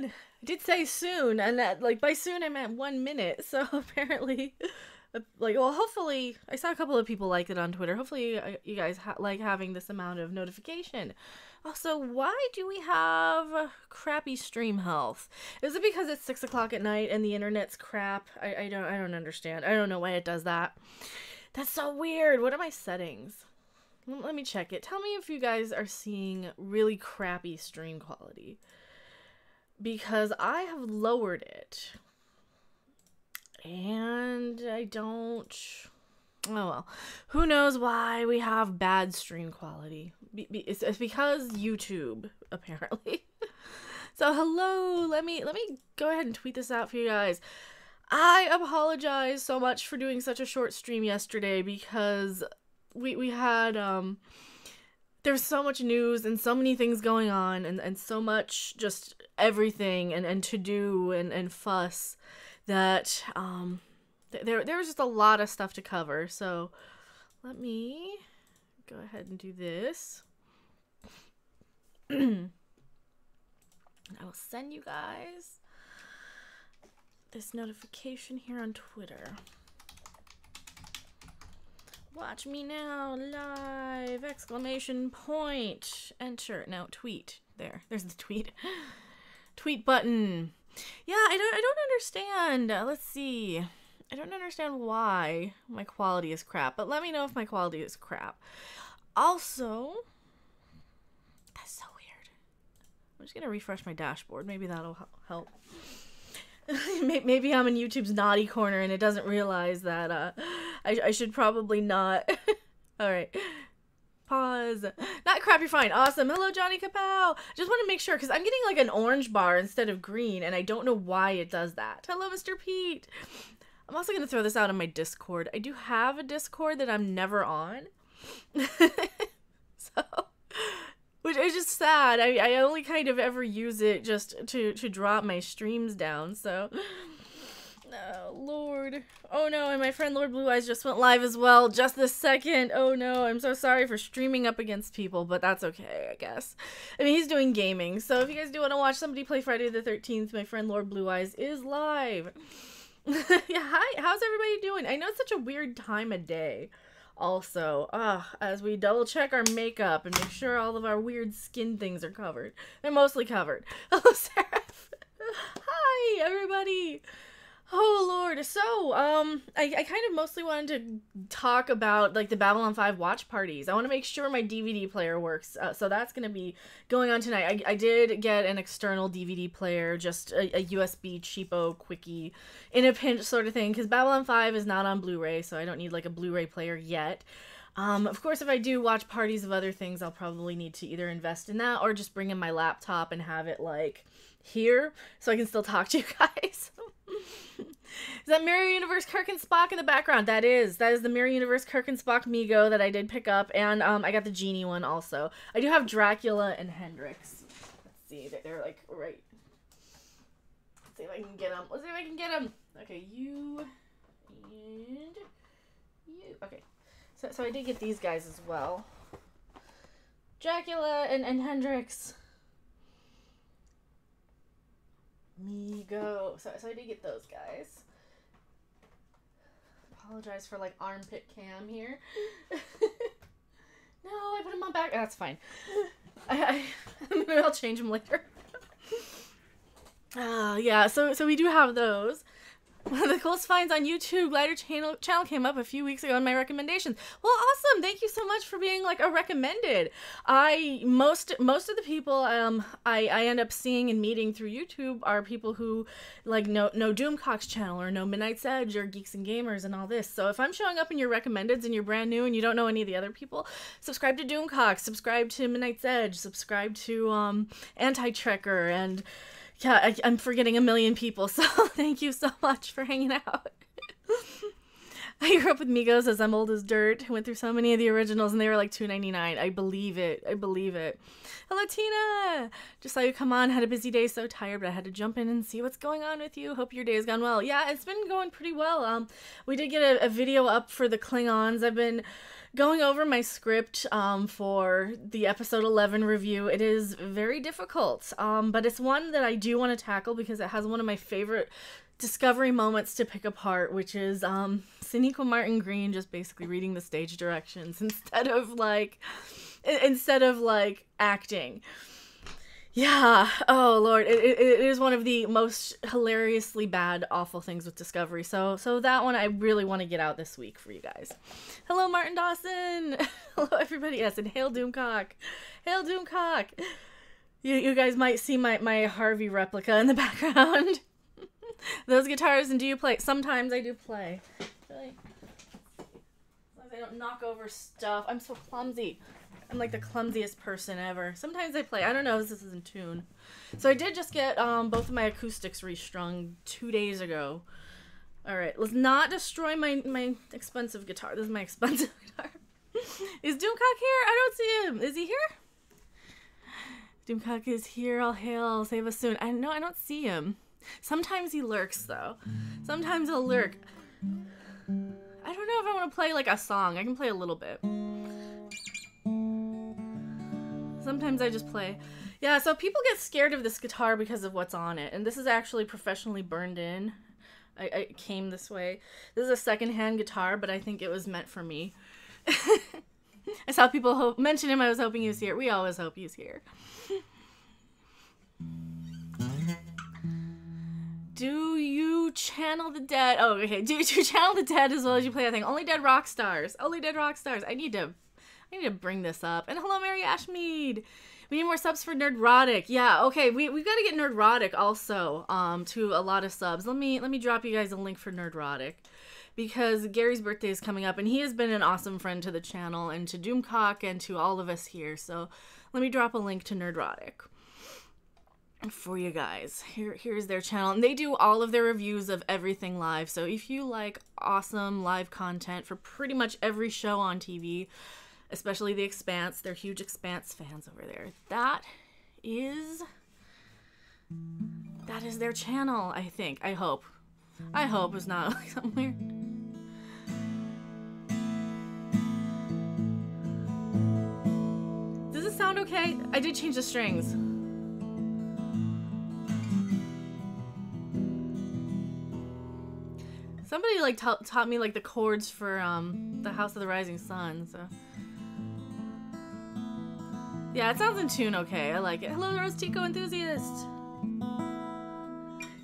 soon. I did say soon, and that, like, by soon I meant 1 minute, so apparently, like, well, hopefully, I saw a couple of people like it on Twitter. Hopefully you guys like having this amount of notification. Also, why do we have crappy stream health? Is it because it's 6 o'clock at night and the internet's crap? I don't understand. I don't know why it does that. That's so weird. What are my settings? Let me check it. Tell me if you guys are seeing really crappy stream quality. Because I have lowered it. And I don't... Oh well. Who knows why we have bad stream quality. It's because YouTube, apparently. So hello, let me go ahead and tweet this out for you guys. I apologize so much for doing such a short stream yesterday because we had there was so much news and so many things going on and so much just everything and to do and fuss that there was just a lot of stuff to cover. So let me go ahead and do this. I will send you guys this notification here on Twitter. Watch me now, live, exclamation point, enter, now tweet, there's the tweet, tweet button. Yeah, I don't understand, let's see, I don't understand why my quality is crap, but let me know if my quality is crap. Also, that's so weird, I'm just gonna refresh my dashboard, maybe that'll help. Maybe I'm in YouTube's naughty corner and it doesn't realize that I should probably not. Alright. Pause. Not crap, you're fine. Awesome. Hello, Johnny Kapow. Just want to make sure, because I'm getting like an orange bar instead of green, and I don't know why it does that. Hello, Mr. Pete. I'm also going to throw this out on my Discord. I do have a Discord that I'm never on. So... which is just sad. I only kind of ever use it just to drop my streams down, so... Oh, Lord. Oh, no, and my friend Lord Blue Eyes just went live as well, just this second. Oh, no, I'm so sorry for streaming up against people, but that's okay, I guess. I mean, he's doing gaming, so if you guys do want to watch somebody play Friday the 13th, my friend Lord Blue Eyes is live. Yeah, hi, how's everybody doing? I know it's such a weird time of day. Also, as we double check our makeup and make sure all of our weird skin things are covered. They're mostly covered. Hello, Seraph. Hi, everybody. Oh, Lord. So, I kind of mostly wanted to talk about, like, the Babylon 5 watch parties. I want to make sure my DVD player works, so that's going to be going on tonight. I did get an external DVD player, just a USB cheapo quickie in a pinch sort of thing, because Babylon 5 is not on Blu-ray, so I don't need, like, a Blu-ray player yet. Of course, if I do watch parties of other things, I'll probably need to either invest in that or just bring in my laptop and have it, like, here, so I can still talk to you guys. Is that Mirror Universe Kirk and Spock in the background? That is the Mirror Universe Kirk and Spock Mego that I did pick up, and I got the Genie one also. I do have Dracula and Hendrix. Let's see, they're like right. Let's see if I can get them. Let's see if I can get them. Okay, you and you. Okay, so I did get these guys as well. Dracula and Hendrix. Mego. So I did get those guys. Apologize for like armpit cam here. No, I put them on back. That's fine. I'll change them later. Yeah. So we do have those. One of the coolest finds on YouTube, Glider channel came up a few weeks ago in my recommendations. Well, awesome! Thank you so much for being like a recommended. Most of the people I end up seeing and meeting through YouTube are people who like know Doomcock's channel or know Midnight's Edge or Geeks and Gamers and all this. So if I'm showing up in your recommendeds and you're brand new and you don't know any of the other people, subscribe to Doomcock, subscribe to Midnight's Edge, subscribe to Anti-Trekker, and yeah, I'm forgetting a million people, so thank you so much for hanging out. I grew up with Migos as I'm old as dirt. Went through so many of the originals, and they were like $2.99. I believe it. I believe it. Hello, Tina! Just saw you come on. Had a busy day, so tired, but I had to jump in and see what's going on with you. Hope your day has gone well. Yeah, it's been going pretty well. We did get a video up for the Klingons. I've been going over my script for the episode 11 review. It is very difficult, but it's one that I do want to tackle because it has one of my favorite Discovery moments to pick apart, which is Sinequa Martin Green just basically reading the stage directions instead of like acting. Yeah, oh lord, it is one of the most hilariously bad, awful things with Discovery. So that one I really want to get out this week for you guys. Hello, Martin Dawson. Hello, everybody. Yes, and hail Doomcock. Hail Doomcock. You guys might see my Harvey replica in the background. Those guitars, and do you play? Sometimes I do play. Really? As long as I don't knock over stuff. I'm so clumsy. I'm like the clumsiest person ever. Sometimes I play. I don't know if this is in tune. So I did just get both of my acoustics restrung 2 days ago. Alright, let's not destroy my expensive guitar. This is my expensive guitar. Is Doomcock here? I don't see him. Is he here? Doomcock is here. All hail. Save us soon. I don't see him. Sometimes he lurks, though. Sometimes he'll lurk. I don't know if I want to play, like, a song. I can play a little bit. Sometimes I just play. Yeah, so people get scared of this guitar because of what's on it. And this is actually professionally burned in. I came this way. This is a secondhand guitar, but I think it was meant for me. I saw people mention him. I was hoping he was here. We always hope he's here. Do you channel the dead? Oh, okay. Do you channel the dead as well as you play that thing? Only dead rock stars. Only dead rock stars. I need to bring this up. And hello, Mary Ashmead. We need more subs for Nerdrotic. Yeah, okay. We got to get Nerdrotic also to a lot of subs. Let me drop you guys a link for Nerdrotic because Gary's birthday is coming up and he has been an awesome friend to the channel and to Doomcock and to all of us here. So let me drop a link to Nerdrotic for you guys. Here's their channel, and they do all of their reviews of everything live. So if you like awesome live content for pretty much every show on TV, especially The Expanse, they're huge Expanse fans over there. That is their channel, I think. I hope it's not like somewhere. Does it sound okay? I did change the strings. Somebody like taught me like the chords for the House of the Rising Sun, so yeah, it sounds in tune okay. I like it. Hello, Rose Tico enthusiast.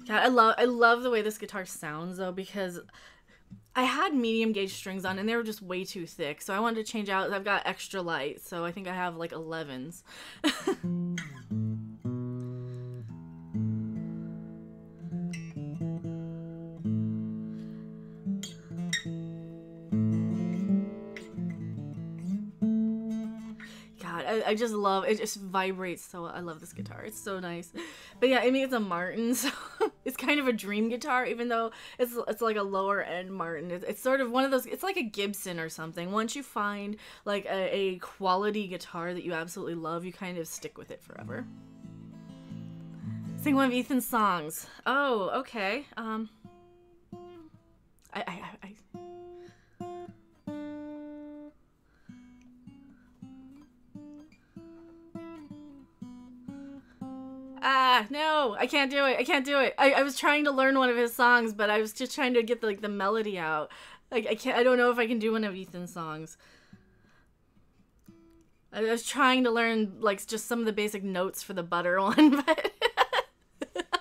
God, I love the way this guitar sounds though, because I had medium gauge strings on and they were just way too thick, so I wanted to change out. I've got extra light, so I think I have like 11s. I just love it. Just vibrates so. I love this guitar. It's so nice. But yeah, I mean, it's a Martin, so it's kind of a dream guitar, even though it's like a lower end Martin. It's sort of one of those. It's like a Gibson or something. Once you find like a quality guitar that you absolutely love, you kind of stick with it forever. Sing one of Ethan's songs. Oh, okay. No, I can't do it. I can't do it. I was trying to learn one of his songs, but I was just trying to get the melody out. Like, I don't know if I can do one of Ethan's songs. I was trying to learn, like, just some of the basic notes for the butter one, but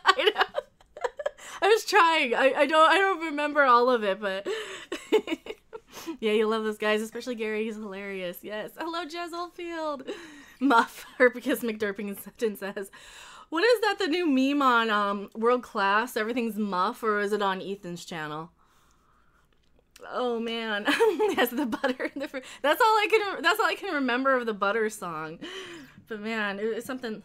I know. I was trying. I don't remember all of it, but yeah, you love those guys, especially Gary. He's hilarious. Yes. Hello, Jez Oldfield. Muff, Herpicus McDurping says, what is that, the new meme on World Class? Everything's Muff, or is it on Ethan's channel? Oh man, yes, the butter. That's all I can remember of the butter song. But man, it's something.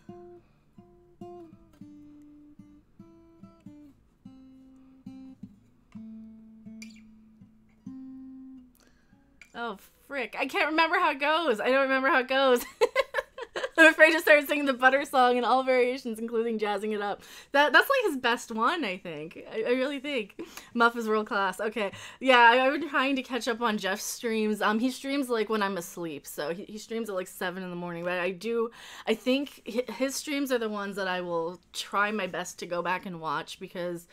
Oh frick! I can't remember how it goes. I don't remember how it goes. I'm afraid to start singing the Butter song in all variations, including jazzing it up. That's like his best one, I think. I really think. Muff is world class. Okay. Yeah, I've been trying to catch up on Jeff's streams. He streams like when I'm asleep, so he streams at like 7 in the morning. But I think his streams are the ones that I will try my best to go back and watch, because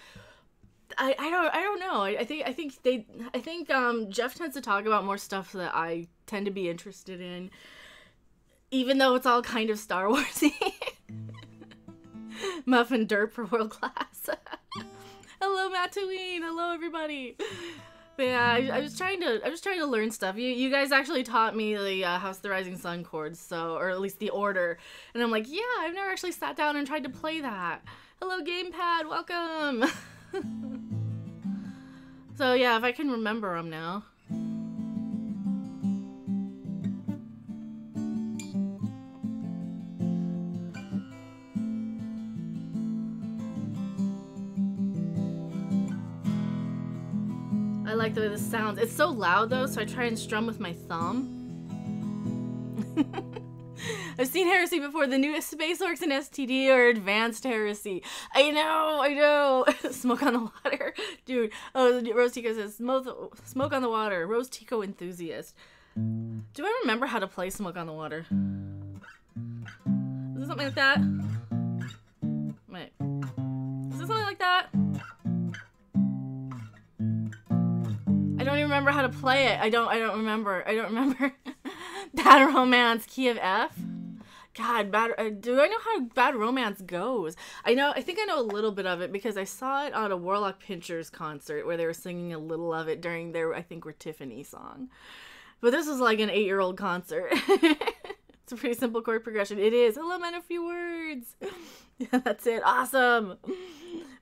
I don't know. I think Jeff tends to talk about more stuff that I tend to be interested in, even though it's all kind of Star Warsy. Muff and Derp for world class. Hello, Mattuine. Hello, everybody. But yeah, I was trying to learn stuff. You guys actually taught me the House of the Rising Sun chords, or at least the order. And I'm like, yeah, I've never actually sat down and tried to play that. Hello, Gamepad. Welcome. So yeah, if I can remember them now. I like the way this sounds. It's so loud though, so I try and strum with my thumb. I've seen Heresy before. The new Space Orcs and STD or Advanced Heresy. I know. Smoke on the water. Dude. Oh, Rose Tico says, smoke on the water. Rose Tico enthusiast. Do I remember how to play Smoke on the Water? Is it something like that? Wait. Is it something like that? I don't even remember how to play it. I don't remember. Bad Romance, key of F? God, do I know how Bad Romance goes? I think I know a little bit of it because I saw it on a Warlock Pinchers concert where they were singing a little of it during their, I think, Tiffany song. But this was like an 8-year-old concert. It's a pretty simple chord progression. It is. Hello, man, a few words. Yeah, that's it. Awesome.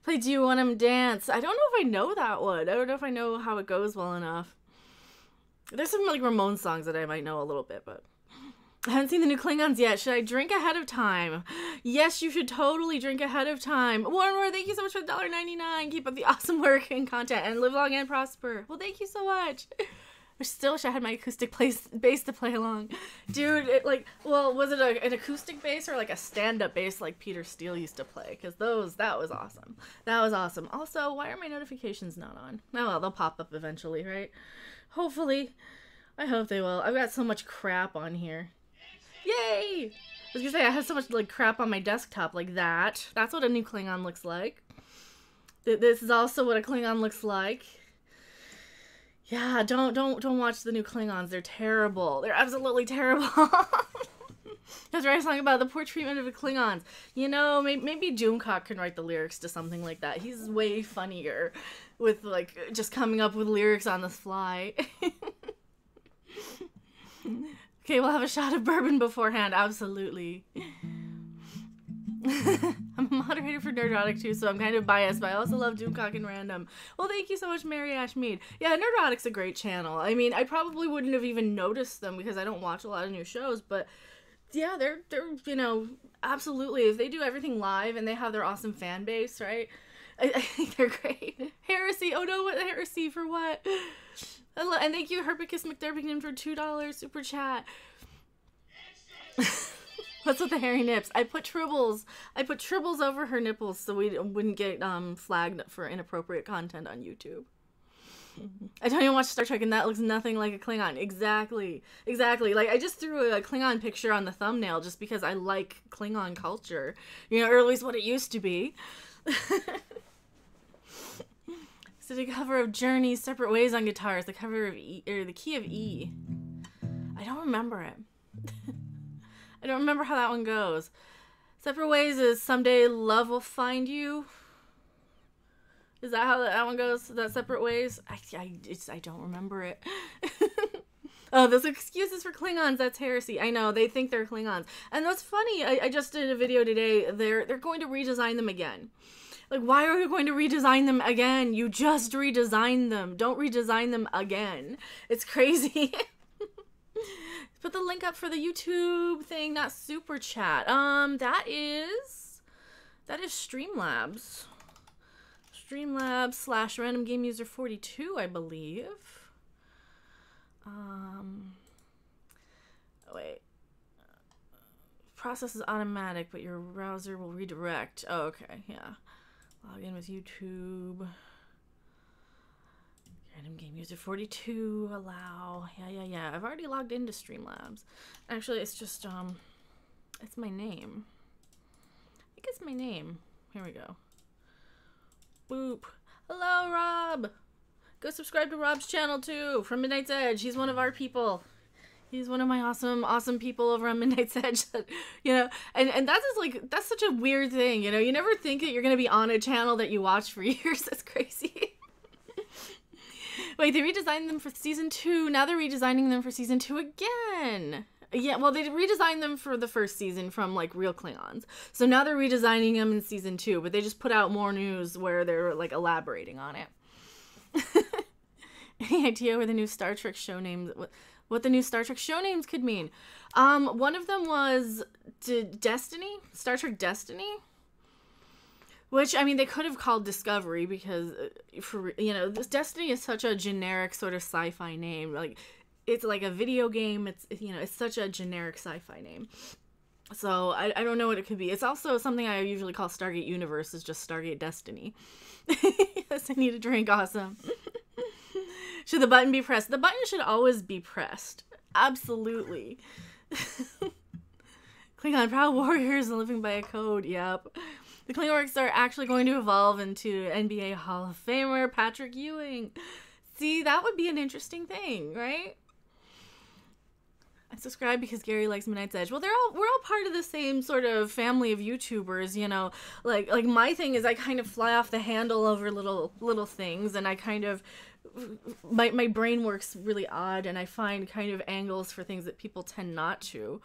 Play Do You Want 'Em Dance. I don't know if I know that one. I don't know if I know how it goes well enough. There's some like Ramones songs that I might know a little bit, but I haven't seen the new Klingons yet. Should I drink ahead of time? Yes, you should totally drink ahead of time. Warren, thank you so much for the $1.99. Keep up the awesome work and content and live long and prosper. Well, thank you so much. I still wish I had my acoustic bass to play along. Dude, was it an acoustic bass or like a stand-up bass like Peter Steele used to play? Because that was awesome. That was awesome. Also, why are my notifications not on? Oh, well, they'll pop up eventually, right? Hopefully. I hope they will. I've got so much crap on here. Yay! I was gonna say, I have so much like crap on my desktop like that. That's what a new Klingon looks like. This is also what a Klingon looks like. Yeah, don't watch the new Klingons. They're terrible. They're absolutely terrible. That's right, I was talking about the poor treatment of the Klingons. You know, maybe Doomcock can write the lyrics to something like that. He's way funnier with, like, just coming up with lyrics on the fly. Okay, we'll have a shot of bourbon beforehand. Absolutely. I'm a moderator for Nerdotic too, so I'm kind of biased, but I also love Doomcock and Random. Well, thank you so much, Mary Ash Mead. Yeah, Nerdotic's a great channel. I mean, I probably wouldn't have even noticed them because I don't watch a lot of new shows, but yeah, they're you know, absolutely. If they do everything live and they have their awesome fan base, right? I think they're great. Heresy. Oh no, what heresy for what? And thank you, Herpicus McDerpington, for $2 super chat. What's with the hairy nips? I put tribbles over her nipples so we wouldn't get flagged for inappropriate content on YouTube. I don't even watch Star Trek and that looks nothing like a Klingon. Exactly. Like, I just threw a Klingon picture on the thumbnail just because I like Klingon culture. You know, or at least what it used to be. So the cover of Journey, Separate Ways on guitars. The cover of E, or the key of E. I don't remember it. I don't remember how that one goes. Separate Ways is Someday Love Will Find You. Is that how that one goes? That Separate Ways? I don't remember it. Oh, those excuses for Klingons, that's heresy. I know, they think they're Klingons. And that's funny, I just did a video today. They're going to redesign them again. Like, why are you going to redesign them again? You just redesigned them. Don't redesign them again. It's crazy. Put the link up for the YouTube thing, not super chat. That is Streamlabs. Streamlabs / random game user 42, I believe. Wait. process is automatic, but your browser will redirect. Oh, okay, yeah. Log in with YouTube. Random game user 42, allow. Yeah. I've already logged into Streamlabs. Actually, it's just, it's my name. I think it's my name. Here we go. Boop. Hello, Rob! Go subscribe to Rob's channel, too, from Midnight's Edge. He's one of our people. He's one of my awesome people over on Midnight's Edge. You know, and that's just like, that's such a weird thing, you know? You never think that you're gonna be on a channel that you watch for years. That's crazy. Wait, they redesigned them for season 2. Now they're redesigning them for season 2 again. Yeah, well, they redesigned them for the first season from, like, real Klingons. So now they're redesigning them in season 2, but they just put out more news where they're, like, elaborating on it. Any idea where the new Star Trek show names... What the new Star Trek show names could mean? One of them was Destiny? Star Trek Destiny? Which, I mean, they could have called Discovery because, you know, this Destiny is such a generic sort of sci-fi name. Like, it's like a video game. It's, you know, it's such a generic sci-fi name. So, I don't know what it could be. It's also something I usually call Stargate Universe, is just Stargate Destiny. Yes, I need a drink. Awesome. Should the button be pressed? The button should always be pressed. Absolutely. Klingon proud warriors living by a code. Yep. The Klingons are actually going to evolve into NBA Hall of Famer Patrick Ewing. See, that would be an interesting thing, right? I subscribe because Gary likes Midnight's Edge. Well, we're all part of the same sort of family of YouTubers, you know. Like my thing is I kind of fly off the handle over little things, and I kind of my brain works really odd, and I find kind of angles for things that people tend not to.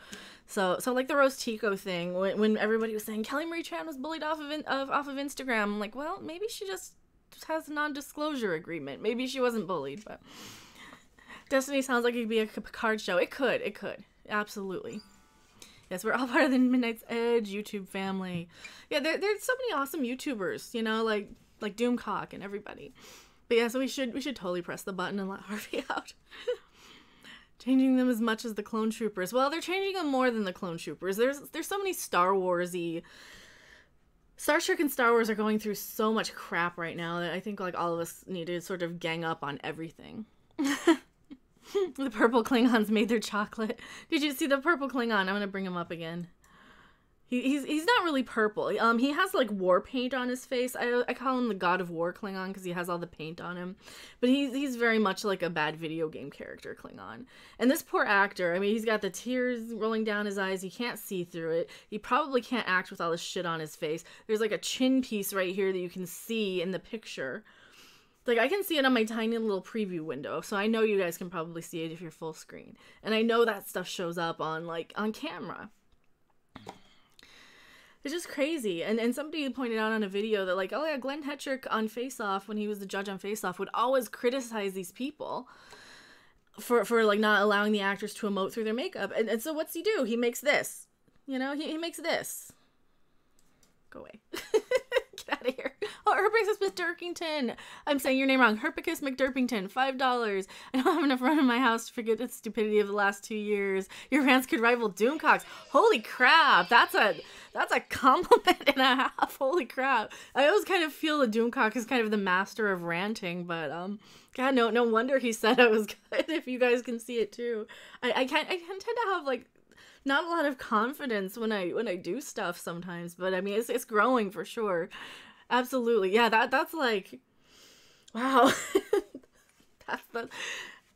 So like the Rose Tico thing, when everybody was saying Kelly Marie Tran was bullied off of Instagram, I'm like, well, maybe she just has a non-disclosure agreement. Maybe she wasn't bullied, but Destiny sounds like it could be a card show. It could, absolutely. Yes, we're all part of the Midnight's Edge YouTube family. Yeah, there's so many awesome YouTubers, you know, like Doomcock and everybody. But yeah, so we should totally press the button and let Harvey out. Changing them as much as the Clone Troopers. Well, they're changing them more than the Clone Troopers. There's so many Star Wars-y... Star Trek and Star Wars are going through so much crap right now that I think like all of us need to sort of gang up on everything. The purple Klingons made their chocolate. Did you see the purple Klingon? I'm gonna bring him up again. He's not really purple. He has like war paint on his face. I call him the God of War Klingon because he has all the paint on him. But he's very much like a bad video game character Klingon. And this poor actor, I mean, he's got the tears rolling down his eyes. He can't see through it. He probably can't act with all this shit on his face. There's like a chin piece right here that you can see in the picture. Like, I can see it on my tiny little preview window, so I know you guys can probably see it if you're full screen. And I know that stuff shows up on camera. It's just crazy. And somebody pointed out on a video that, like, oh yeah, Glenn Hetrick on Face Off, when he was the judge on Face Off, would always criticize these people for like, not allowing the actors to emote through their makeup. And so what's he do? He makes this. You know, he makes this. Go away. Get out of here. Oh, Herpicus McDurkington. I'm saying your name wrong. Herpicus McDurkington. $5. I don't have enough room in my house to forget the stupidity of the last 2 years. Your rants could rival Doomcock's. Holy crap. That's a compliment and a half. Holy crap. I always kind of feel that Doomcock is kind of the master of ranting, but God, no wonder he said I was good if you guys can see it too. I tend to have like not a lot of confidence when I do stuff sometimes, but I mean it's growing for sure. Absolutely. Yeah, that's like, wow.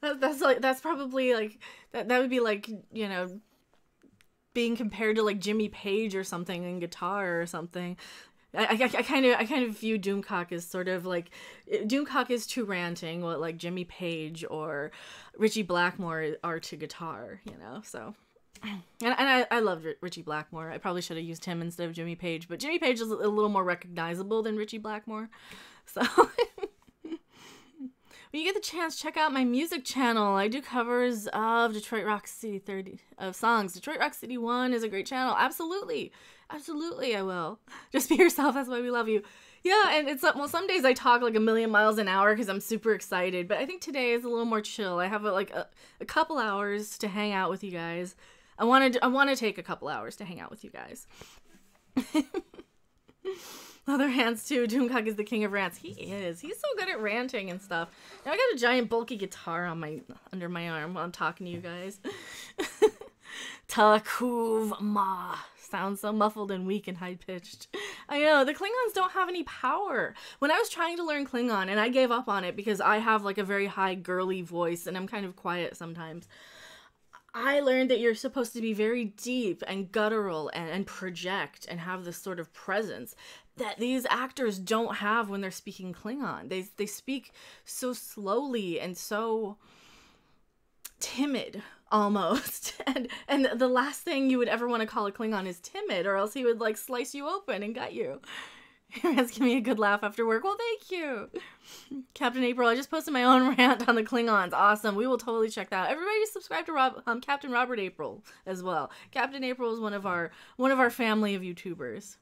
that's probably like that would be like, you know, being compared to like Jimmy Page or something in guitar or something. I kind of view Doomcock as sort of like, Doomcock is to ranting what like Jimmy Page or Richie Blackmore are to guitar, you know, so. And I loved Richie Blackmore. I probably should have used him instead of Jimmy Page, but Jimmy Page is a little more recognizable than Richie Blackmore. So when you get the chance, check out my music channel. I do covers of Detroit Rock City 30 of songs. Detroit Rock City 1 is a great channel. Absolutely. Absolutely I will. Just be yourself. That's why we love you. Yeah, and it's well, some days I talk like a million miles an hour because I'm super excited, but I think today is a little more chill. I have like a couple hours to hang out with you guys. I want to take a couple hours to hang out with you guys. Leather hands too. Doomcock is the king of rants. He is. He's so good at ranting and stuff. Now I got a giant bulky guitar on under my arm while I'm talking to you guys. Takuv ma. Sounds so muffled and weak and high-pitched. I know, the Klingons don't have any power. When I was trying to learn Klingon, and I gave up on it because I have like a very high girly voice and I'm kind of quiet sometimes, I learned that you're supposed to be very deep and guttural and project and have this sort of presence that these actors don't have when they're speaking Klingon. They speak so slowly and so timid almost. And the last thing you would ever want to call a Klingon is timid, or else he would like slice you open and gut you. That's giving me a good laugh after work. Well, thank you. Captain April, I just posted my own rant on the Klingons. Awesome. We will totally check that out. Everybody subscribe to Captain Robert April as well. Captain April is one of our family of YouTubers.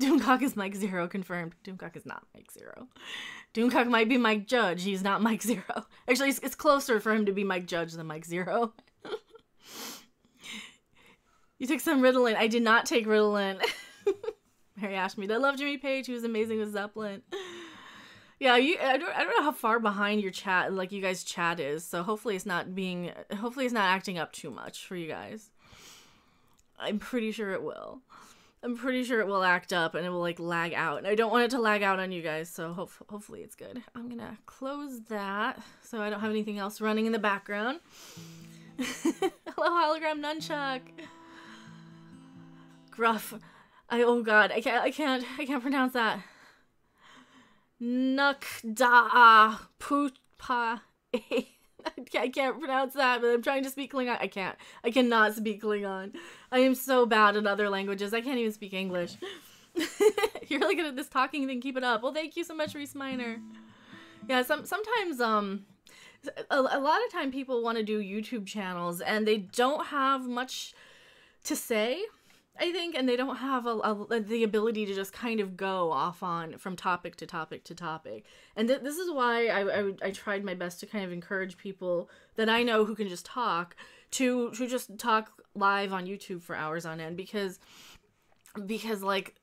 Doomcock is Mike Zero, confirmed. Doomcock is not Mike Zero. Doomcock might be Mike Judge. He's not Mike Zero. Actually, it's closer for him to be Mike Judge than Mike Zero. You took some Ritalin. I did not take Ritalin. Mary Ashmead. I love Jimmy Page. He was amazing with Zeppelin. Yeah, I don't know how far behind your chat, like you guys' chat is. So hopefully it's not acting up too much for you guys. I'm pretty sure it will. I'm pretty sure it will act up and it will like lag out. And I don't want it to lag out on you guys. So hopefully it's good. I'm gonna close that so I don't have anything else running in the background. Hello, hologram nunchuck. Gruff. Oh god, I can't pronounce that. Nukda Pupa. I can't pronounce that, but I'm trying to speak Klingon. I cannot speak Klingon. I am so bad at other languages. I can't even speak English. You're really good at this talking thing. Keep it up. Well, thank you so much, Reese Miner. Yeah, sometimes a lot of time people want to do YouTube channels and they don't have much to say, I think, and they don't have the ability to just kind of go off on from topic to topic to topic. And this is why I tried my best to kind of encourage people that I know who can just talk to just talk live on YouTube for hours on end, because like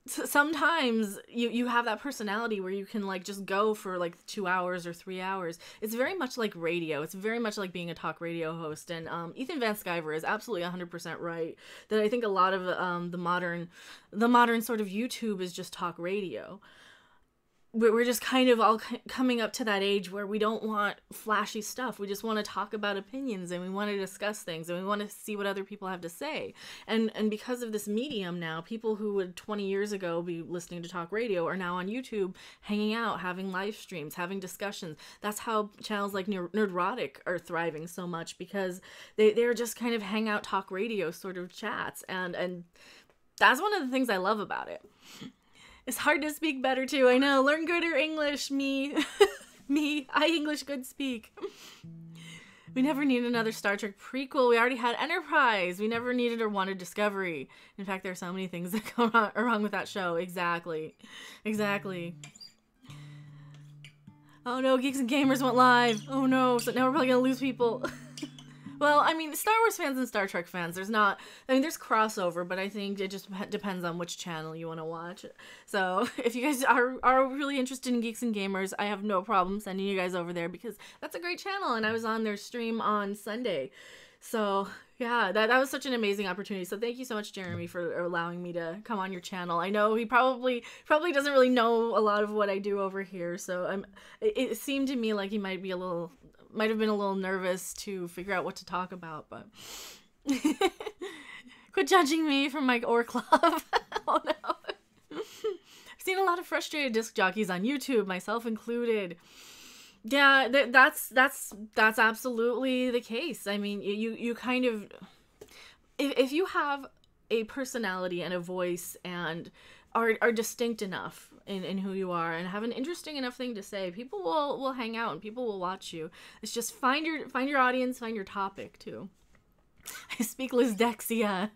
sometimes you have that personality where you can like just go for like 2 hours or 3 hours. It's very much like radio. It's very much like being a talk radio host. And Ethan Van Sciver is absolutely 100% right that I think a lot of the modern sort of YouTube is just talk radio. We're just kind of all coming up to that age where we don't want flashy stuff. We just want to talk about opinions and we want to discuss things and we want to see what other people have to say. And because of this medium now, people who would 20 years ago be listening to talk radio are now on YouTube, hanging out, having live streams, having discussions. That's how channels like Nerdrotic are thriving so much, because they're just kind of hangout talk radio sort of chats. And that's one of the things I love about it. It's hard to speak better too. I know. Learn gooder English, me. Me. I English good speak. We never need another Star Trek prequel. We already had Enterprise. We never needed or wanted Discovery. In fact, there are so many things that go wrong with that show. Exactly. Exactly. Oh no, Geeks and Gamers went live. Oh no, so now we're probably gonna lose people. Well, I mean, Star Wars fans and Star Trek fans, there's crossover, but I think it just depends on which channel you want to watch. So if you guys are really interested in Geeks and Gamers, I have no problem sending you guys over there, because that's a great channel, and I was on their stream on Sunday. So yeah, that was such an amazing opportunity. So thank you so much, Jeremy, for allowing me to come on your channel. I know he probably doesn't really know a lot of what I do over here, so it seemed to me like he might have been a little nervous to figure out what to talk about, but quit judging me from my Orc love. Oh no. I've seen a lot of frustrated disc jockeys on YouTube, myself included. Yeah, that's absolutely the case. I mean, you kind of, if you have a personality and a voice and are distinct enough in who you are and have an interesting enough thing to say, people will hang out and people will watch you. It's just find your audience, find your topic too. I speak Lizdexia.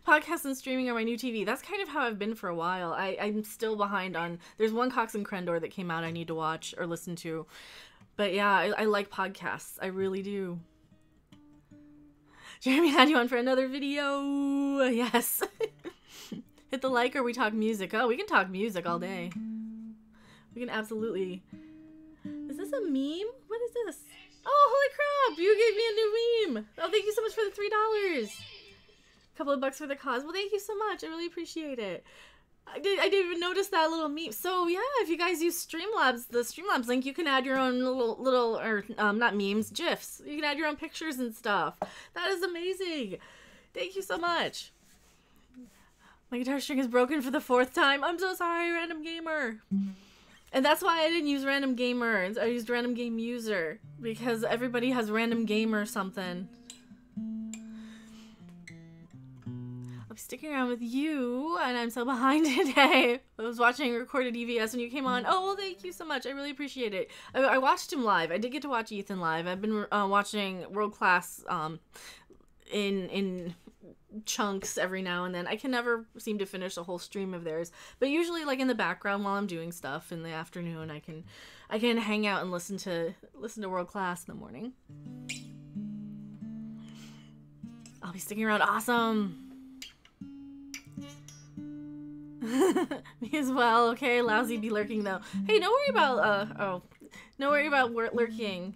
Podcasts and streaming are my new TV. That's kind of how I've been for a while. I'm still behind on, there's one Cox and Crendor that came out I need to watch or listen to. But yeah, I like podcasts. I really do. Jeremy had you on for another video. Yes. Hit the like or we talk music. Oh, we can talk music all day. We can absolutely. Is this a meme? What is this? Oh, holy crap! You gave me a new meme. Oh, thank you so much for the $3. Couple of bucks for the cause. Well, thank you so much. I really appreciate it. I didn't even notice that little meme. So yeah, if you guys use Streamlabs, the Streamlabs link, you can add your own little or not memes, GIFs. You can add your own pictures and stuff. That is amazing. Thank you so much. My guitar string is broken for the 4th time. I'm so sorry, Random Gamer. And that's why I didn't use Random Gamer. I used Random Game User because everybody has Random Gamer something. I'm sticking around with you, and I'm so behind today. I was watching recorded EVS when you came on. Oh, well, thank you so much. I really appreciate it. I watched him live. I did get to watch Ethan live. I've been watching World Class in chunks every now and then. I can never seem to finish a whole stream of theirs, but usually like in the background while I'm doing stuff in the afternoon, I can hang out and listen to World Class in the morning. I'll be sticking around. Awesome. Me as well. Okay, lousy be lurking though. Hey, don't worry about don't worry about lurking.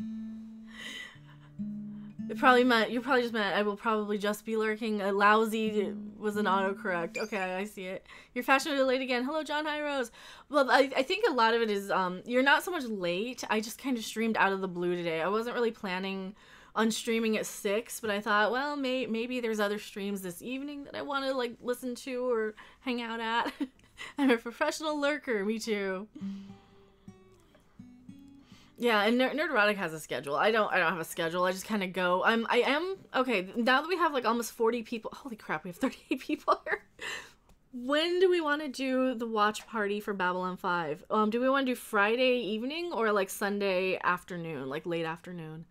You probably just meant I will probably just be lurking. Lousy was an autocorrect. Okay, I see it. You're fashionably late again. Hello, John Hi Rose. Well, I think a lot of it is you're not so much late. I just kind of streamed out of the blue today. I wasn't really planning on streaming at 6, but I thought, well, maybe there's other streams this evening that I want to like listen to or hang out at. I'm a professional lurker. Me too. Yeah, and Nerderotic has a schedule. I don't have a schedule. I just kind of go. I am okay. Now that we have like almost 40 people. Holy crap, we have 38 people here. When do we want to do the watch party for Babylon 5? Do we want to do Friday evening or like Sunday afternoon, like late afternoon?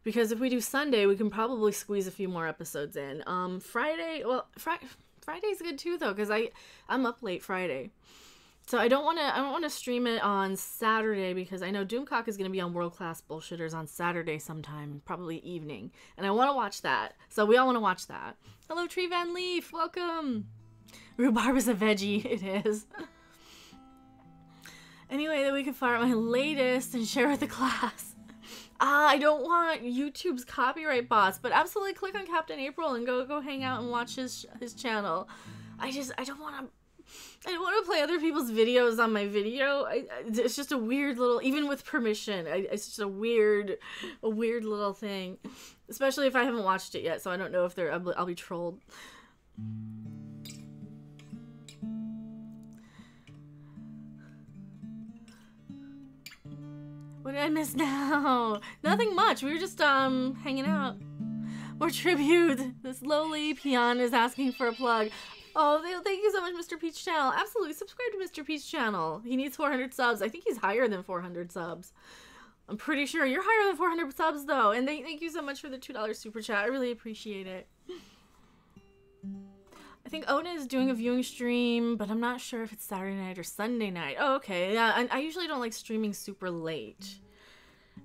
Because if we do Sunday, we can probably squeeze a few more episodes in. Friday, well, Friday's good too though, because I'm up late Friday. So I don't want to stream it on Saturday because I know Doomcock is going to be on World Class Bullshitters on Saturday sometime, probably evening. And I want to watch that. So we all want to watch that. Hello, Tree Van Leaf. Welcome. Rhubarb is a veggie. It is. Anyway, then we can fire out my latest and share with the class. I don't want YouTube's copyright bots, but absolutely click on Captain April and go hang out and watch his channel. I don't want to play other people's videos on my video. It's just a weird little, even with permission, it's just a weird little thing. Especially if I haven't watched it yet, so I don't know if I'll be trolled. What did I miss now? Nothing much. We were just hanging out. More tribute. This lowly peon is asking for a plug. Oh, thank you so much, Mr. Peach Channel. Absolutely, subscribe to Mr. Peach Channel. He needs 400 subs. I think he's higher than 400 subs. I'm pretty sure you're higher than 400 subs though. And thank you so much for the $2 super chat. I really appreciate it. I think Ona is doing a viewing stream, but I'm not sure if it's Saturday night or Sunday night. Oh, okay. Yeah, and I usually don't like streaming super late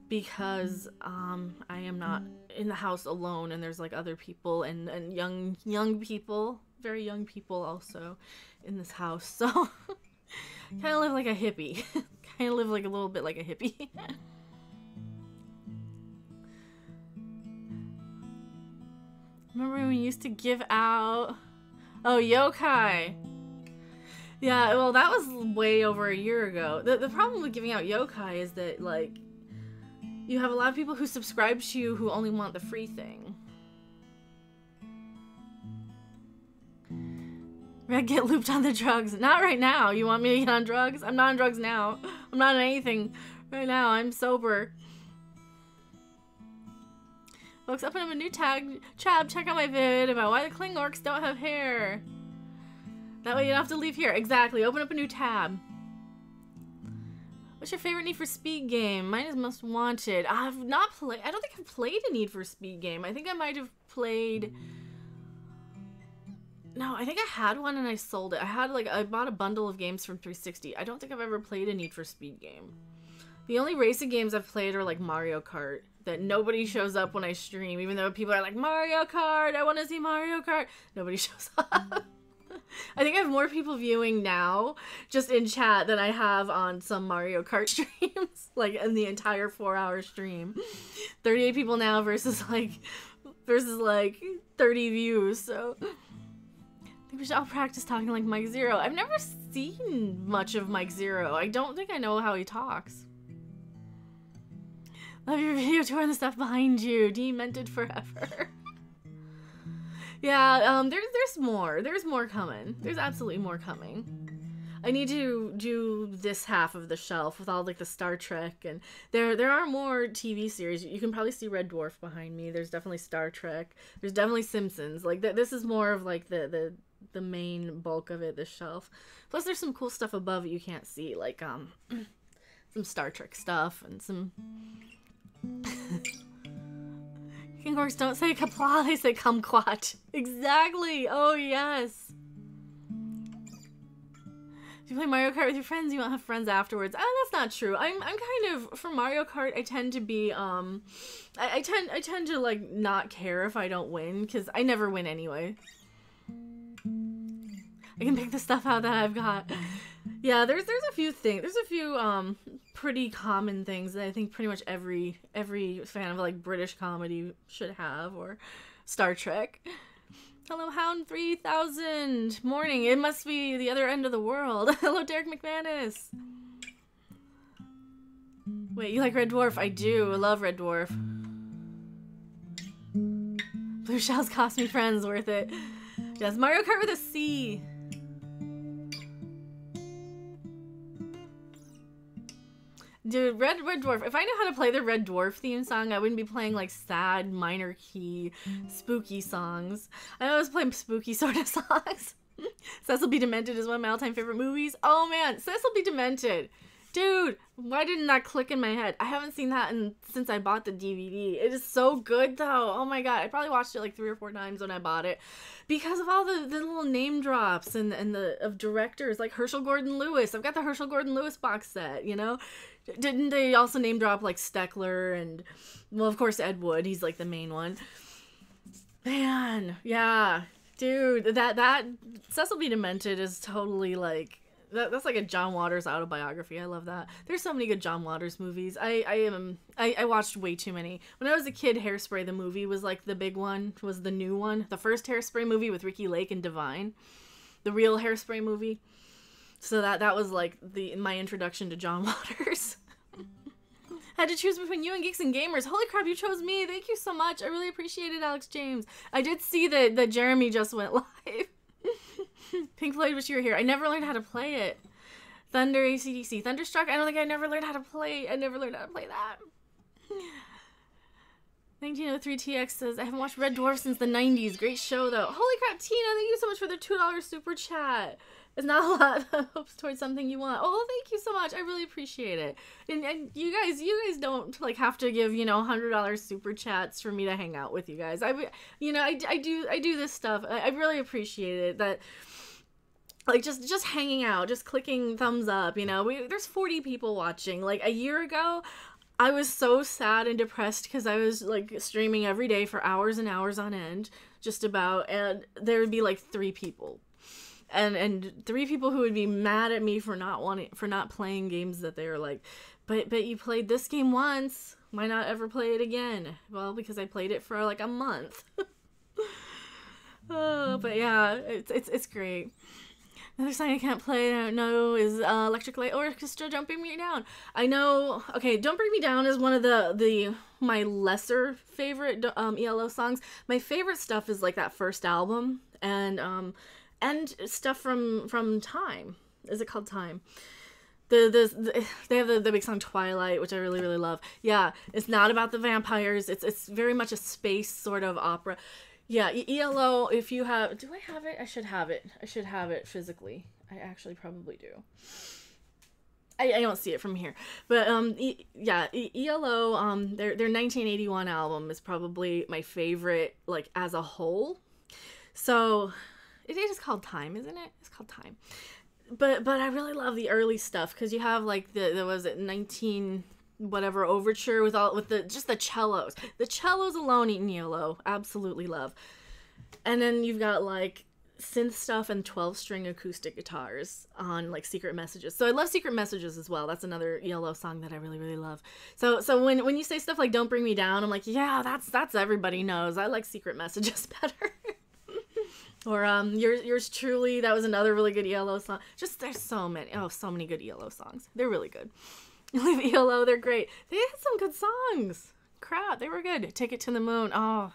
because I am not in the house alone, and there's like other people and young people, very young people also in this house. So kind of live like a hippie. Kind of live like a little bit like a hippie. Remember when we used to give out... Oh, yokai. Yeah, well, that was way over a year ago. The problem with giving out yokai is that, like, you have a lot of people who subscribe to you who only want the free thing. Red, get looped on the drugs. Not right now. You want me to get on drugs? I'm not on drugs now. I'm not on anything right now. I'm sober. Folks, open up a new tab. Check out my vid about why the Klingorcs don't have hair. That way you don't have to leave here. Exactly. Open up a new tab. What's your favorite Need for Speed game? Mine is Most Wanted. I've not played... I don't think I've played a Need for Speed game. I think I might have played... No, I think I had one and I sold it. I bought a bundle of games from 360. I don't think I've ever played a Need for Speed game. The only racing games I've played are like Mario Kart. that nobody shows up when I stream, even though people are like, Mario Kart, I want to see Mario Kart. Nobody shows up. I think I have more people viewing now just in chat than I have on some Mario Kart streams, like in the entire 4-hour stream. 38 people now versus like 30 views. So I think we should all practice talking like Mike Zero. I've never seen much of Mike Zero. I don't think I know how he talks. Love your video tour and the stuff behind you. Demented forever. Yeah, there's more. There's more coming. There's absolutely more coming. I need to do this half of the shelf with all like the Star Trek, and there are more TV series. You can probably see Red Dwarf behind me. There's definitely Star Trek. There's definitely Simpsons. Like this is more of like the main bulk of it, this shelf. Plus there's some cool stuff above it you can't see, like some Star Trek stuff and some King Orcs don't say kapla, they say kumquat. Exactly. Oh yes. If you play Mario Kart with your friends, you won't have friends afterwards. Oh, that's not true. I'm kind of, for Mario Kart, I tend to be I tend to like not care if I don't win, because I never win anyway. I can pick the stuff out that I've got. Yeah, there's a few things. There's a few pretty common things that I think pretty much every fan of like British comedy should have, or Star Trek. Hello, Hound 3000. Morning. It must be the other end of the world. Hello, Derek McManus. Wait, you like Red Dwarf? I do. I love Red Dwarf. Blue shells cost me friends. Worth it. Yes, Mario Kart with a C. Dude, Red Dwarf. If I knew how to play the Red Dwarf theme song, I wouldn't be playing like sad, minor key, spooky songs. I always play spooky sort of songs. Cecil B. Demented is one of my all-time favorite movies. Oh man, Cecil B. Demented. Dude, why didn't that click in my head? I haven't seen that since I bought the DVD. It is so good though. Oh my god, I probably watched it like 3 or 4 times when I bought it because of all the little name drops and of directors like Herschel Gordon Lewis. I've got the Herschel Gordon Lewis box set, you know? Didn't they also name drop like Steckler and, well, of course Ed Wood. He's like the main one. Man, yeah, dude, that Cecil B. Demented is totally like. That's like a John Waters autobiography. I love that. There's so many good John Waters movies. I watched way too many. When I was a kid, Hairspray the movie was like the big one, was the new one. The first Hairspray movie with Ricky Lake and Divine. The real Hairspray movie. So that was like my introduction to John Waters. Had to choose between you and Geeks and Gamers. Holy crap, you chose me. Thank you so much. I really appreciate it, Alex James. I did see that Jeremy just went live. Pink Floyd, wish you were here. I never learned how to play it. Thunder, AC/DC. Thunderstruck, I don't think I never learned how to play. I never learned how to play that. 1903 TX says, I haven't watched Red Dwarf since the 90s. Great show, though. Holy crap, Tina, thank you so much for the $2 super chat. It's not a lot of hopes towards something you want. Oh, thank you so much. I really appreciate it. And you guys don't like have to give, you know, $100 super chats for me to hang out with you guys. I do this stuff. I really appreciate it. That like just hanging out, just clicking thumbs up, you know. There's 40 people watching. Like a year ago, I was so sad and depressed because I was like streaming every day for hours and hours on end, just about, and there would be like 3 people. And 3 people who would be mad at me for not playing games that they were like, but you played this game once, why not ever play it again? Well, because I played it for like a month. Oh, but yeah, it's great. Another song I can't play, I don't know, is Electric Light Orchestra, Don't Bring Me Down. I know, okay, Don't Bring Me Down is one of my lesser favorite ELO songs. My favorite stuff is like that first album, and stuff from Time. Is it called Time? They have the big song Twilight, which I really, really love. Yeah, it's not about the vampires. It's very much a space sort of opera. Yeah, ELO, if you have... Do I have it? I should have it. I should have it physically. I actually probably do. I don't see it from here. But, yeah, ELO, their 1981 album is probably my favorite, like, as a whole. So, it is called Time, isn't it? It's called Time. But I really love the early stuff, because you have, like, the was it 19... whatever overture with just the cellos. The cellos alone in yellow, absolutely love. And then you've got like synth stuff and 12-string acoustic guitars on like Secret Messages. So I love Secret Messages as well. That's another yellow song that I really, really love. So when you say stuff like Don't Bring Me Down, I'm like, yeah, that's everybody knows. I like Secret Messages better. Or yours truly, that was another really good yellow song. Just there's so many good yellow songs. They're really good. Leave It Yellow, they're great. They had some good songs. Crap, they were good. Take It to the Moon. Oh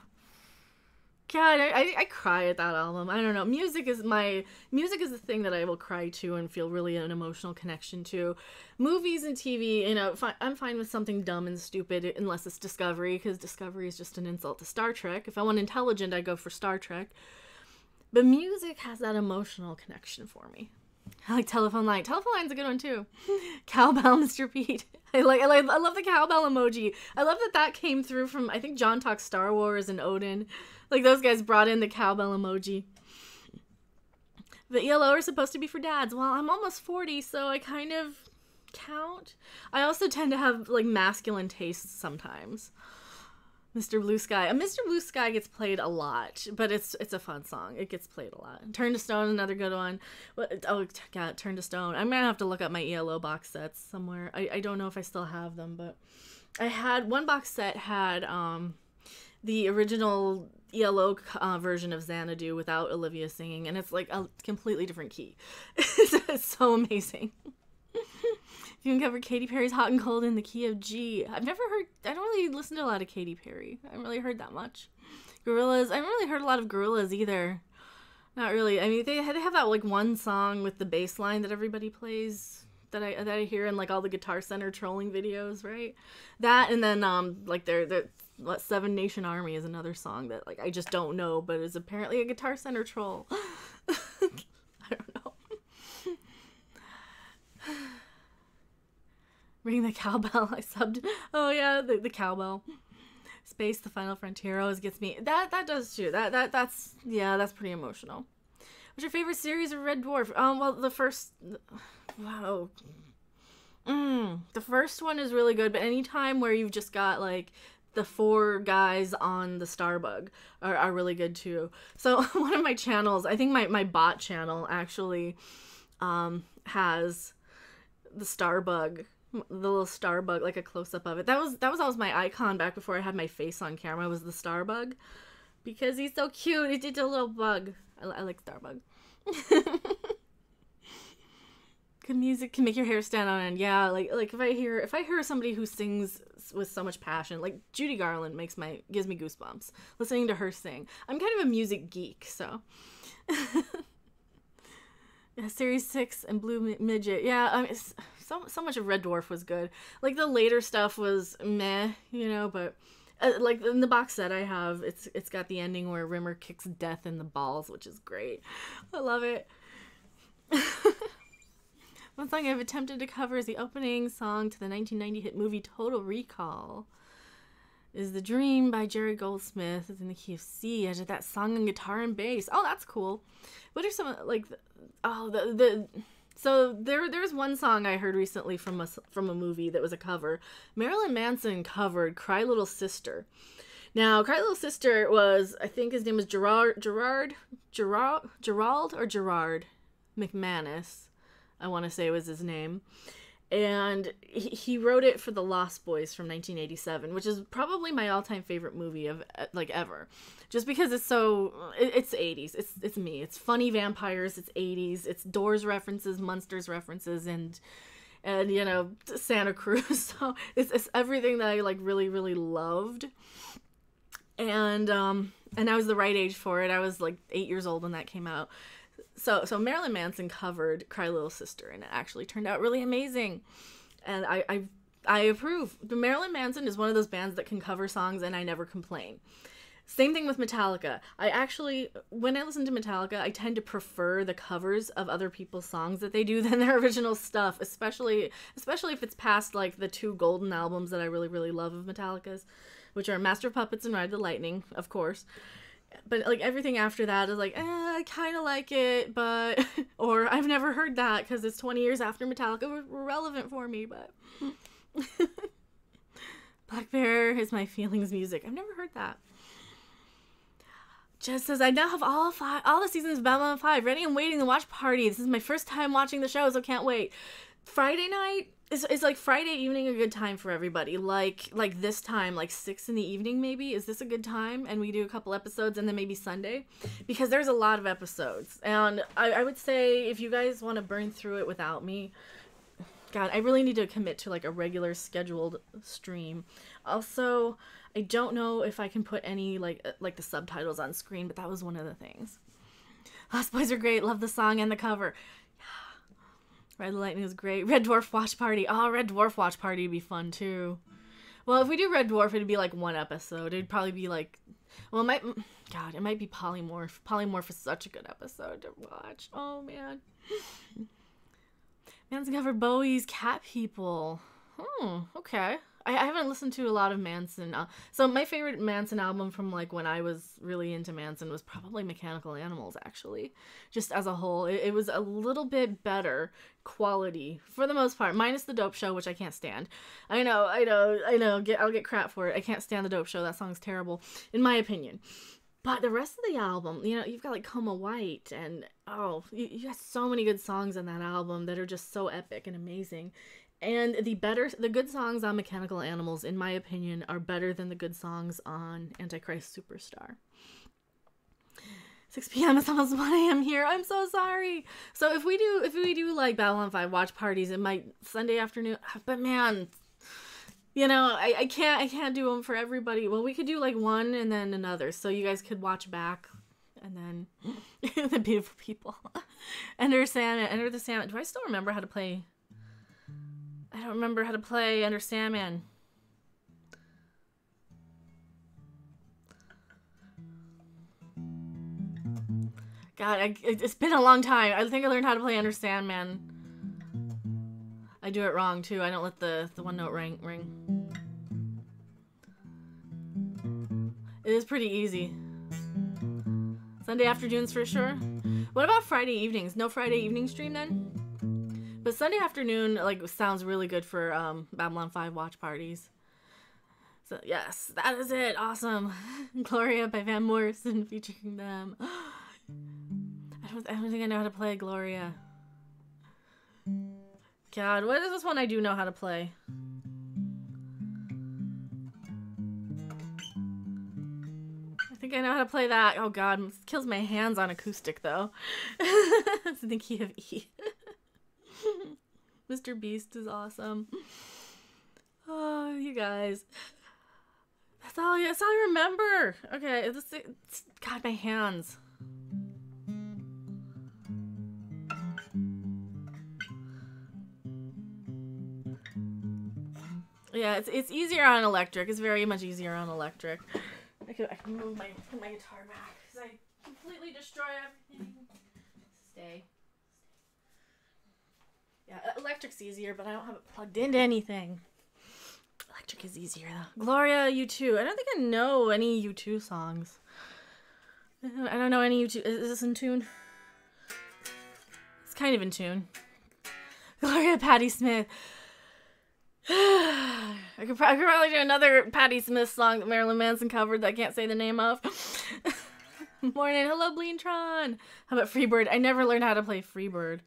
God, I cry at that album. I don't know. Music is the thing that I will cry to and feel really an emotional connection to. Movies and TV, you know, I'm fine with something dumb and stupid unless it's Discovery, because Discovery is just an insult to Star Trek. If I want intelligent, I go for Star Trek. But music has that emotional connection for me. I like Telephone Line. Telephone Line's a good one too. Cowbell, Mr. Pete. I love the cowbell emoji. I love that came through from, I think, John Talks Star Wars and Odin. Like, those guys brought in the cowbell emoji. The ELO are supposed to be for dads. Well, I'm almost 40, so I kind of count. I also tend to have, like, masculine tastes sometimes. Mr. Blue Sky. Mr. Blue Sky gets played a lot, but it's a fun song. It gets played a lot. Turn to Stone, another good one. Oh, God, Turn to Stone. I'm going to have to look up my ELO box sets somewhere. I don't know if I still have them, but I had one box set had the original ELO version of Xanadu without Olivia singing, and it's like a completely different key. It's so amazing. You can cover Katy Perry's Hot and Cold in the key of G. I don't really listen to a lot of Katy Perry. I haven't really heard that much. Gorillaz, I haven't really heard a lot of Gorillaz either. Not really. I mean, they have that like one song with the bass line that everybody plays that I hear in like all the Guitar Center trolling videos, right? That, and then like their Seven Nation Army is another song that like I just don't know, but is apparently a Guitar Center troll. I don't know. Ring the Cowbell, I subbed. Oh yeah, the cowbell. Space, The Final Frontier always gets me. That does too. That's pretty emotional. What's your favorite series of Red Dwarf? Well, the first one is really good, but anytime where you've just got like the 4 guys on the Starbug are really good too. So one of my channels, I think my bot channel actually has the Starbug, the little Starbug, like a close-up of it. That was always my icon back before I had my face on camera, was the Starbug, because he's so cute. He did a little bug. I like Starbug. Good music can make your hair stand on end. Yeah, like if I hear somebody who sings with so much passion, like Judy Garland gives me goosebumps listening to her sing. I'm kind of a music geek, so. Yeah, Series 6 and Blue Midget. Yeah, I mean, so much of Red Dwarf was good. Like the later stuff was meh, you know, but like in the box set I have, it's got the ending where Rimmer kicks Death in the balls, which is great. I love it. One song I've attempted to cover is the opening song to the 1990 hit movie Total Recall. Is The Dream by Jerry Goldsmith. It's in the key of C. I did that song on guitar and bass. Oh, that's cool. What are some, like, so there's one song I heard recently from a movie that was a cover. Marilyn Manson covered Cry Little Sister. Now, Cry Little Sister was, I think his name was Gerald McManus. I want to say was his name. And he wrote it for The Lost Boys from 1987, which is probably my all-time favorite movie of like ever. Just because it's 80s. It's me. It's funny vampires. It's 80s. It's Doors references, Munsters references, and you know, Santa Cruz. So it's everything that I like really, really loved. And I was the right age for it. I was like 8 years old when that came out. So Marilyn Manson covered Cry Little Sister, and it actually turned out really amazing. And I approve. The Marilyn Manson is one of those bands that can cover songs, and I never complain. Same thing with Metallica. When I listen to Metallica, I tend to prefer the covers of other people's songs that they do than their original stuff, especially if it's past like the 2 golden albums that I really, really love of Metallica's, which are Master of Puppets and Ride the Lightning, of course. But like everything after that is like, I kind of like it, but, or I've never heard that because it's 20 years after Metallica were relevant for me, but. Black Bear is my feelings music. I've never heard that. Just says, I now have all the seasons of Babylon 5 ready and waiting to watch party. This is my first time watching the show, so can't wait. Friday night is like Friday evening a good time for everybody. Like this time, like 6 in the evening maybe. Is this a good time? And we do a couple episodes and then maybe Sunday. Because there's a lot of episodes. And I would say if you guys want to burn through it without me, God, I really need to commit to like a regular scheduled stream. Also, I don't know if I can put any like the subtitles on screen, but that was one of the things. Lost Boys are great. Love the song and the cover. Red Lightning is great. Red Dwarf Watch Party. Oh, Red Dwarf Watch Party would be fun too. Well, if we do Red Dwarf, it'd be like one episode. It'd probably be like, well, it might be Polymorph. Polymorph is such a good episode to watch. Oh man. Manson covered Bowie's Cat People. Okay. I haven't listened to a lot of Manson. So my favorite Manson album from like when I was really into Manson was probably Mechanical Animals, actually. Just as a whole. It was a little bit better quality for the most part. Minus the Dope Show, which I can't stand. I know. I'll get crap for it. I can't stand the Dope Show. That song's terrible, in my opinion. But the rest of the album, you know, you've got like Coma White and, you got so many good songs on that album that are just so epic and amazing. And the good songs on Mechanical Animals, in my opinion, are better than the good songs on Antichrist Superstar. 6 p.m. is almost 1 a.m. here. I'm so sorry. So if we do like Babylon 5 watch parties, it might Sunday afternoon. But man, you know, I can't do them for everybody. Well, we could do like one and then another, so you guys could watch back, and then the beautiful people. Enter the Sandman. Do I still remember how to play? I don't remember how to play Enter Sandman. God, it's been a long time. I think I learned how to play Enter Sandman. I do it wrong too. I don't let the one note ring. It is pretty easy. Sunday afternoons for sure. What about Friday evenings? No Friday evening stream then? But Sunday afternoon like sounds really good for Babylon 5 watch parties. So yes, that is it. Awesome. Gloria by Van Morrison featuring them. I don't think I know how to play Gloria. God, what is this one I do know how to play? I think I know how to play that. Oh God, it kills my hands on acoustic though. It's the key of E. Mr. Beast is awesome. Oh, you guys. That's all I remember. Okay, God, my hands. Yeah, it's easier on electric. It's very much easier on electric. I can move my guitar back because I completely destroy everything. Stay. Yeah, electric's easier, but I don't have it plugged into anything. Electric is easier though. Gloria, U2. I don't think I know any U2 songs. I don't know any U2. Is this in tune? It's kind of in tune. Gloria, Patti Smith. I could probably do another Patti Smith song that Marilyn Manson covered that I can't say the name of. Morning. Hello, Bleentron. How about Freebird? I never learned how to play Freebird.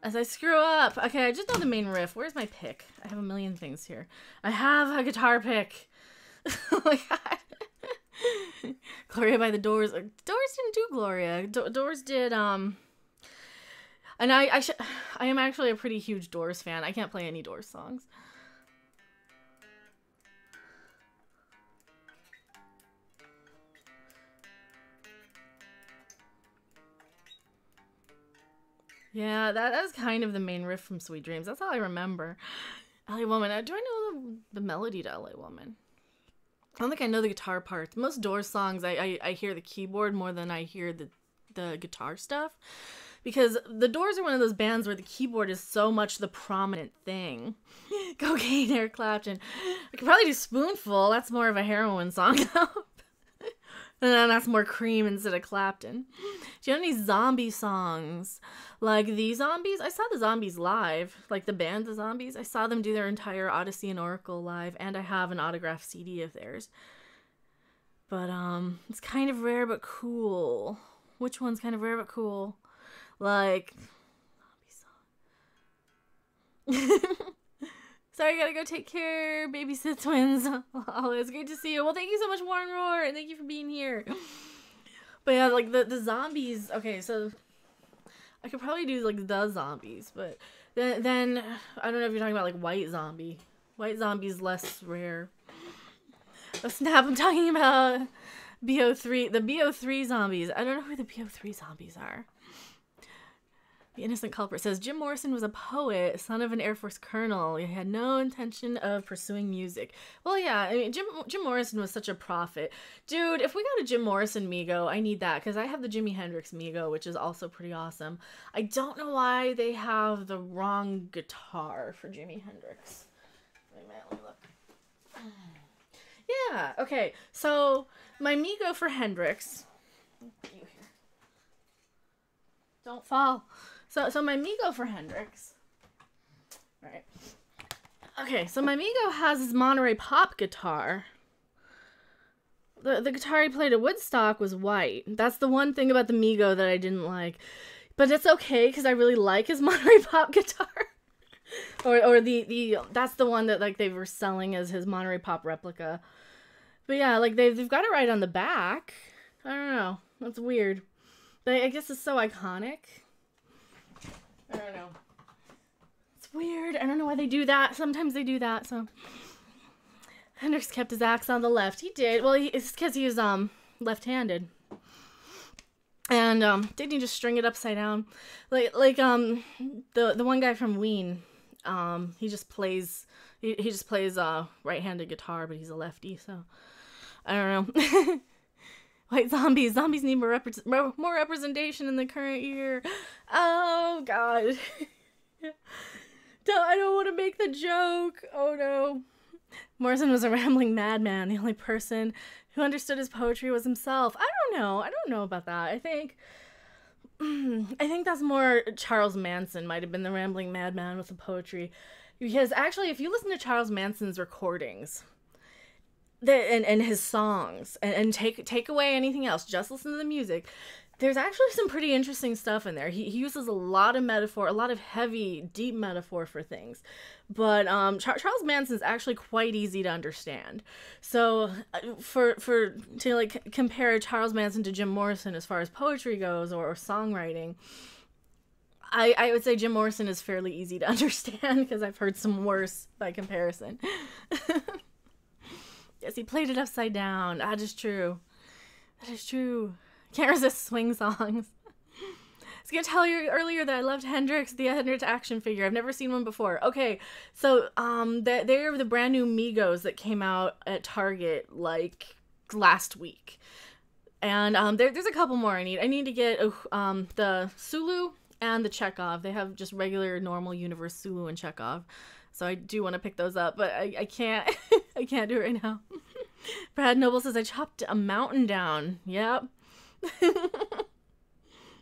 As I screw up. Okay, I just know the main riff. Where's my pick? I have a million things here. I have a guitar pick. Oh my god. Gloria by the Doors. Doors didn't do Gloria. Doors did, and I am actually a pretty huge Doors fan. I can't play any Doors songs. Yeah, that's kind of the main riff from Sweet Dreams. That's all I remember. LA Woman. Do I know the melody to LA Woman? I don't think I know the guitar parts. Most Doors songs, I hear the keyboard more than I hear the guitar stuff. Because the Doors are one of those bands where the keyboard is so much the prominent thing. Cocaine, Eric Clapton. I could probably do Spoonful. That's more of a heroin song, though. And then that's more Cream instead of Clapton. Do you know any zombie songs? Like the Zombies? I saw the Zombies live. Like the band, the Zombies. I saw them do their entire Odyssey and Oracle live. And I have an autographed CD of theirs. But, it's kind of rare but cool. Which one's kind of rare but cool? Like... Sorry, I gotta go take care. Babysit twins. Oh, it's great to see you. Well, thank you so much, Warren Roar, and thank you for being here. But yeah, like the Zombies. Okay, so I could probably do like the Zombies, but then I don't know if you're talking about like White Zombie. White Zombie's less rare. Oh snap! I'm talking about BO3. The BO3 Zombies. I don't know who the BO3 Zombies are. The Innocent Culprit says, Jim Morrison was a poet, son of an Air Force colonel. He had no intention of pursuing music. Well, yeah, I mean, Jim Morrison was such a prophet. Dude, if we got a Jim Morrison Mego, I need that, because I have the Jimi Hendrix Mego, which is also pretty awesome. I don't know why they have the wrong guitar for Jimi Hendrix. Wait a minute, let me look. Yeah, okay, so my Mego for Hendrix... Don't fall. So my Mego for Hendrix. Right. Okay, so my Mego has his Monterey Pop guitar. The guitar he played at Woodstock was white. That's the one thing about the Mego that I didn't like. But it's okay, because I really like his Monterey Pop guitar. or that's the one that like they were selling as his Monterey Pop replica. But yeah, like they've got it right on the back. I don't know. That's weird. But I guess it's so iconic. I don't know. It's weird. I don't know why they do that. Sometimes they do that, so. Hendrix kept his axe on the left. He did. Well, it's because he was, left-handed. And, didn't he just string it upside down? The one guy from Ween, he just plays right-handed guitar, but he's a lefty, so. I don't know. White Zombies. Zombies need more representation in the current year. Oh, God. I don't want to make the joke. Oh, no. Morrison was a rambling madman. The only person who understood his poetry was himself. I don't know. I don't know about that. I think that's more Charles Manson might have been the rambling madman with the poetry. Because actually, if you listen to Charles Manson's recordings... and his songs and take away anything else, just listen to the music, there's actually some pretty interesting stuff in there. He uses a lot of metaphor, a lot of heavy, deep metaphor for things, but Charles Manson's actually quite easy to understand. So to like compare Charles Manson to Jim Morrison as far as poetry goes or songwriting, I would say Jim Morrison is fairly easy to understand, because I've heard some worse by comparison. Yes, he played it upside down. That is true. That is true. Can't resist swing songs. I was going to tell you earlier that I loved Hendrix, the Hendrix action figure. I've never seen one before. Okay, so they're the brand new Megos that came out at Target, like, last week. And there's a couple more I need. I need to get the Sulu and the Chekhov. They have just regular, normal universe Sulu and Chekhov. So I do want to pick those up, but I can't. I can't do it right now. Brad Noble says, I chopped a mountain down. Yep.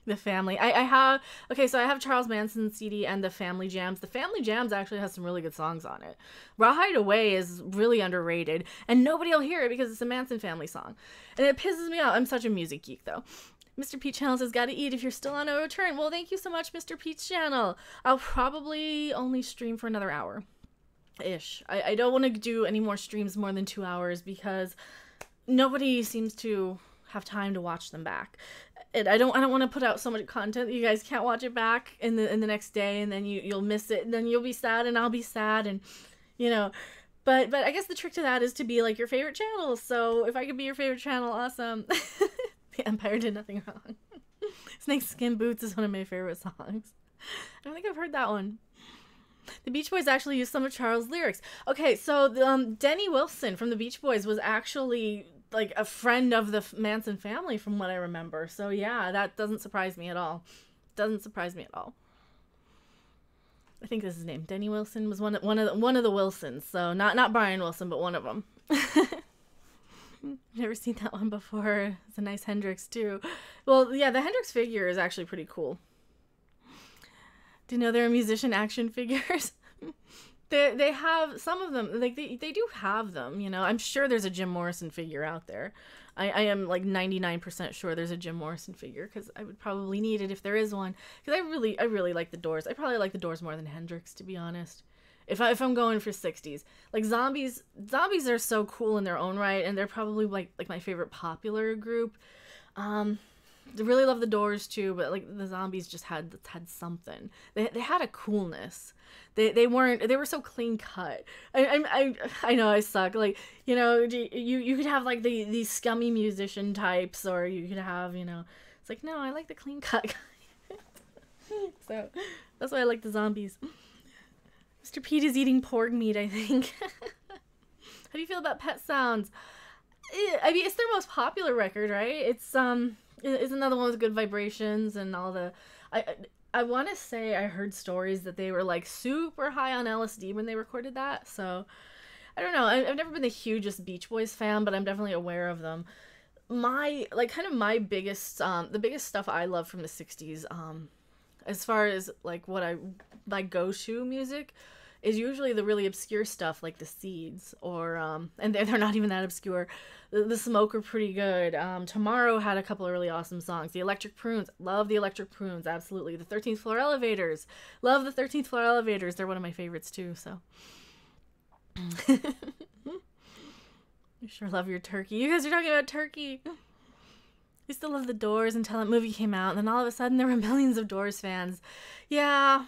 The Family. I have... Okay, so I have Charles Manson's CD and the Family Jams. The Family Jams actually has some really good songs on it. Rawhide Away is really underrated, and nobody will hear it because it's a Manson family song. And it pisses me off. I'm such a music geek, though. Mr. Peach Channel says, gotta eat if you're still on a return. Well, thank you so much, Mr. Peach Channel. I'll probably only stream for another hour-ish. I don't want to do any more streams more than 2 hours because nobody seems to have time to watch them back. And I don't want to put out so much content that you guys can't watch it back in the next day, and then you'll miss it, and then you'll be sad, and I'll be sad, and you know. But I guess the trick to that is to be like your favorite channel. So if I could be your favorite channel, awesome. The Empire did nothing wrong. Snakeskin Boots is one of my favorite songs. I don't think I've heard that one. The Beach Boys actually used some of Charles' lyrics. Okay, so Denny Wilson from the Beach Boys was actually like a friend of the Manson family from what I remember. So yeah, that doesn't surprise me at all. Doesn't surprise me at all. I think this is his name. Denny Wilson was one of the Wilsons. So not Brian Wilson, but one of them. Never seen that one before. It's a nice Hendrix too. Well, yeah, the Hendrix figure is actually pretty cool. Do you know there are musician action figures? They have some of them, like they do have them, you know. I'm sure there's a Jim Morrison figure out there. I am like 99% sure there's a Jim Morrison figure, because I would probably need it if there is one. Because I really like the Doors. I probably like the Doors more than Hendrix, to be honest. If I'm going for 60s, like zombies are so cool in their own right, and they're probably like my favorite popular group. I really love the Doors too, but like the zombies just had something. They had a coolness. They were so clean cut. I know I suck. Like, you know, you could have like these scummy musician types, or you could have, you know, it's like, no, I like the clean cut guy. So that's why I like the zombies. Mr. Pete is eating pork meat, I think. How do you feel about Pet Sounds? I mean, it's their most popular record, right? It's another one with good vibrations and all the... I want to say I heard stories that they were like super high on LSD when they recorded that, so I don't know. I've never been the hugest Beach Boys fan, but I'm definitely aware of them. My biggest the biggest stuff I love from the 60s, as far as like my go-to music, is usually the really obscure stuff like the Seeds, or and they're not even that obscure. The Smoke are pretty good. Tomorrow had a couple of really awesome songs. The Electric Prunes, love the Electric Prunes, absolutely. The 13th Floor Elevators, love the 13th Floor Elevators. They're one of my favorites too. So, you sure love your turkey. You guys are talking about turkey. I still love the Doors until that movie came out, and then all of a sudden there were millions of Doors fans. Yeah,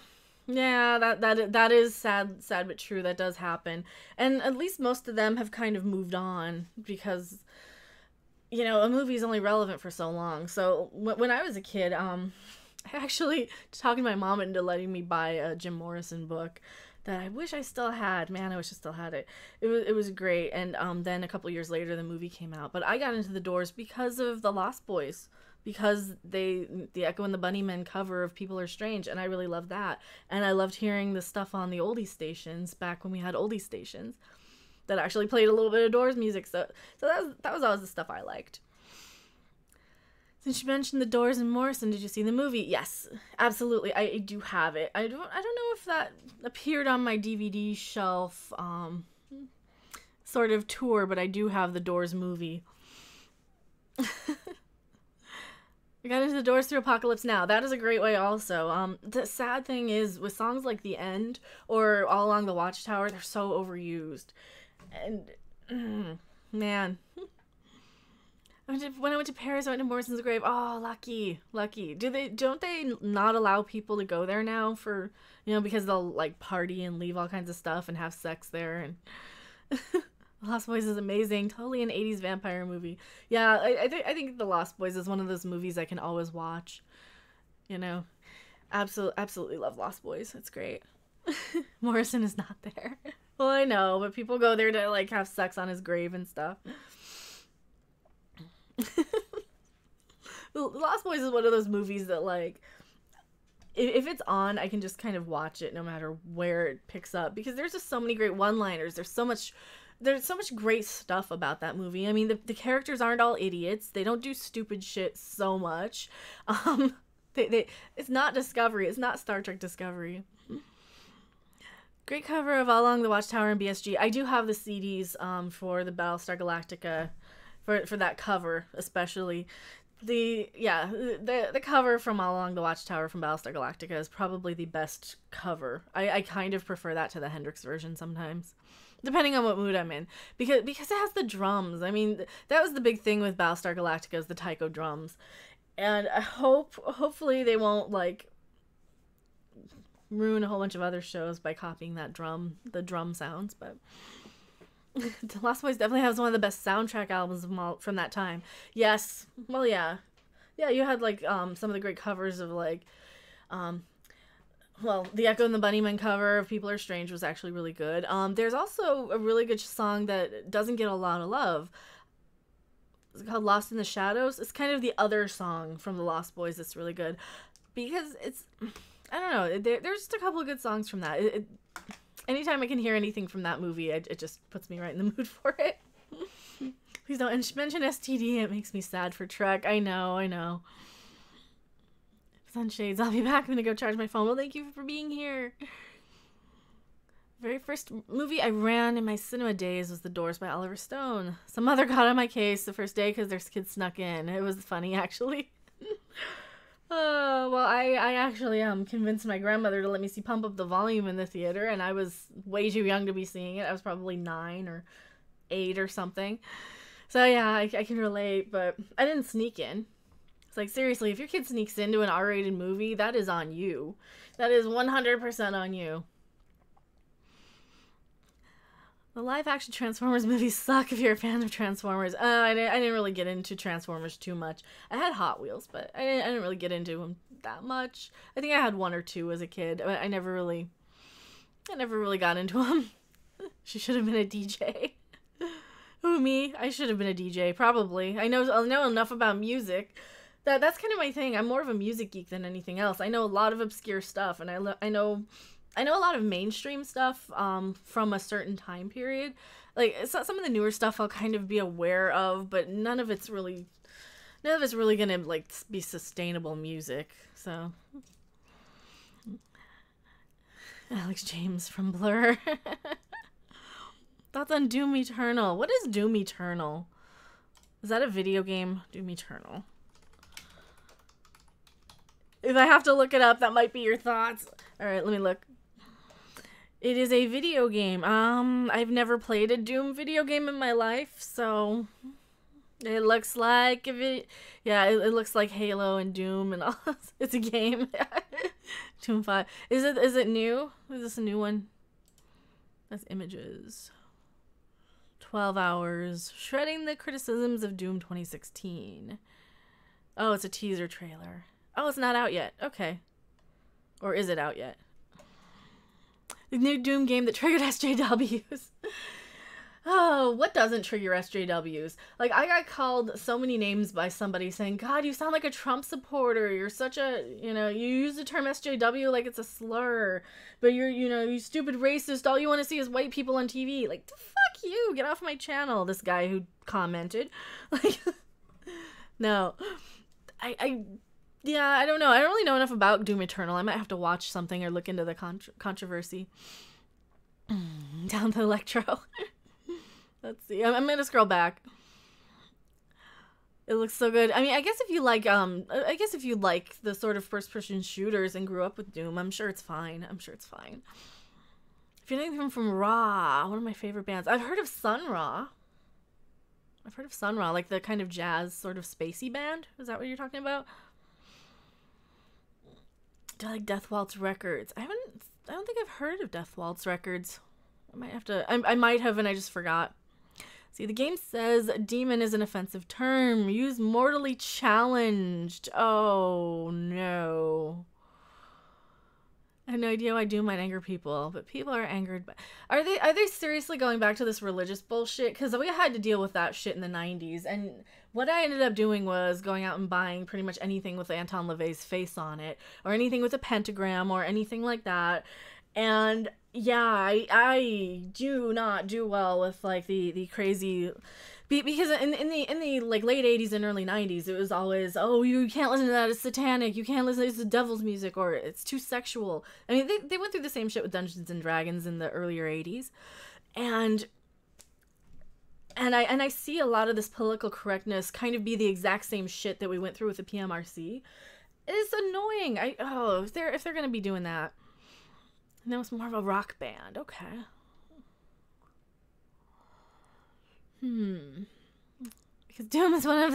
that is sad but true. That does happen. And at least most of them have kind of moved on, because, you know, a movie is only relevant for so long. So when I was a kid, I actually talking my mom into letting me buy a Jim Morrison book that I wish I still had. Man, I wish I still had it. It was great. And then a couple years later, the movie came out. But I got into the Doors because of the Lost Boys. Because the Echo and the Bunnymen cover of People Are Strange, and I really loved that. And I loved hearing the stuff on the oldie stations back when we had oldie stations that actually played a little bit of Doors music. So that was always the stuff I liked. Since you mentioned the Doors and Morrison, did you see the movie? Yes, absolutely. I do have it. I don't know if that appeared on my DVD shelf sort of tour, but I do have the Doors movie. I got into the Doors through Apocalypse Now. That is a great way also. The sad thing is, with songs like The End or All Along the Watchtower, they're so overused. And, man. When I went to Paris, I went to Morrison's grave. Oh, lucky. Don't they not allow people to go there now for, you know, because they'll, like, party and leave all kinds of stuff and have sex there, and... Lost Boys is amazing. Totally an 80s vampire movie. Yeah, I think The Lost Boys is one of those movies I can always watch. You know, absolutely love Lost Boys. It's great. Morrison is not there. Well, I know, but people go there to like have sex on his grave and stuff. The Lost Boys is one of those movies that like, if it's on, I can just kind of watch it no matter where it picks up, because there's just so many great one-liners. There's so much great stuff about that movie. I mean, the characters aren't all idiots. They don't do stupid shit so much. It's not Discovery. It's not Star Trek Discovery. Great cover of All Along the Watchtower and BSG. I do have the CDs for the Battlestar Galactica, for that cover especially. The cover from All Along the Watchtower from Battlestar Galactica is probably the best cover. I kind of prefer that to the Hendrix version sometimes, depending on what mood I'm in, because it has the drums. I mean, that was the big thing with Battlestar Galactica, is the taiko drums, and I hopefully they won't like ruin a whole bunch of other shows by copying the drum sounds. But The Lost Boys definitely has one of the best soundtrack albums from that time. Yes, well, yeah, you had like some of the great covers of like well, the Echo and the Bunnymen cover of People Are Strange was actually really good. There's also a really good song that doesn't get a lot of love. It's called Lost in the Shadows. It's kind of the other song from the Lost Boys that's really good, because it's, I don't know, there's just a couple of good songs from that. Anytime I can hear anything from that movie, it just puts me right in the mood for it. Please don't mention STD. It makes me sad for Trek. I know. Sunshades. I'll be back. I'm gonna go charge my phone. Well, thank you for being here. Very first movie I ran in my cinema days was The Doors by Oliver Stone. Some mother got on my case the first day because their kids snuck in. It was funny, actually. Oh, well, I actually convinced my grandmother to let me see Pump Up the Volume in the theater, and I was way too young to be seeing it. I was probably 9 or 8 or something. So yeah, I can relate, but I didn't sneak in. It's like, seriously, if your kid sneaks into an R-rated movie, that is on you. That is 100% on you. The live-action Transformers movies suck if you're a fan of Transformers. I didn't really get into Transformers too much. I had Hot Wheels, but I didn't really get into them that much. I think I had 1 or 2 as a kid. I never really got into them. She should have been a DJ. Who, me? I should have been a DJ, probably. I know enough about music. That's kind of my thing. I'm more of a music geek than anything else. I know a lot of obscure stuff, and I know a lot of mainstream stuff from a certain time period. Like, some of the newer stuff I'll kind of be aware of, but none of it's really gonna, like, be sustainable music. So, Alex James from Blur. Thoughts on Doom Eternal. What is Doom Eternal? Is that a video game? Doom Eternal. If I have to look it up, that might be your thoughts. Alright, let me look. It is a video game. I've never played a Doom video game in my life, so it looks like it looks like Halo and Doom and all. It's a game. Doom 5. Is it new? Is this a new one? That's images. 12 hours. Shredding the criticisms of Doom 2016. Oh, it's a teaser trailer. Oh, it's not out yet. Okay. Or is it out yet? The new Doom game that triggered SJWs. Oh, what doesn't trigger SJWs? Like, I got called so many names by somebody saying, God, you sound like a Trump supporter. You're such a, you use the term SJW like it's a slur. But you stupid racist. All you want to see is white people on TV. Like, fuck you. Get off my channel, this guy who commented. Like, no. Yeah, I don't know. I don't really know enough about Doom Eternal. I might have to watch something or look into the controversy. Down to Electro. Let's see. I'm gonna scroll back. It looks so good. I mean, I guess if you like the sort of first-person shooters and grew up with Doom, I'm sure it's fine. If you're anything from Ra, one of my favorite bands. I've heard of Sun Ra. Like the kind of jazz sort of spacey band. Is that what you're talking about? Do I like Death Waltz Records? I don't think I've heard of Death Waltz Records. I might have to. I might have, and I just forgot. See, the game says demon is an offensive term. Use mortally challenged. Oh no. I have no idea why Doom might anger people, but people are angered by. Are they seriously going back to this religious bullshit? Because we had to deal with that shit in the 90s, and what I ended up doing was going out and buying pretty much anything with Anton LaVey's face on it, or anything with a pentagram, or anything like that. And yeah, I do not do well with like the crazy. Because in the like late 80s and early 90s, it was always, oh, you can't listen to that, it's satanic, you can't listen to the devil's music, or it's too sexual. I mean, they went through the same shit with Dungeons and Dragons in the earlier 80s. And I see a lot of this political correctness kind of be the exact same shit that we went through with the PMRC. It's annoying. If they're gonna be doing that. No, it's more of a rock band. Okay. Because Doom is one of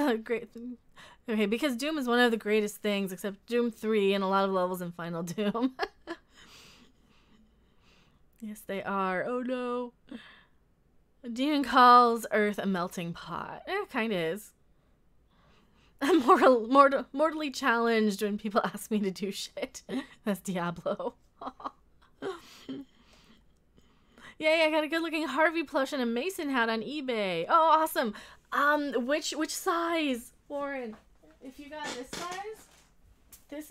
the greatest things, except Doom 3 and a lot of levels in Final Doom. Yes, they are. Oh no. A demon calls Earth a melting pot. It kind of is. I'm mortally challenged when people ask me to do shit. That's Diablo. Yay, I got a good-looking Harvey plush and a Mason hat on eBay. Oh, awesome. Which size, Warren? If you got this size,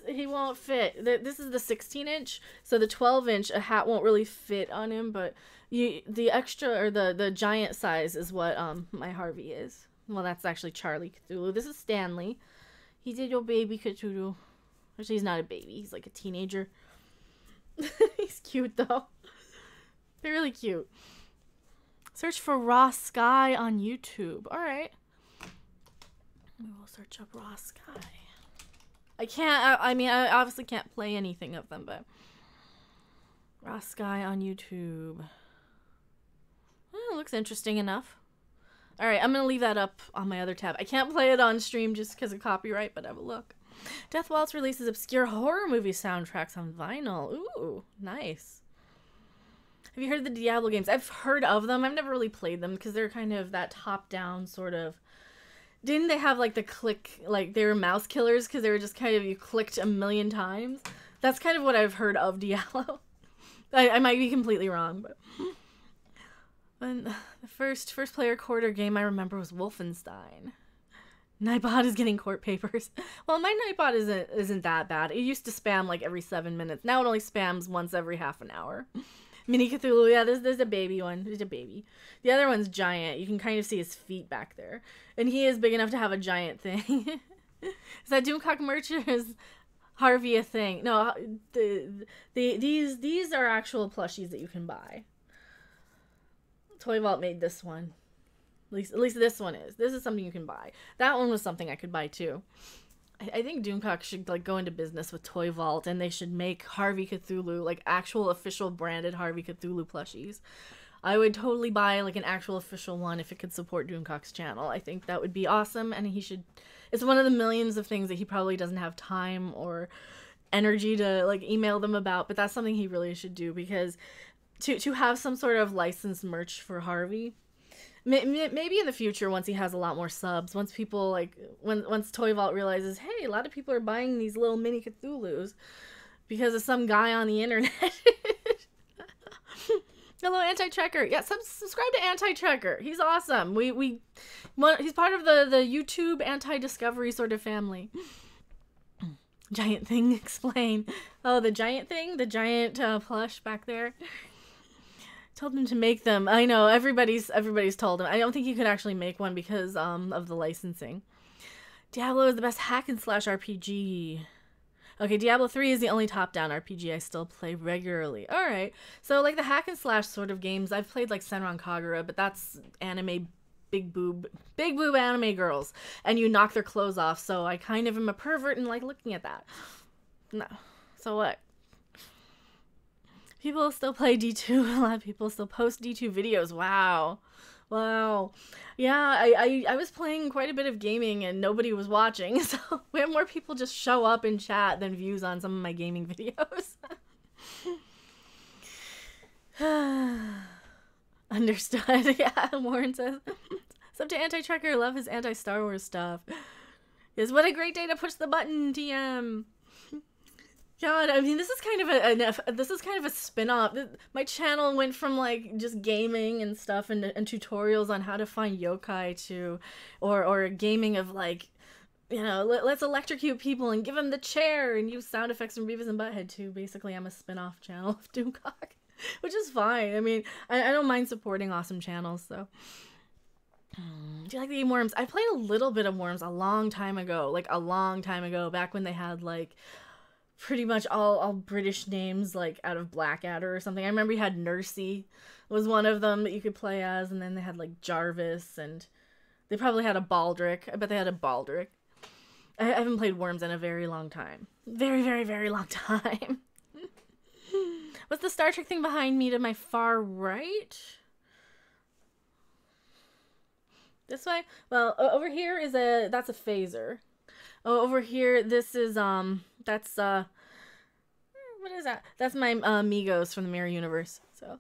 he won't fit. This is the 16-inch, so the 12-inch, a hat won't really fit on him, but the extra, or the giant size is what my Harvey is. Well, that's actually Charlie Cthulhu. This is Stanley. He's a little baby Cthulhu. Actually, he's not a baby. He's like a teenager. He's cute, though. They're really cute. Search for Raw Sky on YouTube. Alright. We will search up Raw Sky. I can't, I mean, I obviously can't play anything of them, but Raw Sky on YouTube. It looks interesting enough. Alright, I'm gonna leave that up on my other tab. I can't play it on stream just because of copyright, but have a look. Death Waltz releases obscure horror movie soundtracks on vinyl. Ooh, nice. Have you heard of the Diablo games? I've heard of them. I've never really played them because they're kind of that top-down sort of... Didn't they have, like, the click... Like, they were mouse killers because they were just kind of... You clicked a million times? That's kind of what I've heard of Diablo. I might be completely wrong, but... And the first player quarter game I remember was Wolfenstein. Nightbot is getting court papers. Well, my Nightbot isn't that bad. It used to spam, like, every 7 minutes. Now it only spams once every half an hour. Mini Cthulhu, yeah, there's a baby one. There's a baby. The other one's giant. You can kind of see his feet back there. And he is big enough to have a giant thing. Is that Doomcock merch or is Harvey a thing? No, these are actual plushies that you can buy. Toy Vault made this one. At least this one is. This is something you can buy. That one was something I could buy too. I think Doomcock should like go into business with Toy Vault and they should make Harvey Cthulhu, like actual official branded Harvey Cthulhu plushies. I would totally buy like an actual official one if it could support Doomcock's channel. I think that would be awesome and he should... It's one of the millions of things that he probably doesn't have time or energy to like email them about, but that's something he really should do because to have some sort of licensed merch for Harvey... Maybe in the future, once he has a lot more subs, once people, like, once Toy Vault realizes, hey, a lot of people are buying these little mini Cthulhus because of some guy on the internet. Hello, Anti-Trekker. Yeah, subscribe to Anti-Trekker. He's awesome. He's part of the YouTube anti-discovery sort of family. Giant thing, explain. Oh, the giant thing? The giant plush back there? Told him to make them. I know, everybody's told him. I don't think you could actually make one because of the licensing. Diablo is the best hack and slash RPG. Okay, Diablo 3 is the only top-down RPG I still play regularly. Alright, so like the hack and slash sort of games, I've played like Senran Kagura, but that's anime big boob anime girls. And you knock their clothes off, so I kind of am a pervert and like looking at that. No, so what? People still play D2. A lot of people still post D2 videos. Wow. Wow. Yeah, I was playing quite a bit of gaming and nobody was watching. So we have more people just show up in chat than views on some of my gaming videos. Understood. Yeah, Warren says. Sub to Anti-Trekker. Love his anti-Star Wars stuff. Yes, what a great day to push the button, TM. God, I mean, this is kind of a spin-off. My channel went from like just gaming and stuff and tutorials on how to find yokai to, or gaming of like, you know, let's electrocute people and give them the chair and use sound effects from Beavis and Butthead to basically I'm a spin-off channel of Doomcock, which is fine. I mean, I don't mind supporting awesome channels, so. Do you like the game Worms? I played a little bit of Worms a long time ago, back when they had like pretty much all British names, like out of Blackadder or something. I remember you had Nursey was one of them that you could play as, and then they had like Jarvis, and they probably had a Baldric. I bet they had a Baldric. I haven't played Worms in a very long time. Very, very, very long time. What's the Star Trek thing behind me to my far right? This way? Well, over here is that's a phaser. Oh, over here, this is, that's, what is that? That's my, Migos from the Mirror Universe, so.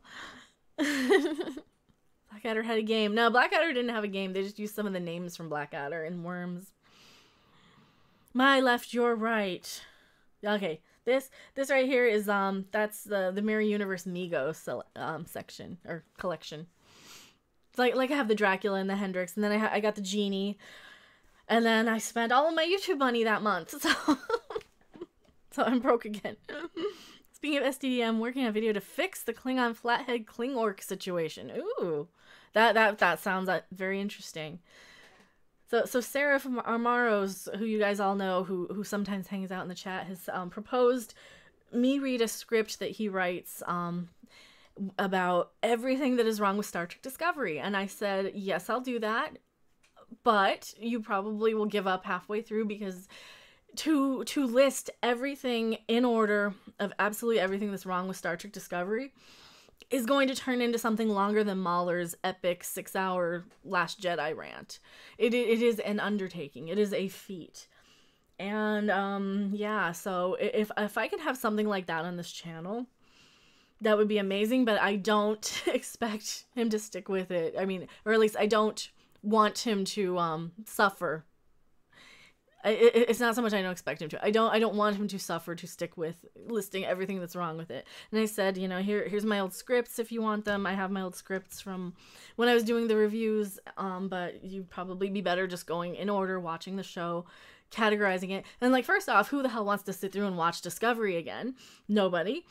Blackadder had a game. No, Blackadder didn't have a game. They just used some of the names from Blackadder and Worms. My left, your right. Okay, this right here is, that's the Mirror Universe Migos, section, or collection. It's like I have the Dracula and the Hendrix, and then I got the Genie. And then I spent all of my YouTube money that month, so I'm broke again. Speaking of STD, I'm working on a video to fix the Klingon flathead Orc situation. Ooh, that sounds very interesting. So Sarah from Armaros, who you guys all know, who sometimes hangs out in the chat, has proposed me read a script that he writes about everything that is wrong with Star Trek Discovery. And I said, yes, I'll do that. But you probably will give up halfway through, because to list everything in order of absolutely everything that's wrong with Star Trek Discovery is going to turn into something longer than Mahler's epic 6-hour Last Jedi rant. It is an undertaking. It is a feat. And yeah, so if I could have something like that on this channel, that would be amazing, but I don't expect him to stick with it. I mean, or at least I don't want him to suffer. It's not so much I don't expect him to. I don't want him to suffer to stick with listing everything that's wrong with it. And I said, you know, here's my old scripts if you want them. I have my old scripts from when I was doing the reviews, but you'd probably be better just going in order, watching the show, categorizing it. And like, first off, who the hell wants to sit through and watch Discovery again? Nobody.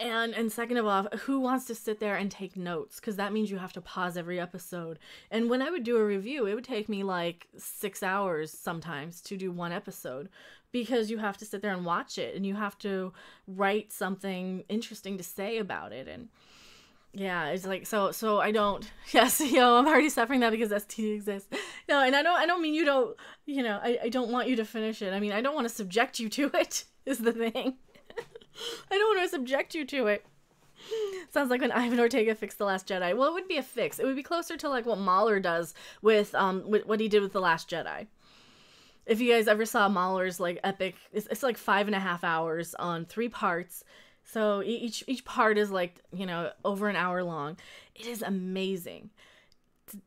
And second of all, who wants to sit there and take notes? Because that means you have to pause every episode. And when I would do a review, it would take me like 6 hours sometimes to do one episode, because you have to sit there and watch it, and you have to write something interesting to say about it. And yeah, it's like, so I don't, yes, I'm already suffering that because ST exists. No, and I don't mean you don't, I don't want you to finish it. I mean, I don't want to subject you to it, is the thing. I don't want to subject you to it. Sounds like when Ivan Ortega fixed The Last Jedi. Well, it would be a fix. It would be closer to like what Mahler does with what he did with The Last Jedi. If you guys ever saw Mahler's like epic, it's like 5.5 hours on 3 parts. So each part is like, over an hour long. It is amazing.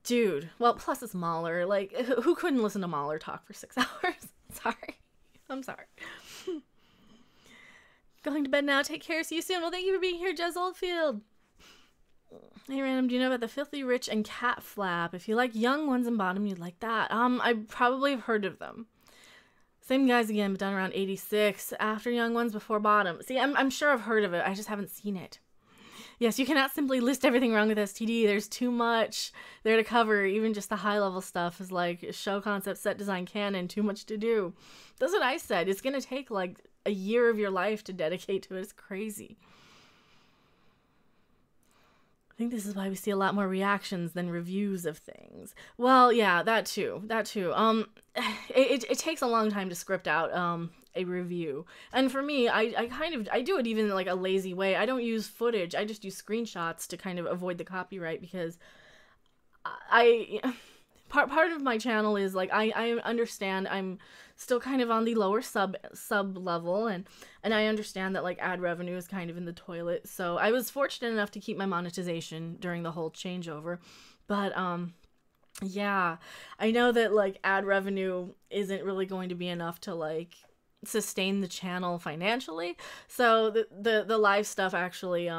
Dude. Well, plus it's Mahler. Like, who couldn't listen to Mahler talk for 6 hours? Sorry. I'm sorry. Going to bed now. Take care. See you soon. Well, thank you for being here, Jez Oldfield. Hey, Random, do you know about the Filthy Rich and Cat Flap? If you like young ones in bottom, you'd like that. I probably have heard of them. Same guys again, but done around 86. After young ones, before bottom. See, I'm sure I've heard of it. I just haven't seen it. Yes, you cannot simply list everything wrong with STD. There's too much there to cover. Even just the high-level stuff is like show concept, set design, canon. Too much to do. That's what I said. It's going to take like a year of your life to dedicate to it. It's crazy. I think this is why we see a lot more reactions than reviews of things. Well, yeah, that too. It takes a long time to script out a review. And for me, I do it even like a lazy way. I don't use footage. I just use screenshots to kind of avoid the copyright, because part of my channel is like I understand I'm still kind of on the lower sub level, and I understand that like ad revenue is kind of in the toilet. So I was fortunate enough to keep my monetization during the whole changeover. But yeah, I know that like ad revenue isn't really going to be enough to like sustain the channel financially. So the live stuff actually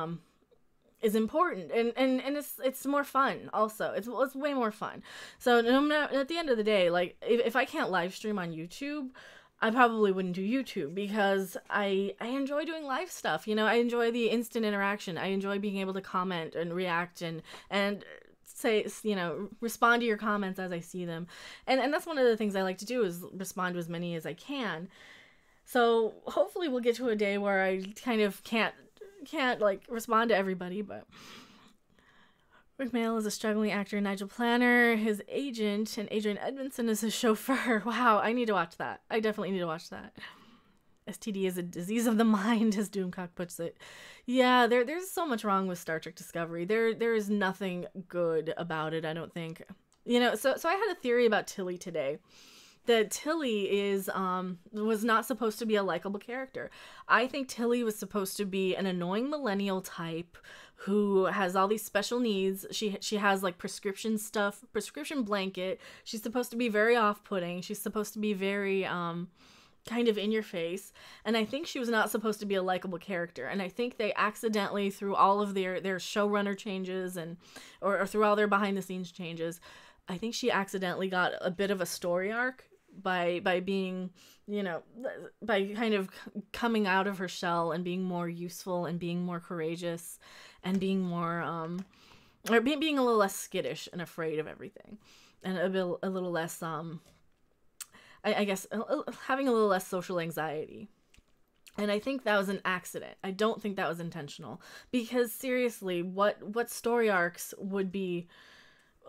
is important, and it's more fun also. It's way more fun. So at the end of the day, like if I can't live stream on YouTube, I probably wouldn't do YouTube, because I enjoy doing live stuff. I enjoy the instant interaction. I enjoy being able to comment and react and say, respond to your comments as I see them. And that's one of the things I like to do, is respond to as many as I can. So hopefully we'll get to a day where I kind of can't like respond to everybody. But Rick Mail is a struggling actor, Nigel Planner, his agent, and Adrian Edmondson is his chauffeur. Wow, I need to watch that. I definitely need to watch that. STD is a disease of the mind, as Doomcock puts it. Yeah, there's so much wrong with Star Trek Discovery. There is nothing good about it, I don't think. So I had a theory about Tilly today. That Tilly was not supposed to be a likable character. I think Tilly was supposed to be an annoying millennial type who has all these special needs. She has like prescription blanket. She's supposed to be very off-putting. She's supposed to be very kind of in your face. And I think she was not supposed to be a likable character. And I think they accidentally, through all of their showrunner changes or through all their behind the scenes changes, I think she accidentally got a bit of a story arc by being, by kind of coming out of her shell and being more useful and being more courageous and being more, or being a little less skittish and afraid of everything. and a little less, I guess, having a little less social anxiety. And I think that was an accident. I don't think that was intentional. Because seriously, what story arcs would be,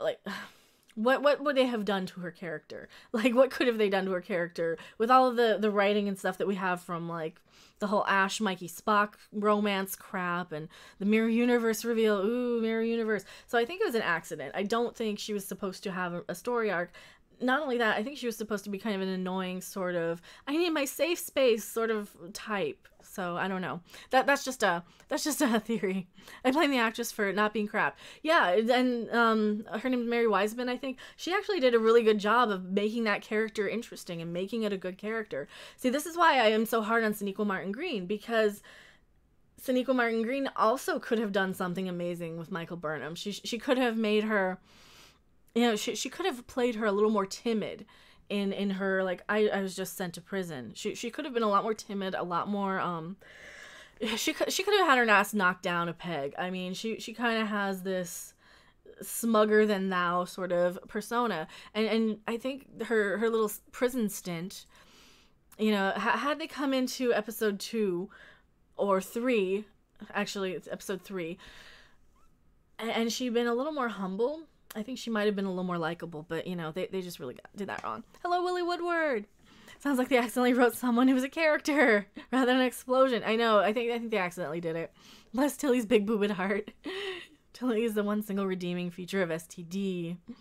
like, what would they have done to her character? Like, what could have they done to her character with all of the writing and stuff that we have from, like, the whole Ash, Mikey, Spock romance crap and the Mirror Universe reveal. Ooh, Mirror Universe. So I think it was an accident. I don't think she was supposed to have a story arc. Not only that, I think she was supposed to be kind of an annoying sort of, I need my safe space sort of type. So I don't know. That's just a theory. I blame the actress for not being crap. Yeah, and her name is Mary Wiseman, I think. She actually did a really good job of making that character interesting and making it a good character. See, this is why I am so hard on Sonequa Martin Green, because Sonequa Martin Green also could have done something amazing with Michael Burnham. She could have made her, you know, she could have played her a little more timid in her, like, I was just sent to prison. She could have been a lot more timid, a lot more, she could have had her ass knocked down a peg. I mean, she kind of has this smugger than thou sort of persona. And I think her little prison stint, you know, had they come into episode 2 or 3, actually it's episode 3, and she'd been a little more humble, I think she might have been a little more likable, but, you know, they just really did that wrong. Hello, Willie Woodward! Sounds like they accidentally wrote someone who was a character rather than an explosion. I know, I think they accidentally did it. Bless Tilly's big boobed heart. Tilly is the one single redeeming feature of STD. I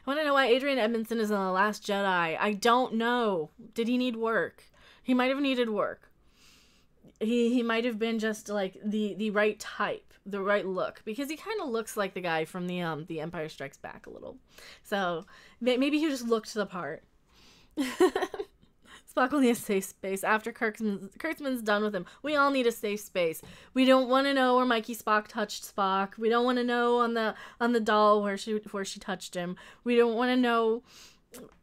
want to know why Adrian Edmondson is in The Last Jedi. I don't know. Did he need work? He might have needed work. He might have been just, like, the right type, the right look, because he kind of looks like the guy from the Empire Strikes Back a little. So maybe he just looked the part. Spock will need a safe space after Kurtzman's done with him. We all need a safe space. We don't want to know where Mikey Spock touched Spock. We don't want to know on the doll where she touched him. We don't want to know.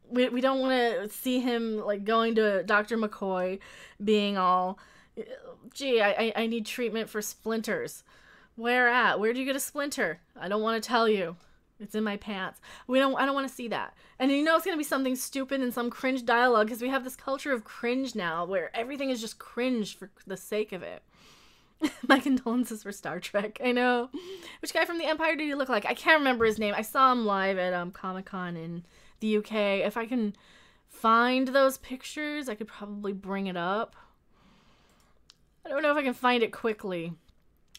We don't want to see him, like, going to Dr. McCoy, being all, gee, I need treatment for splinters. Where at? Where do you get a splinter? I don't want to tell you. It's in my pants. I don't want to see that. And you know it's going to be something stupid and some cringe dialogue, because we have this culture of cringe now where everything is just cringe for the sake of it. My condolences for Star Trek. I know. Which guy from the Empire did he look like? I can't remember his name. I saw him live at Comic-Con in the UK. If I can find those pictures, I could probably bring it up. I don't know if I can find it quickly.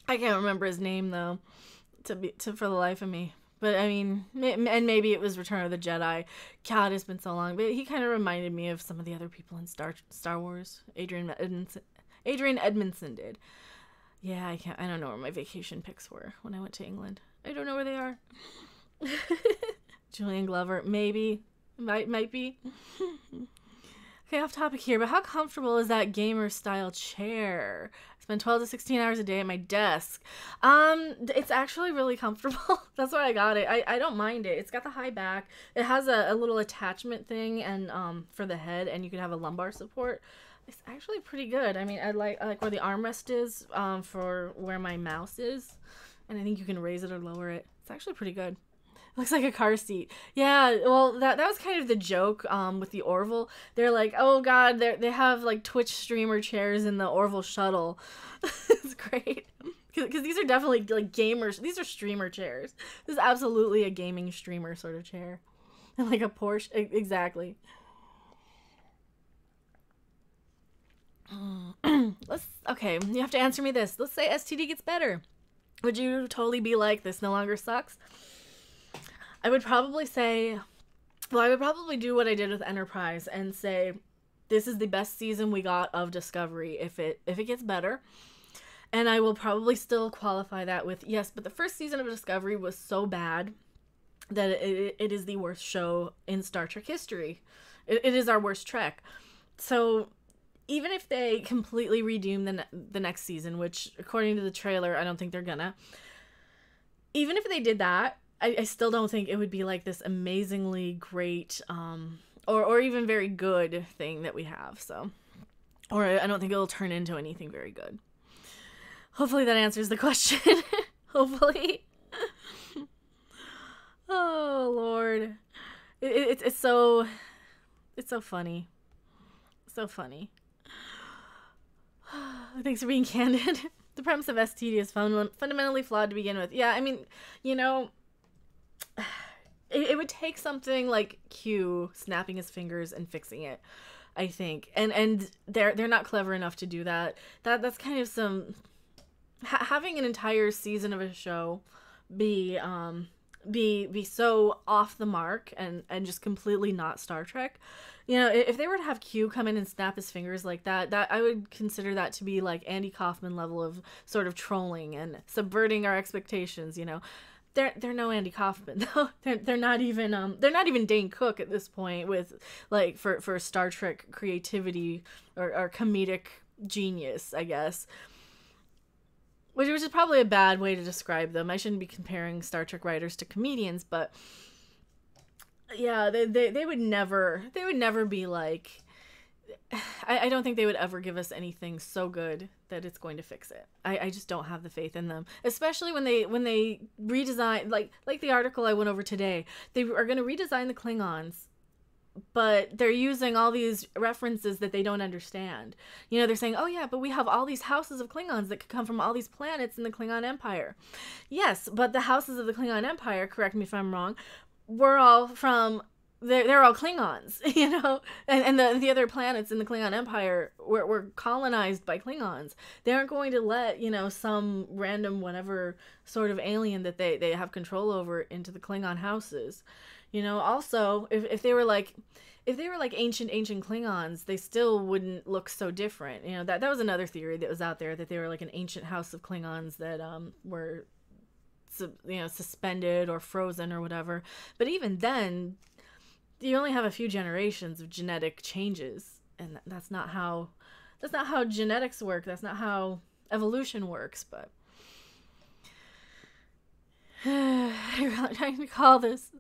I can't remember his name, though, for the life of me. But, I mean, and maybe it was Return of the Jedi. God, it's been so long. But he kind of reminded me of some of the other people in Star Wars. Adrian Edmondson did. Yeah, I don't know where my vacation pics were when I went to England. I don't know where they are. Julian Glover, maybe. Might be. Okay, off topic here, but how comfortable is that gamer-style chair? I spend 12 to 16 hours a day at my desk. It's actually really comfortable. That's why I got it. I don't mind it. It's got the high back. It has a little attachment thing and for the head, and you can have a lumbar support. It's actually pretty good. I mean, I like where the armrest is for where my mouse is, and I think you can raise it or lower it. It's actually pretty good. Looks like a car seat. Yeah, well, that was kind of the joke with the Orville. They're like, oh god, they have like Twitch streamer chairs in the Orville shuttle. It's great. Because these are definitely like gamers. These are streamer chairs. This is absolutely a gaming streamer sort of chair. And like a Porsche. Exactly. Okay, you have to answer me this. Let's say STD gets better. Would you totally be like, this no longer sucks? I would probably say, well, I would probably do what I did with Enterprise and say, this is the best season we got of Discovery if it gets better. And I will probably still qualify that with, yes, but the first season of Discovery was so bad that it is the worst show in Star Trek history. It is our worst Trek. So even if they completely redeem the next season, which according to the trailer, I don't think they're gonna, even if they did that, I still don't think it would be like this amazingly great, or even very good thing that we have, so. Or I don't think it'll turn into anything very good. Hopefully that answers the question. Hopefully. Oh, Lord. It's so funny. So funny. Thanks for being candid. The premise of STD is fundamentally flawed to begin with. Yeah, I mean, you know, it would take something like Q snapping his fingers and fixing it, I think. And they're not clever enough to do that. That's kind of some having an entire season of a show be so off the mark and just completely not Star Trek. You know, if they were to have Q come in and snap his fingers like that I would consider that to be like Andy Kaufman level of sort of trolling and subverting our expectations, you know. They're no Andy Kaufman though. They're not even Dane Cook at this point with like for Star Trek creativity or comedic genius, I guess. Which is probably a bad way to describe them. I shouldn't be comparing Star Trek writers to comedians, but yeah, they would never be like, I don't think they would ever give us anything so good that it's going to fix it. I just don't have the faith in them, especially when they redesign, like the article I went over today. They are going to redesign the Klingons, but they're using all these references that they don't understand. You know, they're saying, oh yeah, but we have all these houses of Klingons that could come from all these planets in the Klingon Empire. Yes, but the houses of the Klingon Empire, correct me if I'm wrong, were all from, they're all Klingons, you know? And the other planets in the Klingon Empire were colonized by Klingons. They aren't going to let, you know, some random whatever sort of alien that they have control over into the Klingon houses. You know, also, if they were like ancient Klingons, they still wouldn't look so different. You know, that was another theory that was out there, that they were like an ancient house of Klingons that were, you know, suspended or frozen or whatever. But even then, you only have a few generations of genetic changes, and that's not how genetics work. That's not how evolution works. But you're trying to call this.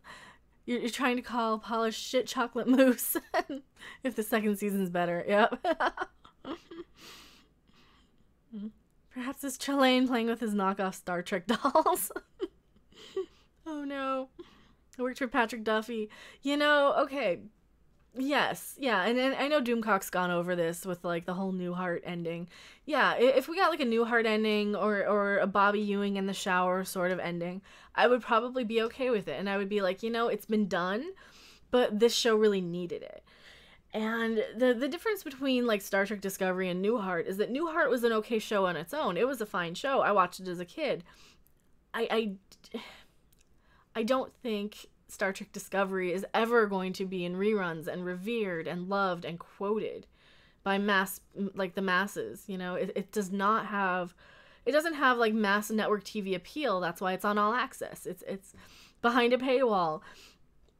You're trying to call polished shit chocolate mousse if the second season's better. Yep. Perhaps it's Trelane playing with his knockoff Star Trek dolls. Oh no. I worked for Patrick Duffy. You know, okay. Yes, yeah, and I know Doomcock's gone over this with like the whole Newhart ending. Yeah, if we got like a Newhart ending or a Bobby Ewing in the shower sort of ending, I would probably be okay with it. And I would be like, you know, it's been done, but this show really needed it. And the difference between like Star Trek Discovery and Newhart is that Newhart was an okay show on its own. It was a fine show. I watched it as a kid. I don't think Star Trek Discovery is ever going to be in reruns and revered and loved and quoted by the masses. You know, it doesn't have like mass network TV appeal. That's why it's on All Access. It's behind a paywall.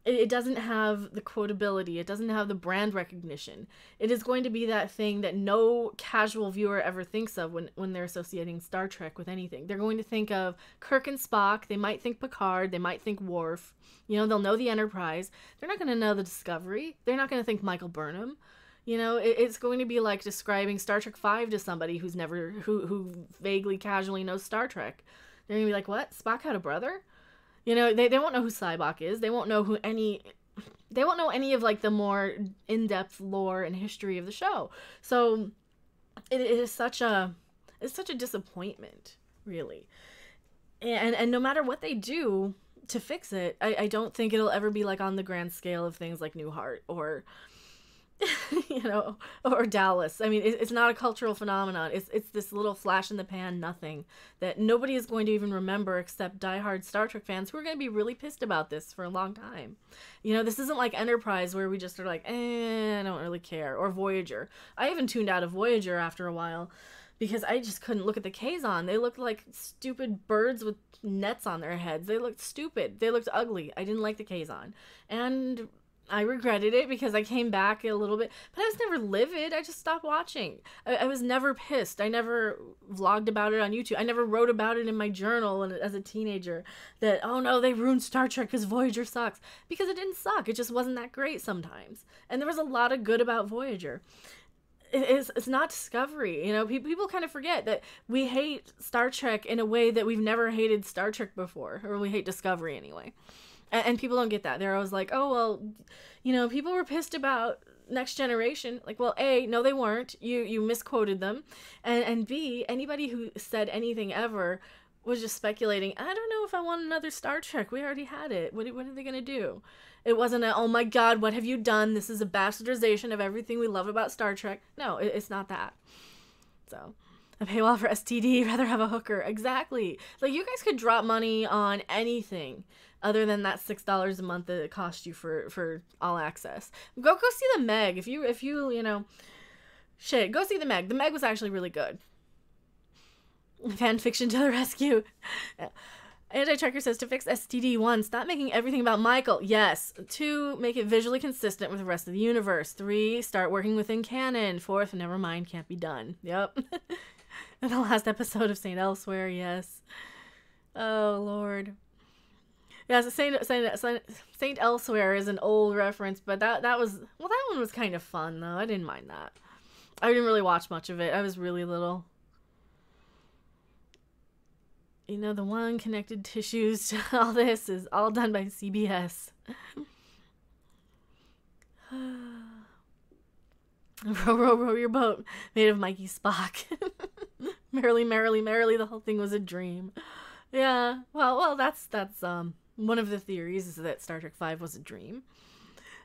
It doesn't have the quotability. It doesn't have the brand recognition. It is going to be that thing that no casual viewer ever thinks of when they're associating Star Trek with anything. They're going to think of Kirk and Spock. They might think Picard. They might think Worf. You know, they'll know the Enterprise. They're not going to know the Discovery. They're not going to think Michael Burnham. You know, it's going to be like describing Star Trek V to somebody who vaguely casually knows Star Trek. They're going to be like, what? Spock had a brother? You know, they won't know who Cybok is. They won't know any of like the more in-depth lore and history of the show. So it is such a disappointment, really. And no matter what they do to fix it, I don't think it'll ever be like on the grand scale of things like Newhart or you know, or Dallas. I mean, it's not a cultural phenomenon. It's this little flash in the pan nothing that nobody is going to even remember except diehard Star Trek fans who are going to be really pissed about this for a long time. You know, this isn't like Enterprise where we just are like, I don't really care. Or Voyager. I even tuned out of Voyager after a while because I just couldn't look at the Kazon. They looked like stupid birds with nets on their heads. They looked stupid. They looked ugly. I didn't like the Kazon. And I regretted it because I came back a little bit, but I was never livid. I just stopped watching. I was never pissed. I never vlogged about it on YouTube. I never wrote about it in my journal as a teenager that, oh no, they ruined Star Trek because Voyager sucks. Because it didn't suck. It just wasn't that great sometimes. And there was a lot of good about Voyager. It's not Discovery. You know, people kind of forget that we hate Star Trek in a way that we've never hated Star Trek before, or we hate Discovery anyway. And people don't get that. They're always like, oh, well, you know, people were pissed about Next Generation. Like, well, A, no, they weren't. You misquoted them. And B, anybody who said anything ever was just speculating. I don't know if I want another Star Trek. We already had it. What are they going to do? It wasn't a, oh my God, what have you done? This is a bastardization of everything we love about Star Trek. No, it's not that. So, a paywall for STD, rather have a hooker. Exactly. Like, you guys could drop money on anything other than that $6 a month that it cost you for all access. Go see the Meg. If you you know, shit, go see the Meg. The Meg was actually really good. Fan fiction to the rescue. Anti-Tracker says to fix STD, 1, stop making everything about Michael. Yes. 2, make it visually consistent with the rest of the universe. 3, start working within canon. 4th, never mind, can't be done. Yep. And the last episode of Saint Elsewhere, yes. Oh, Lord. Yeah, so Saint Elsewhere is an old reference, but that was, well, that one was kind of fun, though. I didn't mind that. I didn't really watch much of it. I was really little. You know, the one connected tissues to all this is all done by CBS. row your boat, made of Mikey Spock. Merrily, merrily, merrily, the whole thing was a dream. Yeah, well, that's one of the theories is that Star Trek V was a dream.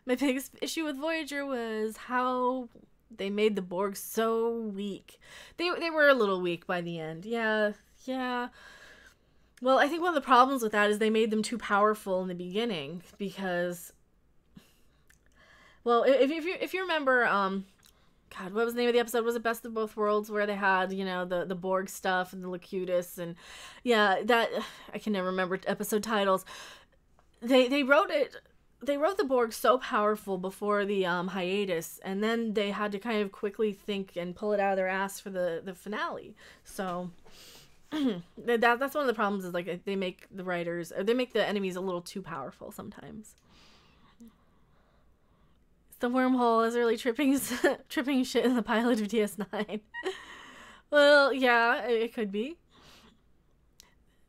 My biggest issue with Voyager was how they made the Borg so weak. They were a little weak by the end. Yeah. Well, I think one of the problems with that is they made them too powerful in the beginning because, well, if you remember, God, what was the name of the episode? Was it Best of Both Worlds, where they had, you know, the Borg stuff and the Locutus and, yeah, that, I can never remember episode titles. They wrote the Borg so powerful before the hiatus, and then they had to kind of quickly think and pull it out of their ass for the finale. So that's one of the problems is like they make the writers, or they make the enemies a little too powerful sometimes. The wormhole is really tripping shit in the pilot of DS9. Well, yeah, it could be.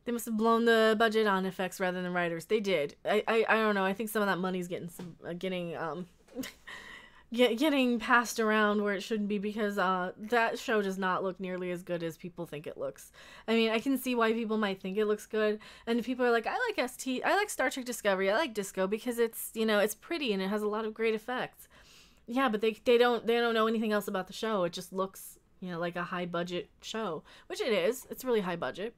They must have blown the budget on effects rather than writers. They did. I don't know. I think some of that money's getting passed around where it shouldn't be because that show does not look nearly as good as people think it looks. I mean, I can see why people might think it looks good, and people are like, I like Star Trek Discovery, I like Disco because it's, you know, it's pretty and it has a lot of great effects. Yeah, but they don't know anything else about the show. It just looks, you know, like a high budget show, which it is. It's really high budget.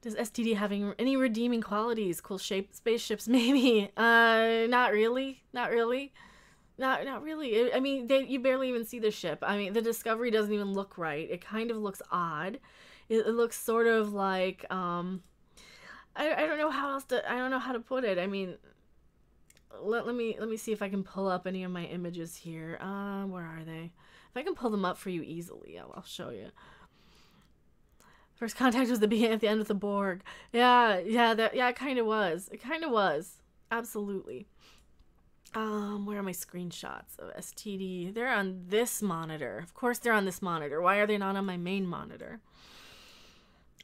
Does STD having any redeeming qualities? Cool shape spaceships, maybe. Not really. Not really. I mean, you barely even see the ship. I mean, the Discovery doesn't even look right. It kind of looks odd. It looks sort of like, I don't know how else to, I don't know how to put it. I mean, let me see if I can pull up any of my images here. Where are they? If I can pull them up for you easily, I'll show you. First contact was the beginning at the end with the Borg. Yeah, it kind of was. It kind of was. Absolutely. Where are my screenshots of STD? They're on this monitor. Of course they're on this monitor. Why are they not on my main monitor?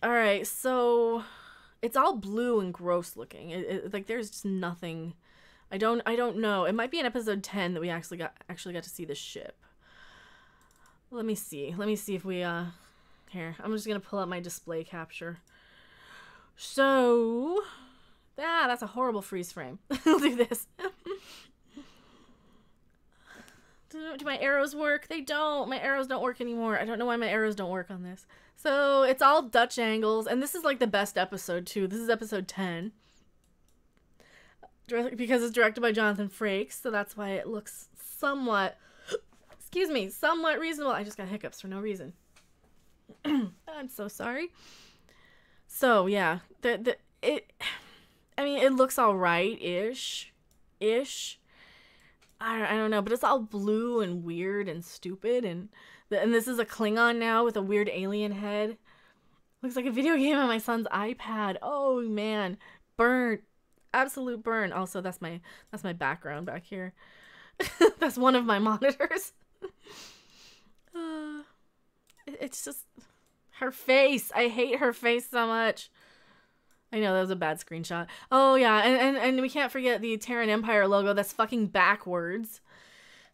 All right, so it's all blue and gross looking. Like there's just nothing. I don't know. It might be in episode 10 that we actually got to see the ship. Let me see. Let me see if we here, I'm just going to pull up my display capture. So, that's a horrible freeze frame. I'll do this. Do my arrows work? They don't. My arrows don't work anymore. I don't know why my arrows don't work on this. So, it's all Dutch angles, and this is like the best episode, too. This is episode 10. Because it's directed by Jonathan Frakes, so that's why it looks somewhat, somewhat reasonable. I just got hiccups for no reason. I'm so sorry. So yeah, I mean, it looks all right-ish. I don't know, but it's all blue and weird and stupid, and this is a Klingon now with a weird alien head. Looks like a video game on my son's iPad. Oh man, burn, absolute burn. Also, that's my background back here. That's one of my monitors. It's just her face. I hate her face so much. I know that was a bad screenshot. Oh yeah, and we can't forget the Terran Empire logo that's fucking backwards.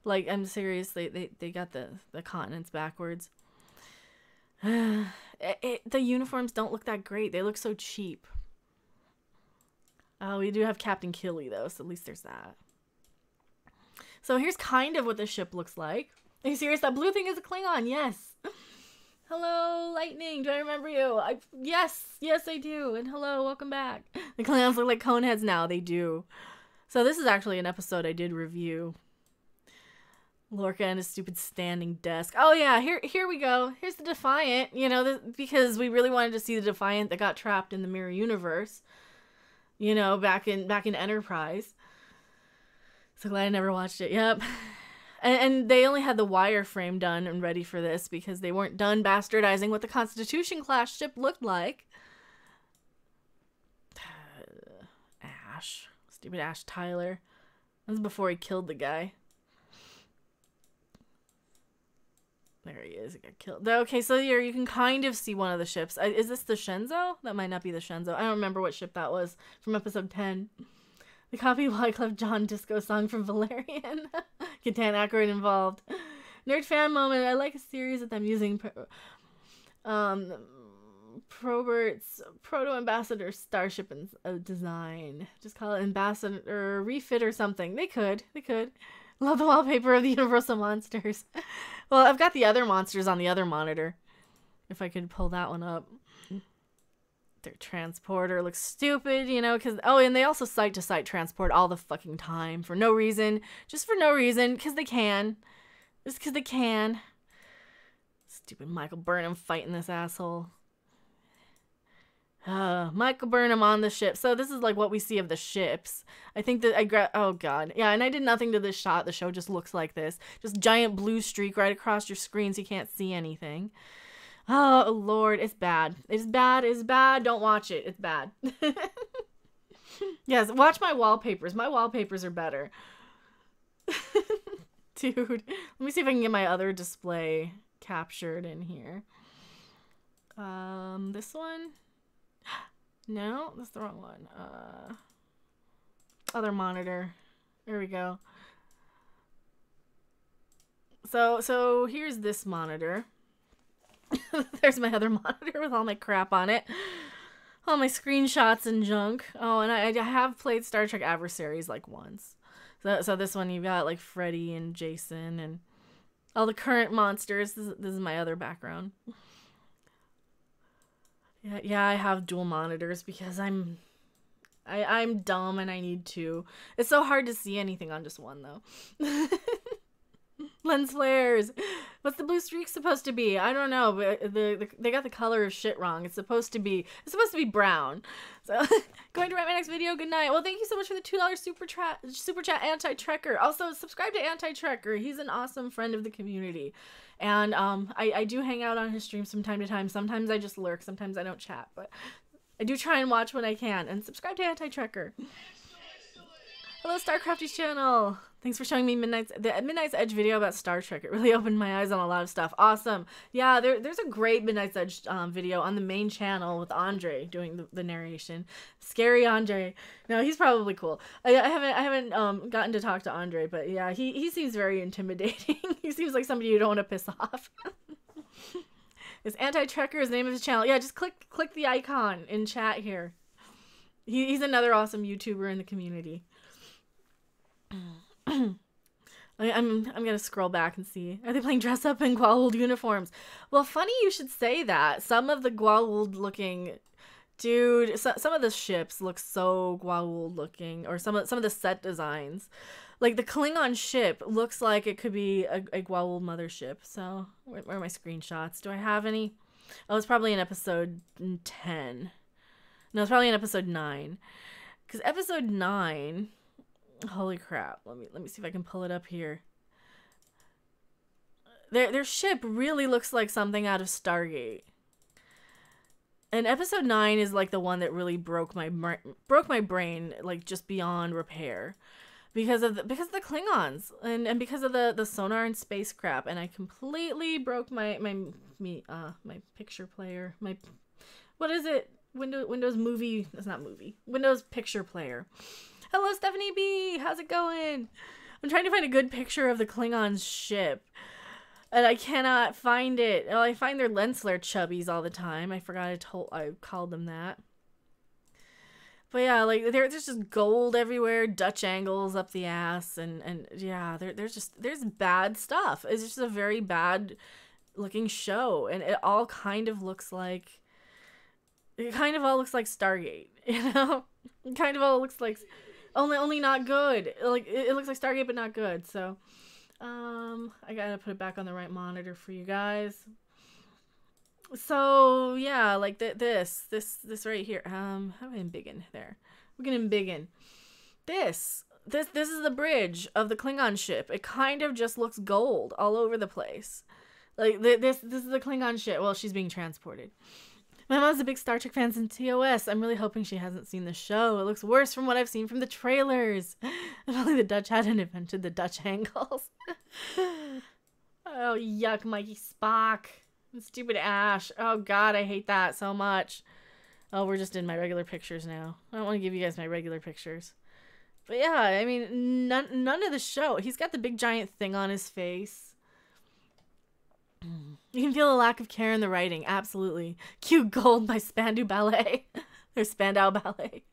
Like, I'm serious, they got the continents backwards. The uniforms don't look that great. They look so cheap. Oh, we do have Captain Killy though, so at least there's that. So here's kind of what the ship looks like. Are you serious? That blue thing is a Klingon, yes. Hello, Lightning. Do I remember you? Yes, I do. And hello, welcome back. The Klingons look like cone heads now. They do. So this is actually an episode I did review. Lorca and his stupid standing desk. Oh yeah, here we go. Here's the Defiant. You know, because we really wanted to see the Defiant that got trapped in the mirror universe. You know, back in Enterprise. So glad I never watched it. Yep. And they only had the wireframe done and ready for this because they weren't done bastardizing what the Constitution class ship looked like. Ash. Stupid Ash Tyler. That was before he killed the guy. There he is. He got killed. Okay, so here you can kind of see one of the ships. Is this the Shenzhou? That might not be the Shenzhou. I don't remember what ship that was from episode 10. The copy Wyclef John disco song from Valerian. Catan Aykroyd involved. Nerd fan moment. I like a series of them using Probert's proto-ambassador starship design. Just call it ambassador or refit or something. They could. Love the wallpaper of the Universal Monsters. Well, I've got the other monsters on the other monitor. If I could pull that one up. Their transporter looks stupid, you know, because, oh, and they also site-to-site transport all the fucking time for no reason. Just for no reason, because they can. Just because they can. Stupid Michael Burnham fighting this asshole. Michael Burnham on the ship. So this is like what we see of the ships. I think that oh god. Yeah, and I did nothing to this shot. The show just looks like this. Just giant blue streak right across your screen so you can't see anything. Oh lord, it's bad. It's bad. Don't watch it. It's bad. Yes, watch my wallpapers. My wallpapers are better. Dude, let me see if I can get my other display captured in here. This one? No, that's the wrong one. Other monitor. There we go. So here's this monitor. There's my other monitor with all my crap on it. All my screenshots and junk. Oh, and I have played Star Trek Adversaries like once. So this one you've got like Freddy and Jason and all the current monsters. This is my other background. Yeah, I have dual monitors because I'm dumb and I need two. It's so hard to see anything on just one though. Lens flares. What's the blue streak supposed to be? I don't know, but they got the color of shit wrong. It's supposed to be brown. So going to write my next video. Good night. Well, thank you so much for the $2 super chat Anti-Trekker. Also subscribe to Anti-Trekker. He's an awesome friend of the community. And I do hang out on his streams from time to time. Sometimes I just lurk. Sometimes I don't chat, but I do try and watch when I can. And subscribe to Anti-Trekker. Hello, StarCrafty's channel. Thanks for showing me the Midnight's Edge video about Star Trek. It really opened my eyes on a lot of stuff. Awesome. Yeah, there's a great Midnight's Edge video on the main channel with Andre doing the narration. Scary Andre. No, he's probably cool. I haven't gotten to talk to Andre, but yeah, he seems very intimidating. He seems like somebody you don't want to piss off. Is Anti-Trekker is the name of his channel? Yeah, just click the icon in chat here. He's another awesome YouTuber in the community. I'm gonna scroll back and see. Are they playing dress up in Gwalwold uniforms? Well, funny you should say that. Some of the Gwalwold looking, dude. Some of the ships look so Gwalwold looking, or some of the set designs, like the Klingon ship looks like it could be a Gwalwold mothership. So where are my screenshots? Do I have any? Oh, it's probably in episode 10. No, it's probably in episode 9, because episode 9. Holy crap. Let me see if I can pull it up here. Their ship really looks like something out of Stargate. And episode 9 is like the one that really broke my brain, like just beyond repair. Because of the Klingons and because of the sonar and space crap, and I completely broke my picture player. What is it? Windows movie. That's not movie. Windows picture player. Hello, Stephanie B. How's it going? I'm trying to find a good picture of the Klingons' ship, and I cannot find it. Well, I find their lens flare chubbies all the time. I forgot I called them that. But yeah, like there's just gold everywhere, Dutch angles up the ass, and yeah, there's bad stuff. It's just a very bad looking show, and it all kind of looks like Stargate, you know? It kind of all looks like only not good. Like it looks like Stargate but not good. So I gotta put it back on the right monitor for you guys. So yeah, like this right here. How am I in biggin there? We're getting biggin. This is the bridge of the Klingon ship. It kind of just looks gold all over the place. Like this is the Klingon ship. Well, she's being transported. My mom's a big Star Trek fan since TOS. I'm really hoping she hasn't seen the show. It looks worse from what I've seen from the trailers. If only the Dutch hadn't invented the Dutch angles. Oh, yuck, Mikey Spock. Stupid Ash. Oh, God, I hate that so much. Oh, we're just in my regular pictures now. I don't want to give you guys my regular pictures. But yeah, I mean, none of the show. He's got the big giant thing on his face. You can feel a lack of care in the writing. Absolutely. Cute gold by Spandau Ballet. Or Spandau Ballet.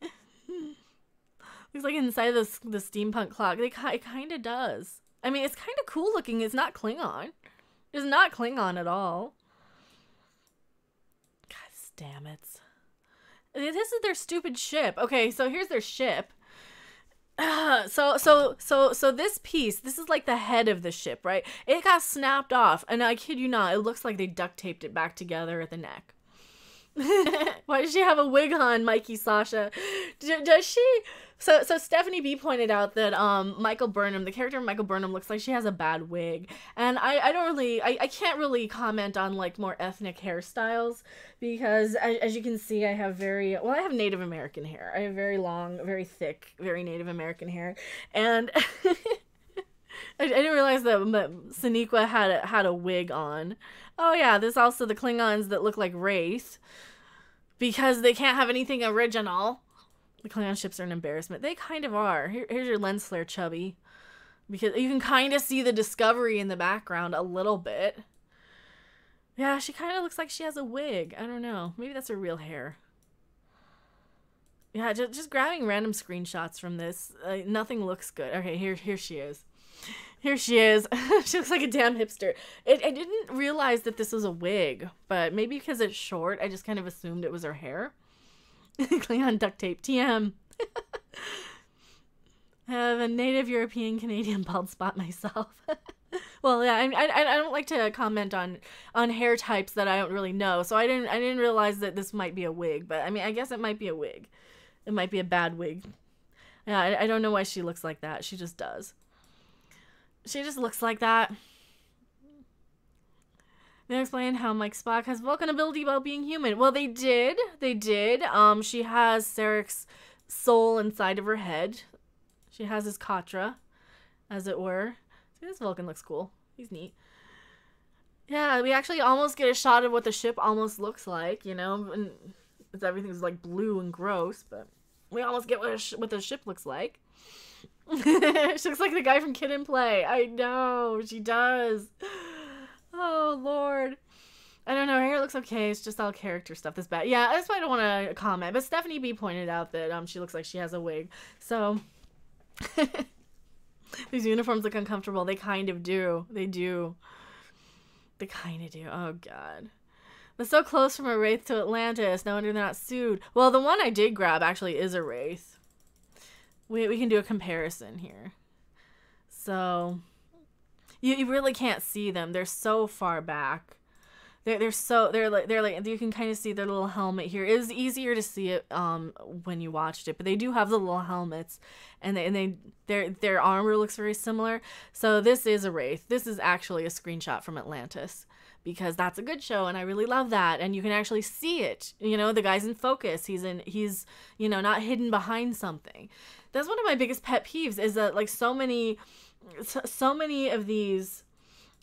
Looks like inside of the steampunk clock. It kind of does. I mean, it's kind of cool looking. It's not Klingon. It's not Klingon at all. God damn it. This is their stupid ship. Okay, so here's their ship. So this piece, this is like the head of the ship, right? It got snapped off, and I kid you not, it looks like they duct taped it back together at the neck. Why does she have a wig on, Mikey Sasha? Does she? So Stephanie B pointed out that Michael Burnham, the character of Michael Burnham, looks like she has a bad wig, and I can't really comment on like more ethnic hairstyles because as you can see, I have Native American hair. I have very long, very thick, very Native American hair, and I didn't realize that Sonequa had a wig on. Oh yeah, there's also the Klingons that look like Wraith because they can't have anything original. The Klingon ships are an embarrassment. They kind of are. Here's your lens flare chubby. Because you can kind of see the Discovery in the background a little bit. Yeah, she kind of looks like she has a wig. I don't know. Maybe that's her real hair. Yeah, just grabbing random screenshots from this. Nothing looks good. Okay, here she is. Here she is. She looks like a damn hipster. I didn't realize that this was a wig, but maybe because it's short, I just kind of assumed it was her hair. Klingon duct tape. TM. I have a native European Canadian bald spot myself. Well, yeah, I don't like to comment on hair types that I don't really know, so I didn't realize that this might be a wig, but I mean, I guess it might be a wig. It might be a bad wig. Yeah, I don't know why she looks like that. She just does. She just looks like that. They explain how Mike Spock has Vulcan ability while being human. Well, they did. They did. She has Sarek's soul inside of her head. She has his Katra, as it were. See, this Vulcan looks cool. He's neat. Yeah, we actually almost get a shot of what the ship almost looks like, you know, and everything's like blue and gross, but we almost get what the ship looks like. She looks like the guy from Kid and Play. I know, she does. Oh, Lord. I don't know, her hair looks okay. It's just all character stuff that's bad. Yeah, that's why I don't want to comment. But Stephanie B pointed out that she looks like she has a wig. So, these uniforms look uncomfortable. They kind of do. They do. They kind of do. Oh, God. They're so close from a Wraith to Atlantis. No wonder they're not sued. Well, the one I did grab actually is a Wraith. We can do a comparison here. So, you really can't see them. They're so far back. They're like you can kind of see their little helmet here. It was easier to see it when you watched it, but they do have the little helmets, and their armor looks very similar. So this is a Wraith. This is actually a screenshot from Atlantis, because that's a good show and I really love that, and you can actually see it. You know, the guy's in focus. He's you know, not hidden behind something. That's one of my biggest pet peeves, is that like so many of these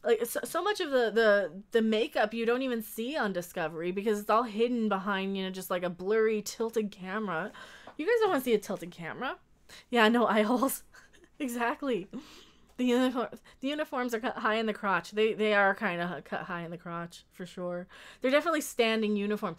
like so much of the makeup you don't even see on Discovery because it's all hidden behind, you know, just like a blurry tilted camera. You guys don't want to see a tilted camera. Yeah, no eye holes. Exactly. The uniforms are cut high in the crotch. They are kind of cut high in the crotch for sure. They're definitely standing uniforms.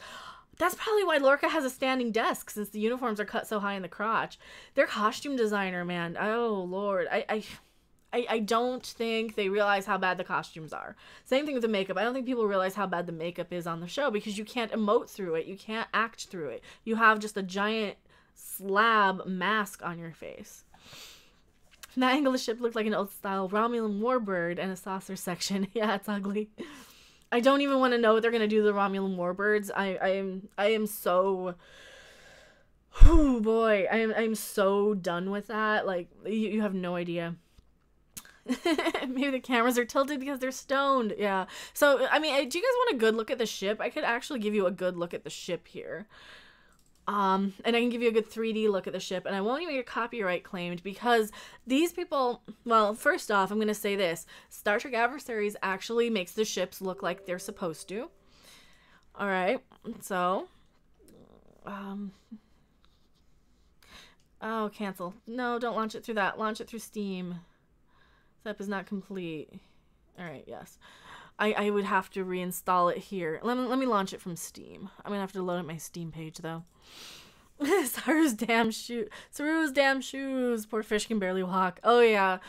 That's probably why Lorca has a standing desk, since the uniforms are cut so high in the crotch. Their costume designer, man. Oh Lord, I don't think they realize how bad the costumes are. Same thing with the makeup. I don't think people realize how bad the makeup is on the show because you can't emote through it. You can't act through it. You have just a giant slab mask on your face. From that angle, the ship looked like an old-style Romulan warbird and a saucer section. Yeah, it's ugly. I don't even want to know what they're gonna do to the Romulan warbirds. I am so... Oh boy, I'm so done with that. Like, you have no idea. Maybe the cameras are tilted because they're stoned. Yeah. So, I mean, do you guys want a good look at the ship? I could actually give you a good look at the ship here. And I can give you a good 3D look at the ship, and I won't even get copyright claimed because these people, well, first off, I'm going to say this. Star Trek Adversaries actually makes the ships look like they're supposed to. All right. So, oh, cancel. No, don't launch it through that. Launch it through Steam. Setup is not complete. All right, yes. I would have to reinstall it here. Let me launch it from Steam. I'm gonna have to load up my Steam page though. Saru's damn shoes. Poor fish can barely walk. Oh yeah.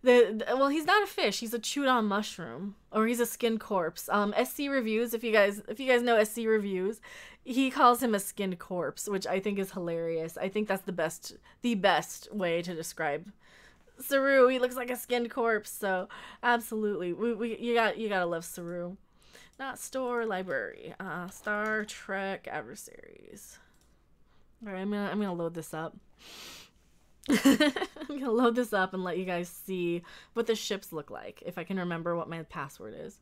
Well, he's not a fish. He's a chewed on mushroom, or he's a skinned corpse. SC Reviews. If you guys know SC Reviews, he calls him a skinned corpse, which I think is hilarious. I think that's the best way to describe Saru. He looks like a skinned corpse, so absolutely, you gotta love Saru. Not store, library, Star Trek Adversaries. All right, I'm gonna load this up. I'm gonna load this up and let you guys see what the ships look like, if I can remember what my password is.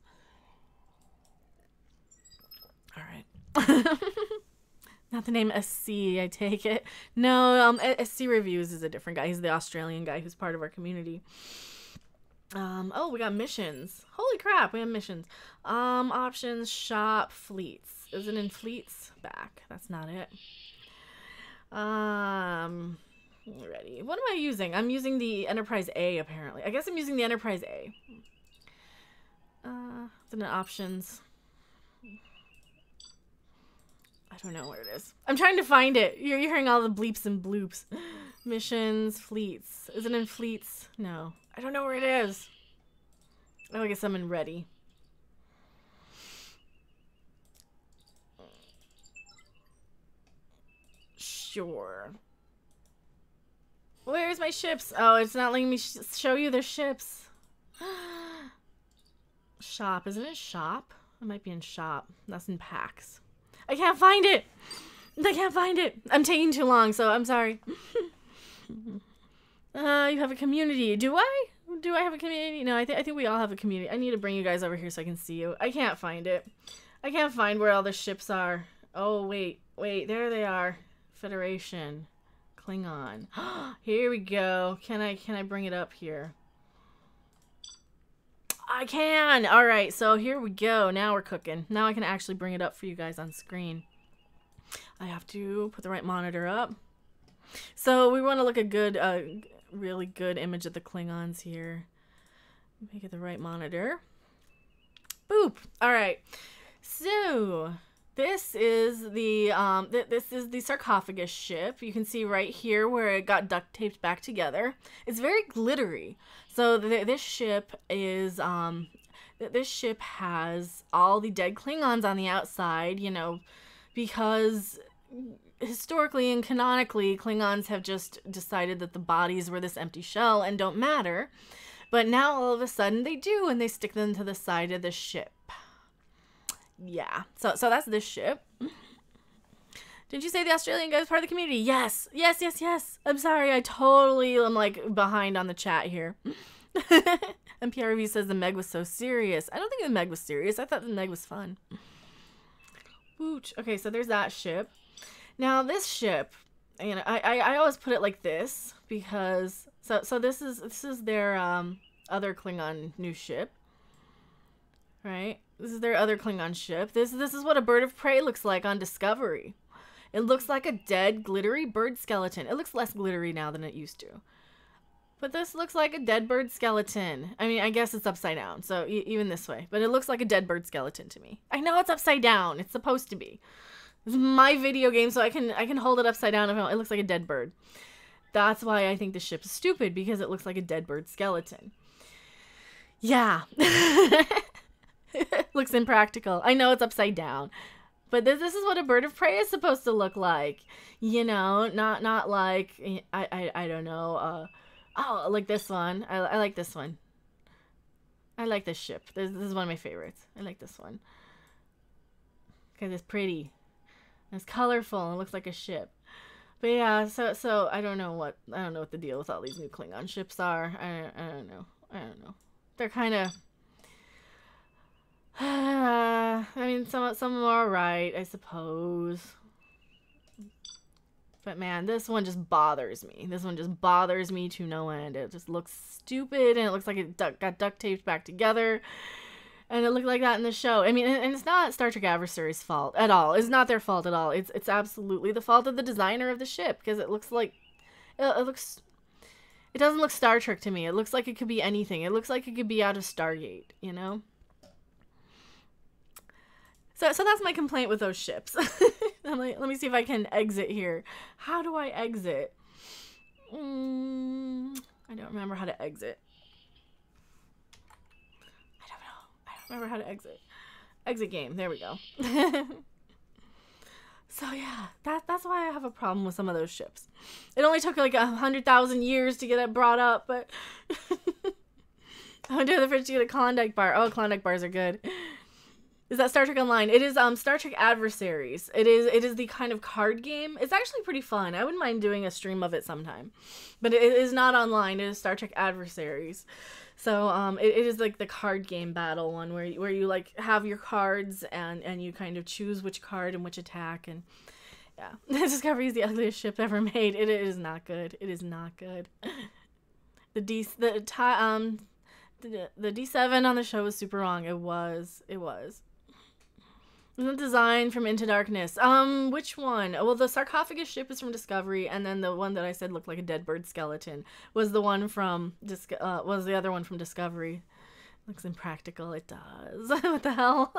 All right. Not the name SC, I take it. No, SC Reviews is a different guy. He's the Australian guy who's part of our community. Oh, we got missions. Holy crap, we have missions. Options, shop, fleets. Is it in fleets? Back. That's not it. Ready. What am I using? I'm using the Enterprise A, apparently. I guess I'm using the Enterprise A. It's in the options. I don't know where it is. I'm trying to find it. You're hearing all the bleeps and bloops. Missions, fleets. Is it in fleets? No. I don't know where it is. Oh, I guess I'm in ready. Sure. Where's my ships? Oh, it's not letting me show you the ships. Shop. Isn't it shop? It might be in shop. That's in packs. I can't find it. I can't find it. I'm taking too long, so I'm sorry. You have a community. Do I? Do I have a community? No, I think we all have a community. I need to bring you guys over here so I can see you. I can't find it. I can't find where all the ships are. Oh, wait. There they are. Federation. Klingon. Here we go. Can I bring it up here? I can! Alright, so here we go. Now we're cooking. Now I can actually bring it up for you guys on screen. I have to put the right monitor up. So we want to look at good, really good image of the Klingons here. Make it the right monitor. Boop! Alright. So this is the sarcophagus ship. You can see right here where it got duct taped back together. It's very glittery. So this ship is this ship has all the dead Klingons on the outside, you know, because historically and canonically Klingons have just decided that the bodies were this empty shell and don't matter. But now all of a sudden they do, and they stick them to the side of the ship. Yeah. So that's this ship. Did you say the Australian guy was part of the community? Yes. I'm sorry. I totally am like behind on the chat here. NPR Review says the Meg was so serious. I don't think the Meg was serious. I thought the Meg was fun. Wooch. Okay, so there's that ship. Now this ship, you know, I always put it like this because so this is their other Klingon new ship. right? This is their other Klingon ship. This is what a bird of prey looks like on Discovery. It looks like a dead, glittery bird skeleton. It looks less glittery now than it used to. But this looks like a dead bird skeleton. I mean, I guess it's upside down, so even this way. But it looks like a dead bird skeleton to me. I know it's upside down. It's supposed to be. This is my video game, so I can hold it upside down if it looks like a dead bird. That's why I think the ship is stupid, because it looks like a dead bird skeleton. Yeah. Looks impractical. I know it's upside down. But this is what a bird of prey is supposed to look like. You know, not like, I don't know, oh, like this one. I like this one. I like this ship. This is one of my favorites. I like this one. Because it's pretty. It's colorful. It looks like a ship. But yeah, so I don't know what the deal with all these new Klingon ships are. I don't know. They're kind of. I mean, some of them are alright, I suppose. But man, this one just bothers me. This one just bothers me to no end. It just looks stupid, and it looks like it got duct taped back together. And it looked like that in the show. I mean, and it's not Star Trek Adversary's fault at all. It's not their fault at all. It's absolutely the fault of the designer of the ship, because it looks like it doesn't look Star Trek to me. It looks like it could be anything. It looks like it could be out of Stargate, you know? So that's my complaint with those ships. Let me see if I can exit here. How do I exit? I don't remember how to exit. I don't remember how to exit. Exit game. There we go. So yeah, that's why I have a problem with some of those ships. It only took like 100,000 years to get it brought up, but I went to the fridge to get a Klondike bar. Oh, Klondike bars are good. Is that Star Trek Online? It is Star Trek Adversaries. It is the kind of card game. It's actually pretty fun. I wouldn't mind doing a stream of it sometime. But it is not online. It is Star Trek Adversaries. So it is like the card game battle one where you like have your cards and you kind of choose which card and which attack, and yeah. Discovery is the ugliest ship ever made. It is not good. It is not good. The D7 on the show was super wrong. It was. Isn't it designed from Into Darkness? Which one? Well, the sarcophagus ship is from Discovery, and then the one that I said looked like a dead bird skeleton was the one from was the other one from Discovery. Looks impractical. It does. What the hell?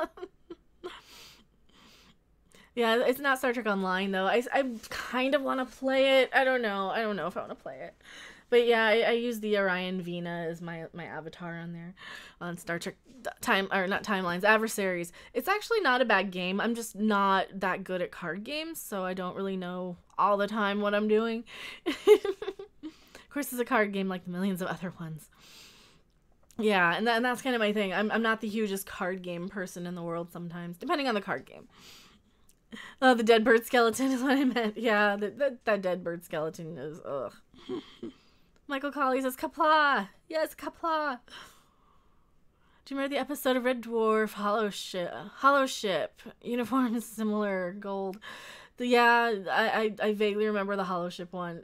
Yeah, it's not Star Trek Online though. I kind of want to play it. I don't know if I want to play it. But yeah, I use the Orion Vina as my avatar on there, on Star Trek Adversaries. It's actually not a bad game. I'm just not that good at card games, so I don't really know all the time what I'm doing. Of course, it's a card game like the millions of other ones. Yeah, and that's kind of my thing. I'm not the hugest card game person in the world sometimes, depending on the card game. Oh, the dead bird skeleton is what I meant. Yeah, that dead bird skeleton is, ugh. Michael Colley says, Kapla! Yes, Kapla! Do you remember the episode of Red Dwarf? Hollow Ship. Uniforms similar, gold. Yeah, I vaguely remember the Hollow Ship one.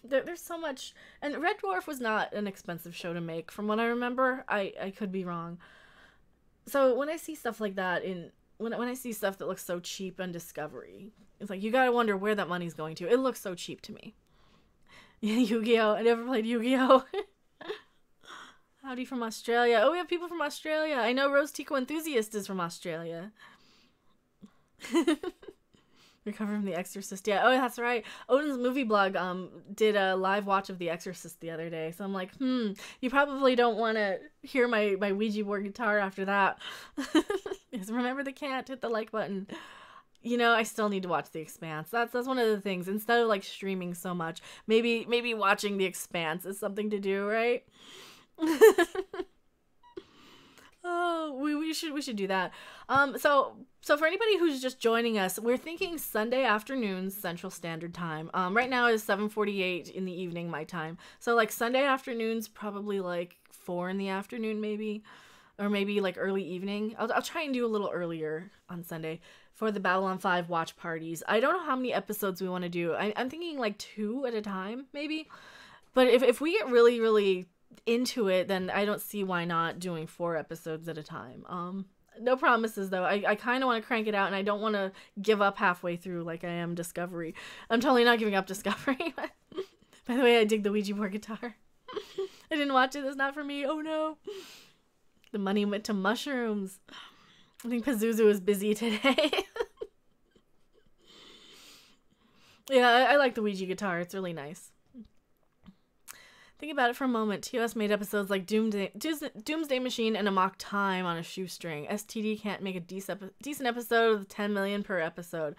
There's so much. And Red Dwarf was not an expensive show to make, from what I remember. I could be wrong. So when I see stuff like that, when I see stuff that looks so cheap on Discovery, it's like, you gotta wonder where that money's going to. It looks so cheap to me. Yeah, Yu-Gi-Oh! I never played Yu-Gi-Oh! Howdy from Australia. Oh, we have people from Australia. I know Rose Tico Enthusiast is from Australia. Recover from The Exorcist. Yeah, oh, that's right. Odin's movie blog did a live watch of The Exorcist the other day. So I'm like, you probably don't want to hear my Ouija board guitar after that. Just remember the cat, hit the like button. You know, I still need to watch The Expanse. That's one of the things. Instead of like streaming so much, maybe watching The Expanse is something to do, right? Oh, we should do that. So for anybody who's just joining us, we're thinking Sunday afternoons Central Standard Time. Right now is 7:48 in the evening my time. So like Sunday afternoons, probably like 4 in the afternoon maybe, or maybe like early evening. I'll try and do a little earlier on Sunday for the Babylon 5 watch parties. I don't know how many episodes we want to do. I'm thinking like 2 at a time maybe. But if we get really, really into it, then I don't see why not doing 4 episodes at a time. No promises, though. I kind of want to crank it out, and I don't want to give up halfway through like I am Discovery. I'm totally not giving up Discovery. By the way, I dig the Ouija board guitar. I didn't watch it. It's not for me. Oh, no. The money went to mushrooms. I think Pazuzu is busy today. Yeah, I like the Ouija guitar. It's really nice. Think about it for a moment. TOS made episodes like Doomsday Machine and Amok Time on a shoestring. STD can't make a decent episode with 10 million per episode.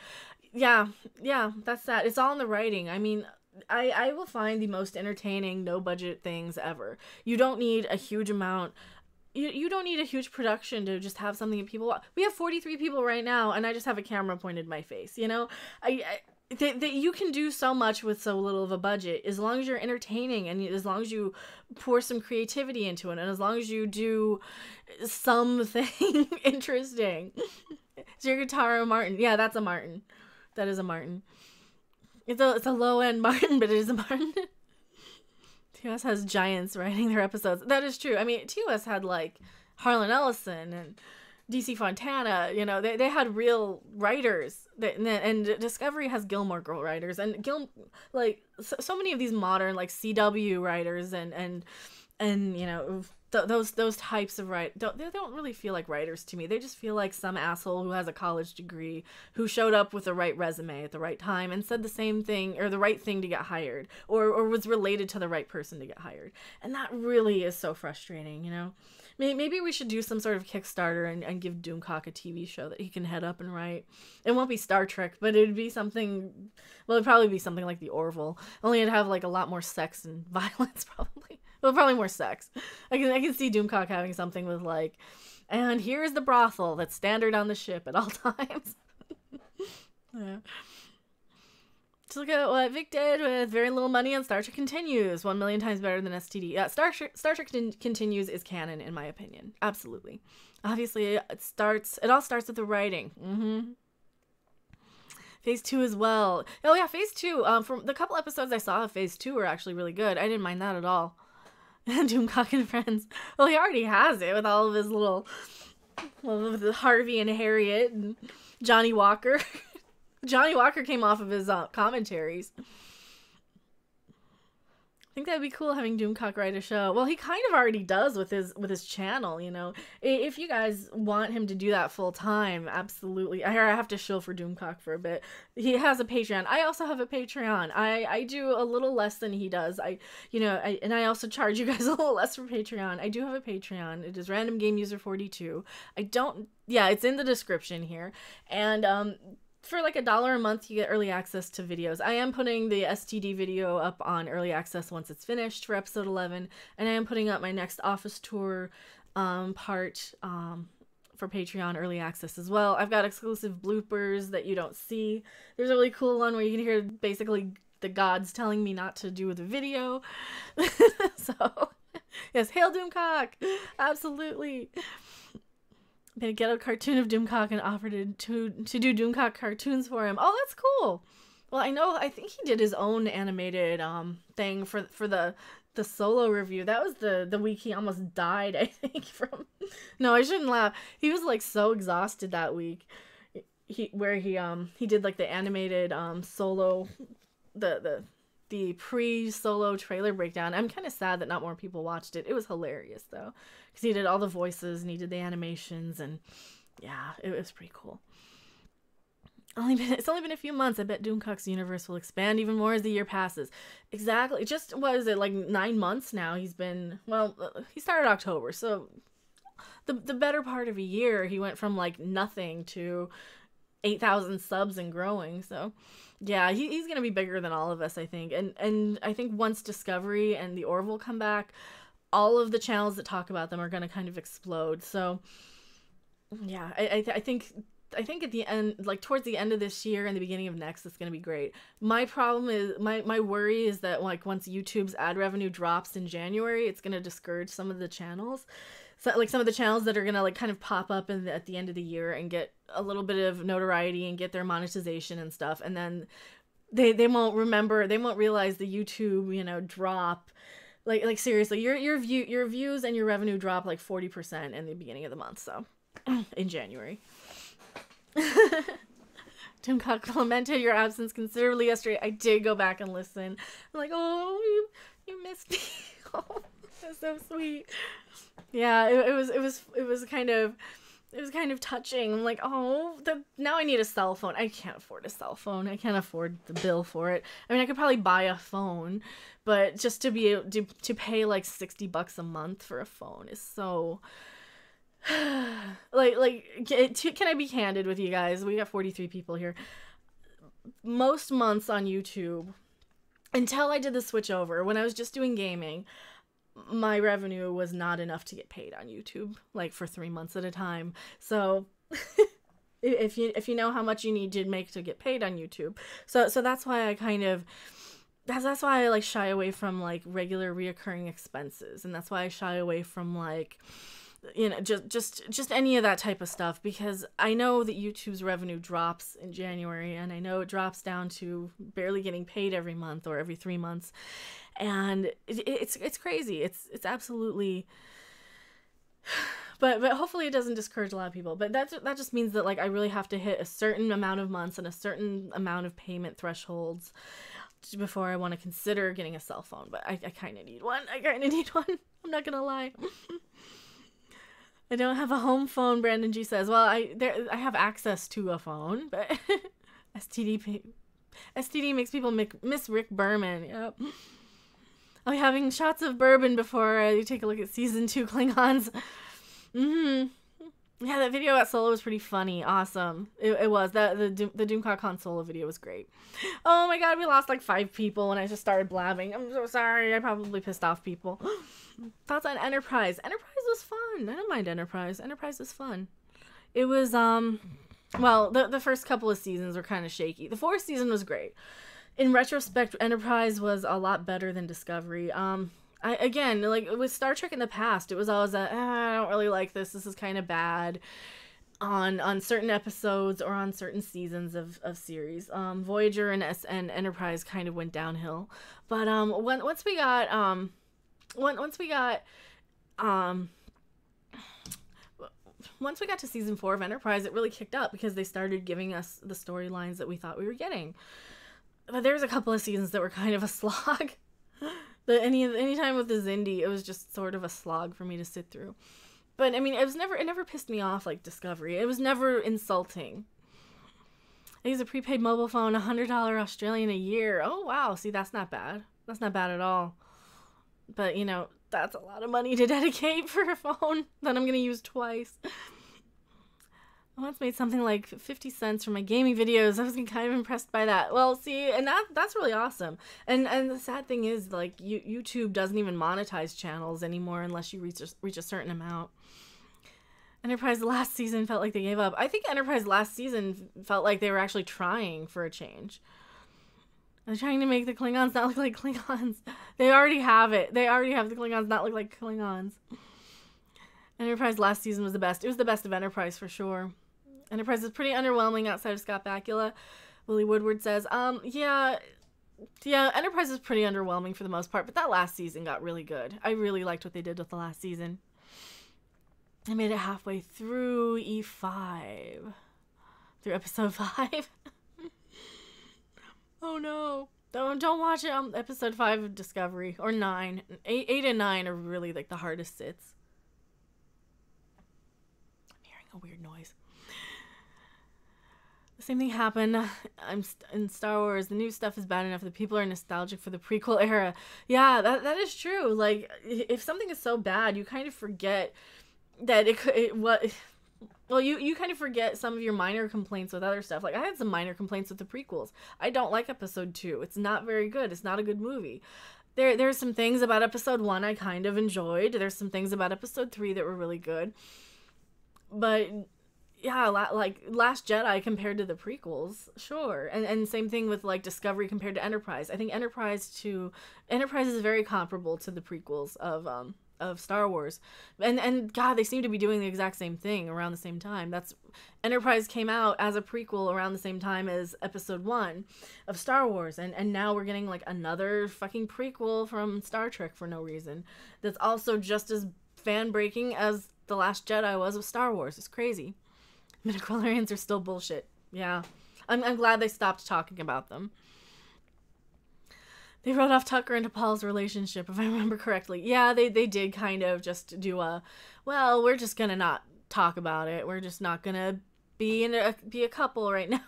Yeah, that's that. It's all in the writing. I mean, I will find the most entertaining, no-budget things ever. You don't need a huge amount. You don't need a huge production to just have something that people watch. We have 43 people right now, and I just have a camera pointed in my face, you know? That you can do so much with so little of a budget, as long as you're entertaining and as long as you pour some creativity into it, and as long as you do something interesting. Is your guitar a Martin? Yeah, that's a Martin. That is a Martin. It's a low-end Martin, but it is a Martin. TOS has giants writing their episodes. That is true. I mean, TOS had like Harlan Ellison and DC Fontana, you know, they had real writers, and Discovery has Gilmore Girl writers, and so many of these modern like CW writers and you know those types of they don't really feel like writers to me. They just feel like some asshole who has a college degree who showed up with the right resume at the right time and said the same thing or the right thing to get hired, or was related to the right person to get hired, and that really is so frustrating, you know. Maybe we should do some sort of Kickstarter and give Doomcock a TV show that he can head up and write. It won't be Star Trek, but it'd be something, well, it'd probably be something like the Orville. Only it'd have like a lot more sex and violence, probably. Well, probably more sex. I can see Doomcock having something with like, and here's the brothel that's standard on the ship at all times. Yeah. Just look at what Vic did with very little money on Star Trek Continues. 1 million times better than STD. Yeah, Star Trek Continues is canon, in my opinion. Absolutely. Obviously, it all starts with the writing. Mm-hmm. Phase 2 as well. Oh, yeah, Phase 2. From the couple episodes I saw of Phase 2 were actually really good. I didn't mind that at all. Doomcock and Friends. Well, he already has it with all of his little Harvey and Harriet and Johnny Walker. Johnny Walker came off of his commentaries. I think that'd be cool having Doomcock write a show. Well, he kind of already does with his channel, you know. If you guys want him to do that full time, absolutely. I have to shill for Doomcock for a bit. He has a Patreon. I also have a Patreon. I do a little less than he does. I also charge you guys a little less for Patreon. I do have a Patreon. It is Random Game User 42. It's in the description here. And for like $1 a month, you get early access to videos. I am putting the STD video up on early access once it's finished for episode 11, and I am putting up my next office tour part for Patreon early access as well. I've got exclusive bloopers that you don't see. There's a really cool one where you can hear basically the gods telling me not to do the video. So, yes, hail Doomcock! Absolutely. I'm gonna get a cartoon of Doomcock and offer to do Doomcock cartoons for him. Oh, that's cool. Well, I think he did his own animated thing for the solo review. That was the week he almost died, I think, from. No, I shouldn't laugh. He was like so exhausted that week. He did like the animated solo the pre-solo trailer breakdown. I'm kind of sad that not more people watched it. It was hilarious though, because he did all the voices and he did the animations, and yeah, it was pretty cool. It's only been a few months. I bet Doomcock's universe will expand even more as the year passes. Exactly. Just, what is it, like 9 months now? He started October, so the better part of a year. He went from like nothing to 8,000 subs and growing. So yeah, he's gonna be bigger than all of us, I think. And I think once Discovery and the Orville come back, all of the channels that talk about them are gonna kind of explode. So yeah, I think at the end, like towards the end of this year and the beginning of next, it's going to be great. My problem is, my worry is that like once YouTube's ad revenue drops in January, it's going to discourage some of the channels. So like some of the channels that are going to like kind of pop up at the end of the year and get a little bit of notoriety and get their monetization and stuff. And then they won't realize the YouTube, drop. Like seriously, your views and your revenue drop like 40% in the beginning of the month. So in January. Doomcock lamented your absence considerably yesterday. I did go back and listen. I'm like, oh, you missed me. Oh, that's so sweet. Yeah, it was kind of touching. I'm like, oh, now I need a cell phone. I can't afford a cell phone. I can't afford the bill for it. I mean, I could probably buy a phone, but just to be able to pay like $60 a month for a phone is so. Can I be candid with you guys? We got 43 people here. Most months on YouTube, until I did the switch over, when I was just doing gaming, my revenue was not enough to get paid on YouTube, like for 3 months at a time. So if you know how much you need to make to get paid on YouTube, so that's why I kind of. That's why I like shy away from like regular reoccurring expenses, and that's why I shy away from like, you know, just any of that type of stuff, because I know that YouTube's revenue drops in January, and I know it drops down to barely getting paid every month or every 3 months, and it's crazy. It's absolutely. But hopefully it doesn't discourage a lot of people. But that just means that like I really have to hit a certain amount of months and a certain amount of payment thresholds before I want to consider getting a cell phone. But I kind of need one. I'm not gonna lie. I don't have a home phone, Brandon G says. Well, I have access to a phone, but STD makes people miss Rick Berman. Yep. I'll be having shots of bourbon before I take a look at season 2 Klingons. Yeah, that video at Solo was pretty funny. Awesome. It was. The Doomcock Han Solo video was great. Oh my god, we lost like 5 people when I just started blabbing. I'm so sorry. I probably pissed off people. Thoughts on Enterprise? Enterprise was fun. I don't mind Enterprise. Enterprise was fun. It was, well, the first couple of seasons were kind of shaky. The 4th season was great. In retrospect, Enterprise was a lot better than Discovery. Again, like with Star Trek in the past, it was always I don't really like this. This is kind of bad on certain episodes or on certain seasons of series. Voyager and Enterprise kind of went downhill. But once we got to season 4 of Enterprise, it really kicked up because they started giving us the storylines that we thought we were getting. But there was a couple of seasons that were kind of a slog. Any time with the Xindi, it was just sort of a slog for me to sit through. But I mean, it never pissed me off like Discovery. It was never insulting. I use a prepaid mobile phone, $100 Australian a year. Oh wow, see, that's not bad. That's not bad at all. But you know, that's a lot of money to dedicate for a phone that I'm gonna use twice. I once made something like 50 cents for my gaming videos. I was kind of impressed by that. Well, see, and that's really awesome. And the sad thing is, like, YouTube doesn't even monetize channels anymore unless you reach a certain amount. Enterprise last season felt like they gave up. I think Enterprise last season felt like they were actually trying for a change. They're trying to make the Klingons not look like Klingons. They already have it. They already have the Klingons not look like Klingons. Enterprise last season was the best. It was the best of Enterprise for sure. Enterprise is pretty underwhelming outside of Scott Bakula. Willie Woodward says, yeah, Enterprise is pretty underwhelming for the most part, but that last season got really good. I really liked what they did with the last season. I made it halfway through E5. Through episode 5. Oh no. Don't watch it on episode 5 of Discovery. Or 9. 8 and 9 are really like the hardest sits. I'm hearing a weird noise. The same thing happened in Star Wars. The new stuff is bad enough that people are nostalgic for the prequel era. Yeah, that is true. Like, if something is so bad, you kind of forget that you kind of forget some of your minor complaints with other stuff. Like, I had some minor complaints with the prequels. I don't like episode 2. It's not very good. It's not a good movie. There's some things about episode 1 I kind of enjoyed. There's some things about episode 3 that were really good. But yeah, like Last Jedi compared to the prequels, sure. And same thing with like Discovery compared to Enterprise. I think Enterprise is very comparable to the prequels of Star Wars. And God, they seem to be doing the exact same thing around the same time. Enterprise came out as a prequel around the same time as episode 1 of Star Wars. And now we're getting like another fucking prequel from Star Trek for no reason. That's also just as fan breaking as The Last Jedi was with Star Wars. It's crazy. Midichlorians are still bullshit. Yeah. I'm glad they stopped talking about them. They wrote off Tucker into Paul's relationship, if I remember correctly. Yeah, they did kind of just do well, we're just gonna not talk about it. We're just not gonna be a couple right now.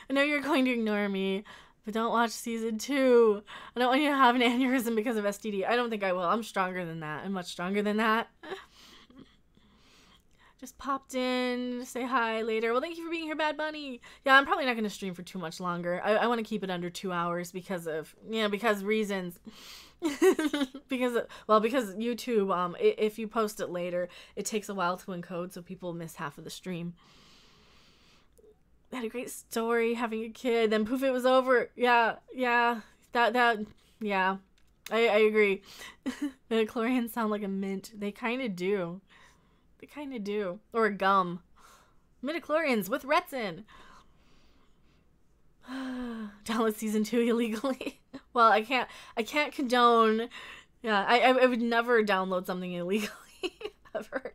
I know you're going to ignore me, but don't watch season 2. I don't want you to have an aneurysm because of STD. I don't think I will. I'm stronger than that. I'm much stronger than that. Just popped in to say hi later. Well, thank you for being here, Bad Bunny. Yeah, I'm probably not going to stream for too much longer. I want to keep it under 2 hours because of, because reasons. because YouTube, if you post it later, it takes a while to encode, so people miss half of the stream. They had a great story, having a kid, then poof, it was over. Yeah. I agree. Midichlorians sound like a mint. They kind of do. Or a gum. Midichlorians with Retsin. Download season 2 illegally. Well, I can't condone. Yeah, I would never download something illegally. Ever.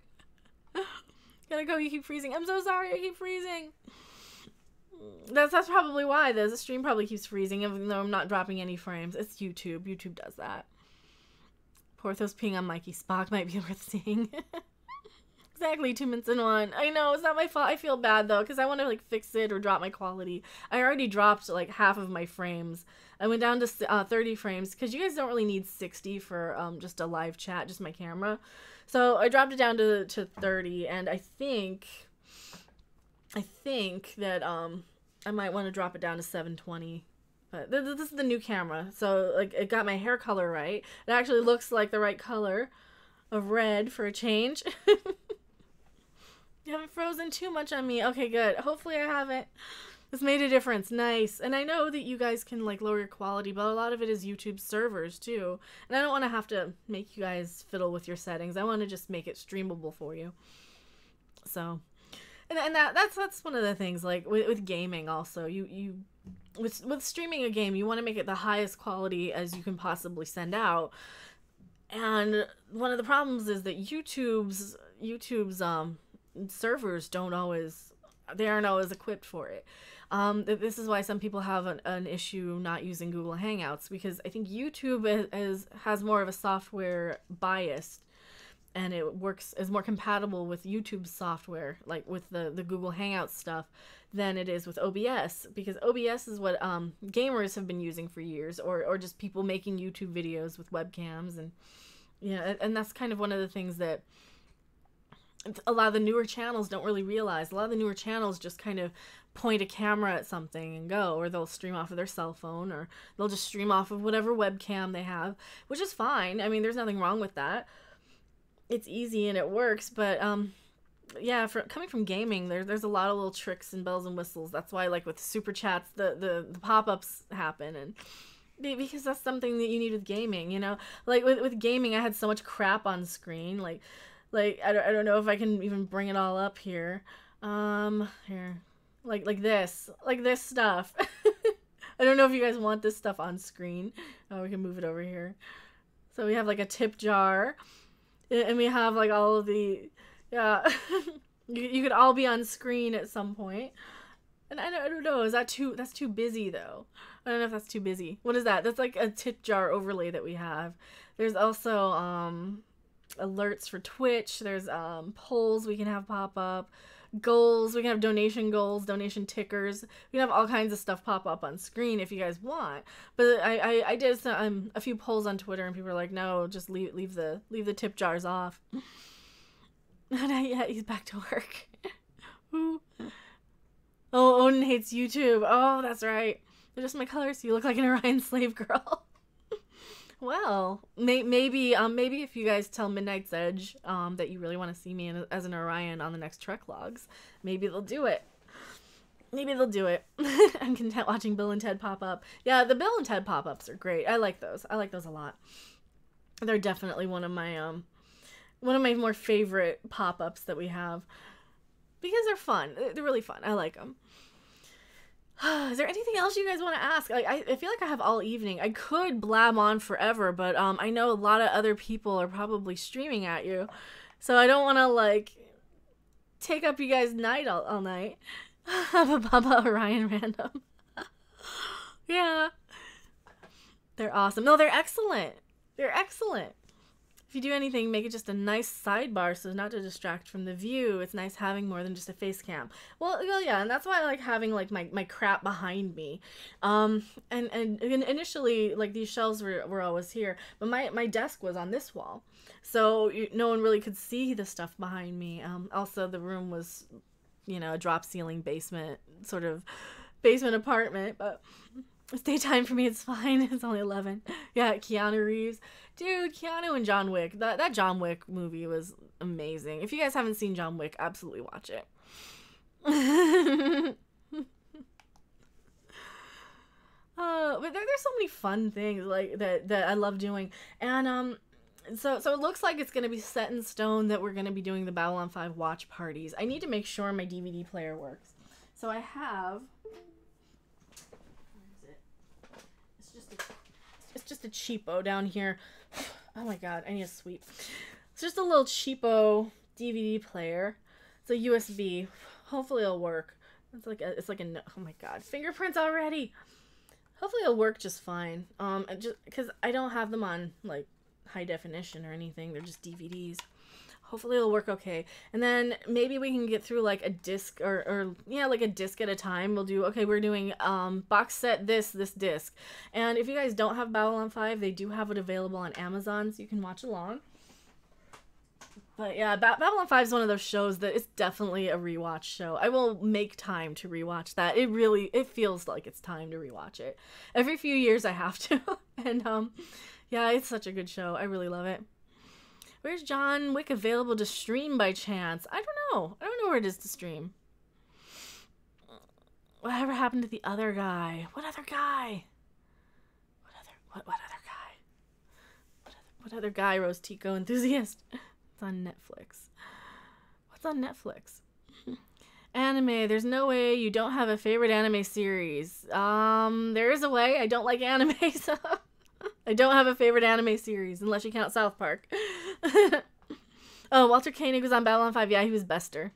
Gotta go, you keep freezing. I'm so sorry, I keep freezing. That's probably why. The stream probably keeps freezing, even though I'm not dropping any frames. It's YouTube. YouTube does that. Porthos peeing on Mikey. Spock might be worth seeing. Exactly, 2 minutes in 1. I know, it's not my fault. I feel bad, though, because I want to, fix it or drop my quality. I already dropped, half of my frames. I went down to 30 frames, because you guys don't really need 60 for just a live chat, just my camera. So I dropped it down to 30, and I think that I might want to drop it down to 720. But this is the new camera, so, it got my hair color right. It actually looks like the right color of red for a change. You haven't frozen too much on me. Okay, good. Hopefully I haven't. This made a difference. Nice. And I know that you guys can, lower your quality, but a lot of it is YouTube servers, too. And I don't want to have to make you guys fiddle with your settings. I want to just make it streamable for you. So, and that's one of the things, with gaming also. With streaming a game, you want to make it the highest quality as you can possibly send out. And one of the problems is that YouTube's servers aren't always equipped for it. This is why some people have an issue not using Google Hangouts, because I think YouTube has more of a software bias, and it is more compatible with YouTube's software, with the Google Hangouts stuff, than it is with OBS, because OBS is what gamers have been using for years, or just people making YouTube videos with webcams, and and that's kind of one of the things that a lot of the newer channels don't really realize. A lot of the newer channels just kind of point a camera at something and go, or they'll stream off of their cell phone, or they'll just stream off of whatever webcam they have, which is fine. I mean, there's nothing wrong with that. It's easy and it works, but yeah, coming from gaming, there's a lot of little tricks and bells and whistles. That's why, with super chats, the pop-ups happen, and because that's something that you need with gaming, with gaming, I had so much crap on screen, I don't know if I can even bring it all up here. Here, like this stuff. I don't know if you guys want this stuff on screen. Oh, we can move it over here. So we have a tip jar, and we have all of the, yeah. you could all be on screen at some point. And I don't know, that's too busy though. I don't know if that's too busy. What is that? That's a tip jar overlay that we have. There's also alerts for Twitch. There's polls we can have pop up, goals, we can have donation goals, donation tickers. We can have all kinds of stuff pop up on screen if you guys want. But I did a few polls on Twitter, and people were like, no, just leave the tip jars off. Yeah, he's back to work. Ooh. Oh, Odin hates YouTube. Oh, that's right. They're just my colors. You look like an Orion slave girl. Well, maybe if you guys tell Midnight's Edge that you really want to see me as an Orion on the next Trek Logs, maybe they'll do it. I'm content watching Bill and Ted pop up. Yeah, the Bill and Ted pop-ups are great. I like those a lot. They're definitely one of my more favorite pop-ups that we have, because they're fun. They're really fun. I like them. Is there anything else you guys want to ask? Like, I feel like I have all evening. I could blab on forever, but I know a lot of other people are probably streaming at you, so I don't want to like take up you guys' night all night. Baba Orion random. Yeah, they're awesome. No, they're excellent. They're excellent. If you do anything, make it just a nice sidebar so not to distract from the view. It's nice having more than just a face cam. Well, yeah, and that's why I like having like my crap behind me. And initially, like, these shelves were always here, but my desk was on this wall, so no one really could see the stuff behind me. Also, the room was, you know, a drop ceiling basement sort of basement apartment, but it's daytime for me. It's fine. It's only 11. Yeah, Keanu Reeves. Dude, Keanu and John Wick. That John Wick movie was amazing. If you guys haven't seen John Wick, absolutely watch it. But there's so many fun things like that I love doing. And so it looks like it's going to be set in stone that we're going to be doing the Babylon 5 watch parties. I need to make sure my DVD player works. So I have... It's just a cheapo down here. Oh my god, I need a sweep. It's just a little cheapo DVD player. It's a USB. Hopefully it'll work. It's like a oh my god, fingerprints already. Hopefully it'll work just fine. Just because I don't have them on like high definition or anything. They're just DVDs. Hopefully it'll work okay. And then maybe we can get through like a disc or yeah, like a disc at a time. We'll do, okay, we're doing box set this disc. And if you guys don't have Babylon 5, they do have it available on Amazon, so you can watch along. But yeah, Babylon 5 is one of those shows that it's definitely a rewatch show. I will make time to rewatch that. It feels like it's time to rewatch it. Every few years I have to. And yeah, it's such a good show. I really love it. Where's John Wick available to stream by chance? I don't know. I don't know where it is to stream. Whatever happened to the other guy? What other guy? What other guy? What other guy, Rose Tico enthusiast? It's on Netflix. What's on Netflix? Anime. There's no way you don't have a favorite anime series. There is a way. I don't like anime, so... I don't have a favorite anime series, unless you count South Park. Oh, Walter Koenig was on Babylon 5. Yeah, he was Bester.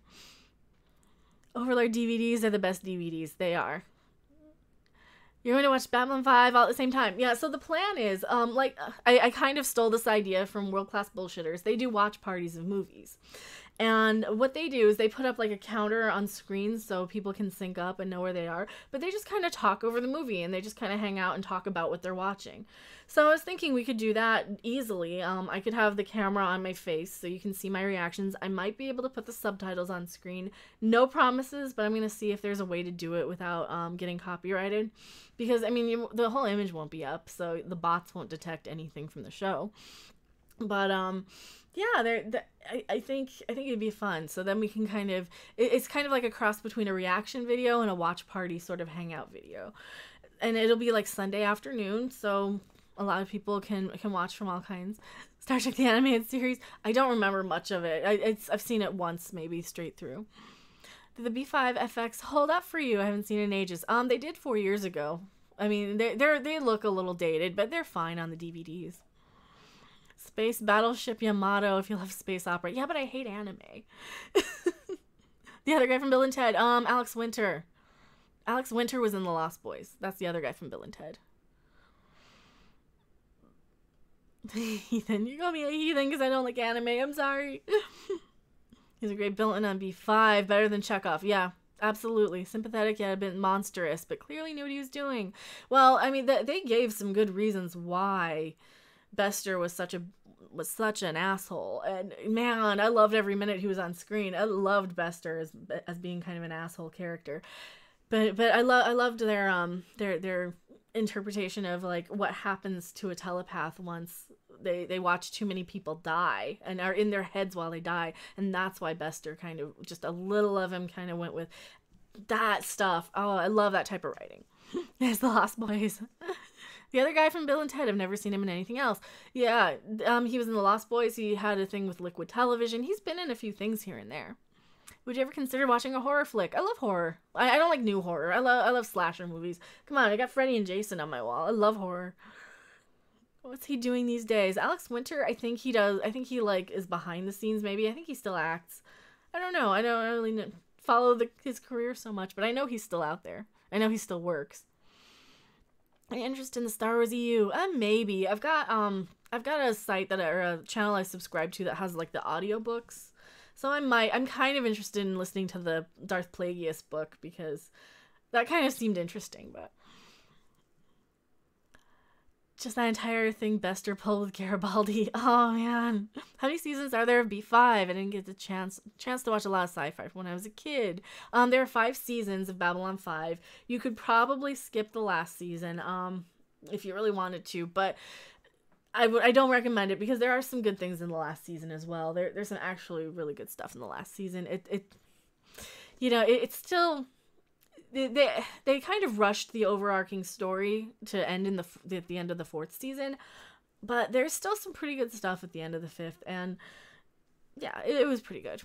Overlord DVDs are the best DVDs. They are. You're going to watch Babylon 5 all at the same time. Yeah, so the plan is, I kind of stole this idea from World Class Bullshitters. They do watch parties of movies. And what they do is they put up like a counter on screens so people can sync up and know where they are. But they just kind of talk over the movie and they just kind of hang out and talk about what they're watching. So I was thinking we could do that easily. I could have the camera on my face so you can see my reactions. I might be able to put the subtitles on screen. No promises, but I'm going to see if there's a way to do it without getting copyrighted. Because, I mean, the whole image won't be up, so the bots won't detect anything from the show. But, yeah, I think it'd be fun. So then we can kind of, it's kind of like a cross between a reaction video and a watch party sort of hangout video. And it'll be like Sunday afternoon, so a lot of people can watch from all kinds. Star Trek the Animated Series, I don't remember much of it. I've seen it once, maybe straight through. Did the B5 FX hold up for you? I haven't seen it in ages. They did 4 years ago. I mean, they look a little dated, but they're fine on the DVDs. Space Battleship Yamato, if you love space opera. Yeah, but I hate anime. The other guy from Bill and Ted, Alex Winter. Alex Winter was in The Lost Boys. That's the other guy from Bill and Ted. Heathen. You call me a heathen because I don't like anime. I'm sorry. He's a great villain on B5. Better than Chekhov. Yeah, absolutely. Sympathetic, yet a bit monstrous, but clearly knew what he was doing. Well, I mean, they gave some good reasons why Bester was such an asshole. And man, I loved every minute he was on screen. I loved Bester as being kind of an asshole character. But I loved their interpretation of like what happens to a telepath once they watch too many people die and are in their heads while they die, and that's why Bester kind of, just a little of him kind of went with that stuff. Oh, I love that type of writing. There's The Lost Boys. The other guy from Bill and Ted, I've never seen him in anything else. Yeah, he was in The Lost Boys. He had a thing with Liquid Television. He's been in a few things here and there. Would you ever consider watching a horror flick? I love horror. I don't like new horror. I love slasher movies. Come on, I got Freddy and Jason on my wall. I love horror. What's he doing these days? Alex Winter, I think he does. I think he like is behind the scenes maybe. I think he still acts. I don't know. I don't really follow his career so much, but I know he's still out there. I know he still works. Any interest in the Star Wars EU? Maybe. I've got a site or a channel I subscribe to that has like the audiobooks. So I'm kind of interested in listening to the Darth Plagueis book because that kind of seemed interesting, but just that entire thing Bester pulled with Garibaldi. Oh man. How many seasons are there of B5? I didn't get the chance to watch a lot of sci-fi when I was a kid. There are 5 seasons of Babylon 5. You could probably skip the last season if you really wanted to, but I don't recommend it because there are some good things in the last season as well. There's some actually really good stuff in the last season. It's still they kind of rushed the overarching story to end at the end of the 4th season, but there's still some pretty good stuff at the end of the 5th, and yeah, it was pretty good.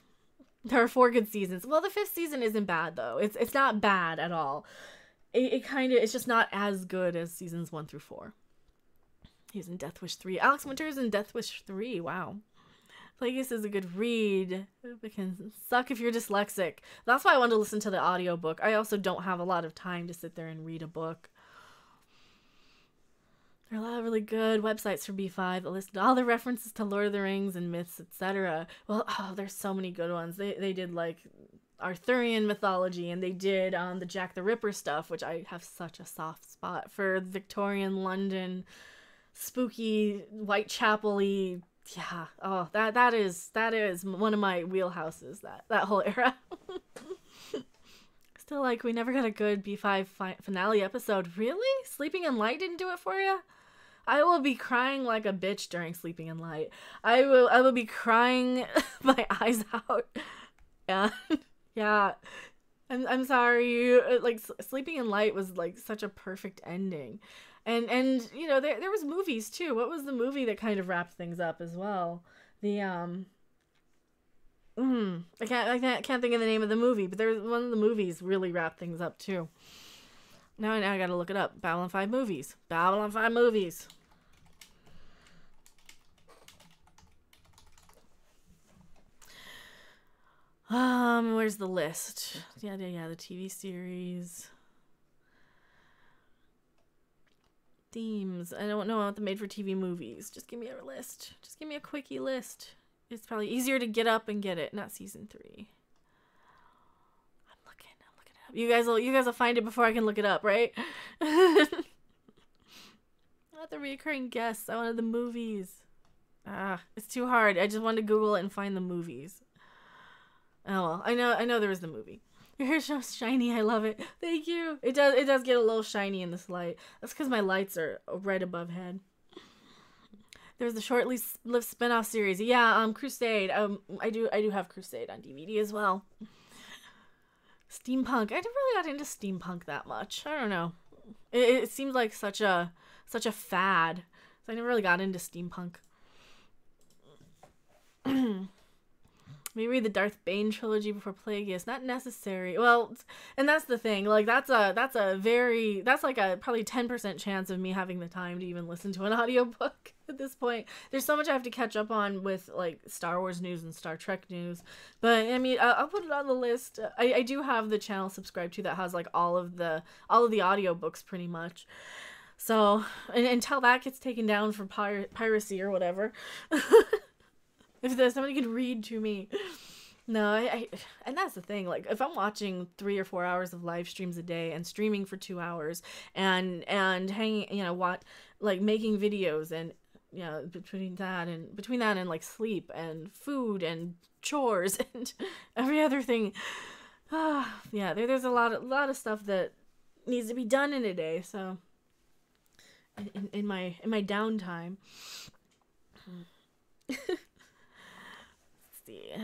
There are 4 good seasons. Well, the 5th season isn't bad though. It's not bad at all. It's just not as good as seasons 1 through 4. He's in Death Wish 3. Alex Winter is in Death Wish 3. Wow. Plagueis is a good read. It can suck if you're dyslexic. That's why I wanted to listen to the audiobook. I also don't have a lot of time to sit there and read a book. There are a lot of really good websites for B5 that list all the references to Lord of the Rings and myths, etc. Well, there's so many good ones. They did like Arthurian mythology, and they did the Jack the Ripper stuff, which I have such a soft spot for. Victorian London, spooky, Whitechapel-y. Yeah. Oh, that is one of my wheelhouses. That whole era. Still, like, we never got a good B5 finale episode. Really? Sleeping in Light didn't do it for you? I will be crying like a bitch during Sleeping in Light. I will be crying my eyes out. Yeah. Yeah. I'm sorry. Like, Sleeping in Light was like such a perfect ending. And you know, there was movies too. What was the movie that kind of wrapped things up as well? The I can't think of the name of the movie, but there was one of the movies really wrapped things up too. Now I gotta look it up. Babylon 5 movies. Babylon 5 movies. Where's the list? Yeah, the TV series. Themes. I don't know about the made-for-TV movies. Just give me a list. Just give me a quickie list. It's probably easier to get up and get it. Not season 3. I'm looking it up. You guys will find it before I can look it up, right? Not the recurring guests. I wanted the movies. It's too hard. I just wanted to Google it and find the movies. Oh well. I know there was the movie. Your hair's so shiny. I love it. Thank you. It does get a little shiny in this light. That's because my lights are right above head. There's the shortly lived spin-off series. Yeah, Crusade. I do have Crusade on DVD as well. Steampunk. I never really got into steampunk that much. I don't know. It seems like such a fad. So I never really got into steampunk. Maybe read the Darth Bane trilogy before Plagueis. Not necessary. Well, and that's the thing. Like that's like a probably 10% chance of me having the time to even listen to an audiobook at this point. There's so much I have to catch up on with like Star Wars news and Star Trek news. But I mean, I'll put it on the list. I do have the channel subscribed to that has like all of the audiobooks pretty much. So until that gets taken down for piracy or whatever. If somebody could read to me. No, and that's the thing. Like, if I'm watching 3 or 4 hours of live streams a day and streaming for 2 hours and hanging, making videos and, between that and like sleep and food and chores and every other thing. There's a lot of stuff that needs to be done in a day. So in my downtime.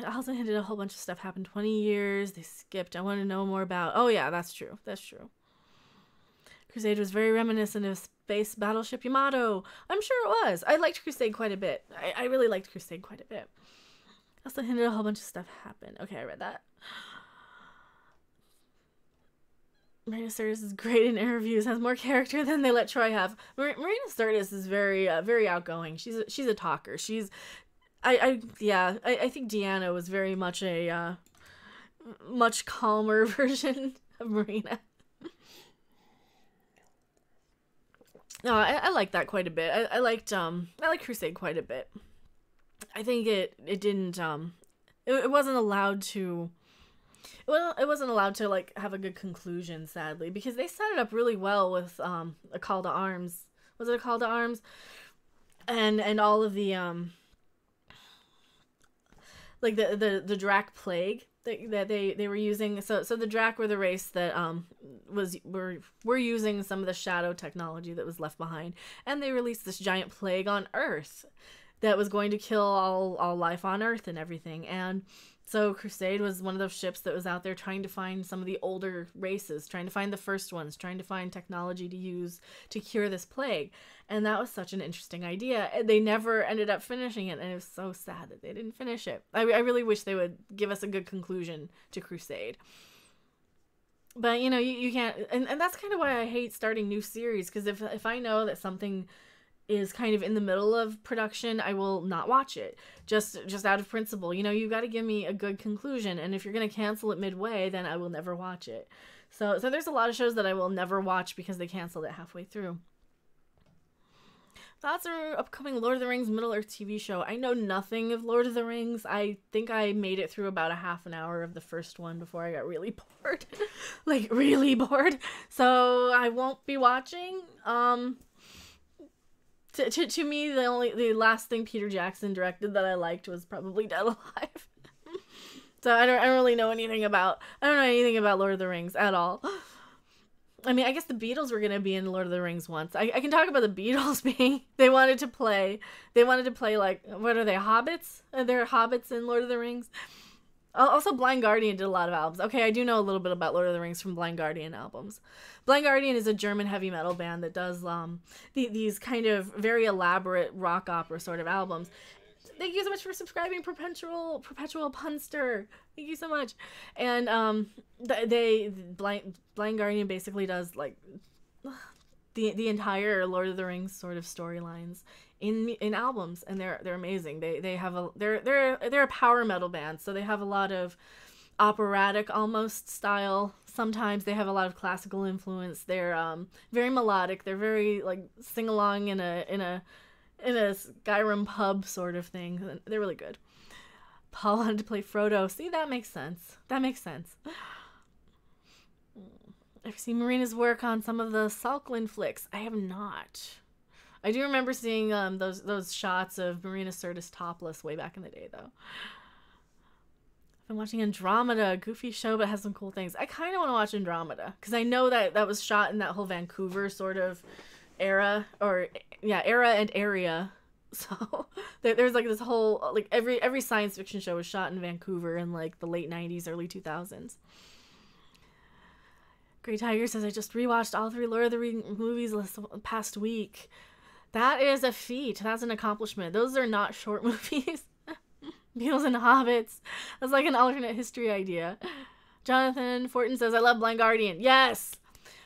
Allison hinted a whole bunch of stuff happened 20 years. They skipped. I want to know more about. Oh yeah, that's true. Crusade was very reminiscent of Space Battleship Yamato. I'm sure it was. I liked Crusade quite a bit. I really liked Crusade quite a bit. Also hinted a whole bunch of stuff happened. Okay, I read that. Marina Sirtis is great in interviews, has more character than they let Troy have. Marina Sirtis is very, very outgoing. She's a talker. I think Deanna was very much a much calmer version of Marina. No, I like that quite a bit. I like Crusade quite a bit. I think it didn't it wasn't allowed to. Well, it wasn't allowed to like have a good conclusion, sadly, because they set it up really well with a call to arms. Was it a call to arms? And all of the like the Drac plague that they were using. So the Drac were the race that were using some of the shadow technology that was left behind, and they released this giant plague on Earth that was going to kill all life on Earth and everything. And so Crusade was one of those ships that was out there trying to find some of the older races, trying to find the first ones, trying to find technology to use to cure this plague. And that was such an interesting idea. They never ended up finishing it, and it was so sad that they didn't finish it. I really wish they would give us a good conclusion to Crusade. But, you know, you can't... And that's kind of why I hate starting new series, because if I know that something is kind of in the middle of production, I will not watch it. Just out of principle. You know, you got to give me a good conclusion, and if you're going to cancel it midway, then I will never watch it. So there's a lot of shows that I will never watch because they canceled it halfway through. Thoughts are upcoming Lord of the Rings Middle-earth TV show. I know nothing of Lord of the Rings. I think I made it through about a half an hour of the first one before I got really bored. Like, really bored. So I won't be watching. To me, the last thing Peter Jackson directed that I liked was probably Dead Alive. So I don't really know anything about Lord of the Rings at all. I mean, I guess the Beatles were gonna be in Lord of the Rings once. I can talk about the Beatles being they wanted to play like, what are they, hobbits? They're hobbits in Lord of the Rings. Also, Blind Guardian did a lot of albums. Okay, I do know a little bit about Lord of the Rings from Blind Guardian albums. Blind Guardian is a German heavy metal band that does these kind of very elaborate rock opera sort of albums. Thank you so much for subscribing, Perpetual Punster. Thank you so much. And Blind Guardian basically does like the entire Lord of the Rings sort of storylines in albums, and they're amazing. They're a power metal band, so they have a lot of operatic almost style. Sometimes they have a lot of classical influence. They're very melodic. They're very like sing along in a Skyrim pub sort of thing. They're really good. Paul wanted to play Frodo. See, that makes sense. I've seen Marina's work on some of the Salklin flicks. I have not. I do remember seeing those shots of Marina Sirtis topless way back in the day, though. I've been watching Andromeda, a goofy show, but has some cool things. I kind of want to watch Andromeda, because I know that was shot in that whole Vancouver sort of era, era and area. So there's like this whole, like every science fiction show was shot in Vancouver in like the late 90s, early 2000s. Grey Tiger says, I just rewatched all 3 Lord of the Rings movies this past week. That is a feat. That's an accomplishment. Those are not short movies. Beatles and Hobbits. That's like an alternate history idea. Jonathan Fortin says, I love Blind Guardian. Yes!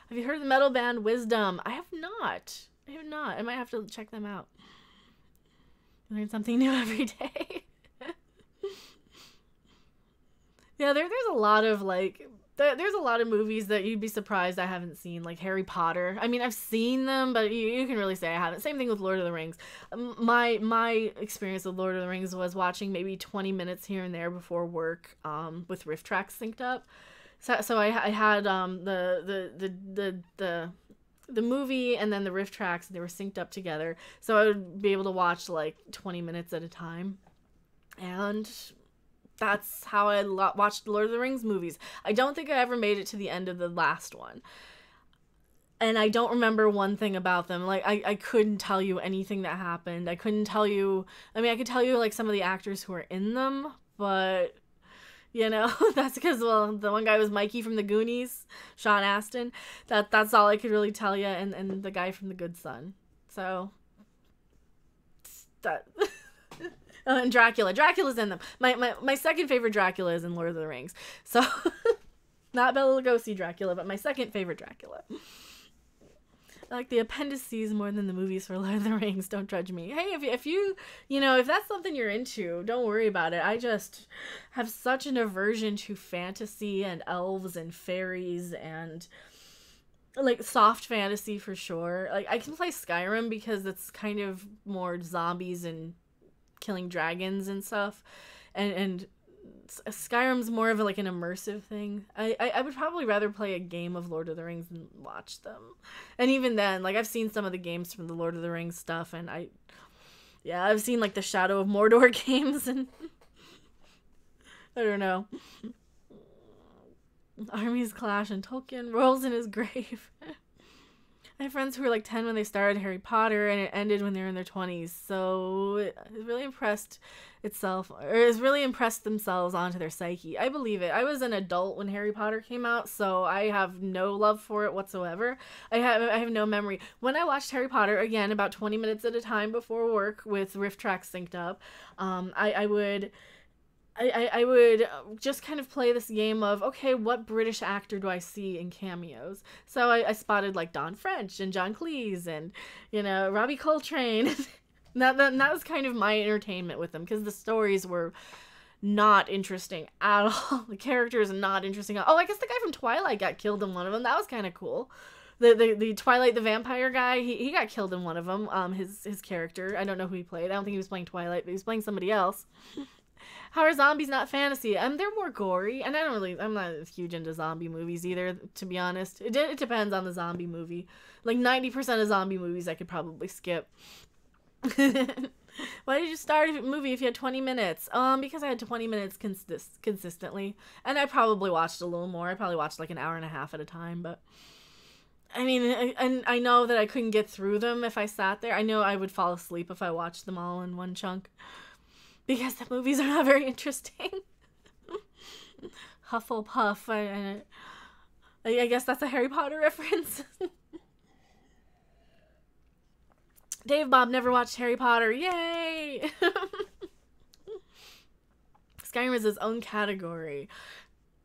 Have you heard of the metal band Wisdom? I have not. I might have to check them out. Learn something new every day. Yeah, there's a lot of like... There's a lot of movies that you'd be surprised I haven't seen, like Harry Potter. I mean, I've seen them, but you can really say I haven't. Same thing with Lord of the Rings. My experience with Lord of the Rings was watching maybe 20 minutes here and there before work, with riff tracks synced up. So I had the movie and then the riff tracks, and they were synced up together. So I would be able to watch like 20 minutes at a time, and that's how I watched Lord of the Rings movies. I don't think I ever made it to the end of the last one. And I don't remember one thing about them. Like, I couldn't tell you anything that happened. I couldn't tell you... I mean, I could tell you, like, some of the actors who are in them, but... You know, that's because, well, the one guy was Mikey from the Goonies, Sean Astin. That's all I could really tell you, and the guy from The Good Son. So... And Dracula. Dracula's in them. My second favorite Dracula is in Lord of the Rings. So, not Bela Lugosi Dracula, but my second favorite Dracula. I like the appendices more than the movies for Lord of the Rings. Don't judge me. Hey, if you, if that's something you're into, don't worry about it. I just have such an aversion to fantasy and elves and fairies and, like, soft fantasy for sure. Like, I can play Skyrim because it's kind of more zombies and killing dragons and stuff. And Skyrim's more of like an immersive thing. I would probably rather play a game of Lord of the Rings than watch them. And even then, like, I've seen some of the games from the Lord of the Rings stuff, and I've seen like the Shadow of Mordor games, and I don't know. Armies clash and Tolkien rolls in his grave. I have friends who were like 10 when they started Harry Potter, and it ended when they were in their 20s. So it really impressed themselves onto their psyche. I believe it. I was an adult when Harry Potter came out, so I have no love for it whatsoever. I have no memory. When I watched Harry Potter, again, about 20 minutes at a time before work with riff tracks synced up, I would just kind of play this game of, okay, what British actor do I see in cameos? So I spotted like Don French and John Cleese and, Robbie Coltrane. that was kind of my entertainment with them, because the stories were not interesting at all. The characters not interesting. Oh, I guess the guy from Twilight got killed in one of them. That was kind of cool. The Twilight the vampire guy, he got killed in one of them. His character, I don't know who he played. I don't think he was playing Twilight, but he was playing somebody else. How are zombies not fantasy? They're more gory, and I'm not huge into zombie movies either, to be honest. It depends on the zombie movie. Like 90% of zombie movies I could probably skip. Why did you start a movie if you had 20 minutes? Because I had 20 minutes consistently, and I probably watched a little more. I probably watched like an hour and a half at a time, but I mean, and I know that I couldn't get through them if I sat there. I know I would fall asleep if I watched them all in one chunk. Because the movies are not very interesting. Hufflepuff. I guess that's a Harry Potter reference. Dave Bob never watched Harry Potter. Yay! Skyrim is its own category.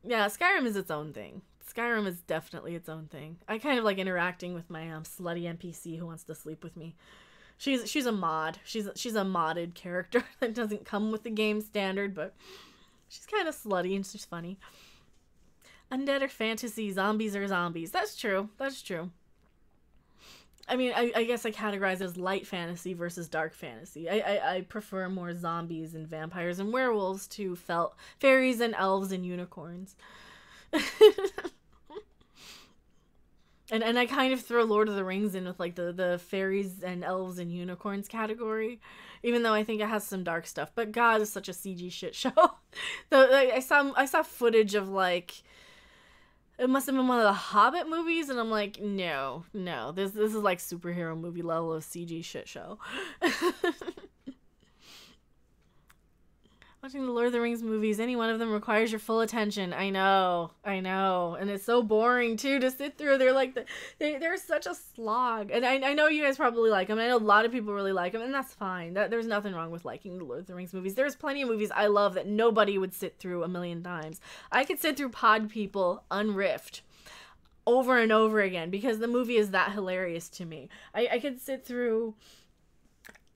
Yeah, Skyrim is its own thing. Skyrim is definitely its own thing. I kind of like interacting with my slutty NPC who wants to sleep with me. She's a mod. She's a modded character that doesn't come with the game standard, but she's kind of slutty and she's funny. Undead or fantasy, zombies or zombies. That's true. I mean, I guess I categorize it as light fantasy versus dark fantasy. I prefer more zombies and vampires and werewolves to fairies and elves and unicorns. And I kind of throw Lord of the Rings in with like the fairies and elves and unicorns category, even though I think it has some dark stuff. But God, is such a CG shit show. I saw footage of like, it must have been one of the Hobbit movies, and I'm like, no, this is like superhero movie level of CG shit show. Watching the Lord of the Rings movies, any one of them requires your full attention. I know. And it's so boring, too, to sit through. They're such a slog. And I know you guys probably like them. I know a lot of people really like them, and that's fine. There's nothing wrong with liking the Lord of the Rings movies. There's plenty of movies I love that nobody would sit through a million times. I could sit through Pod People Unriffed over and over again because the movie is that hilarious to me. I could sit through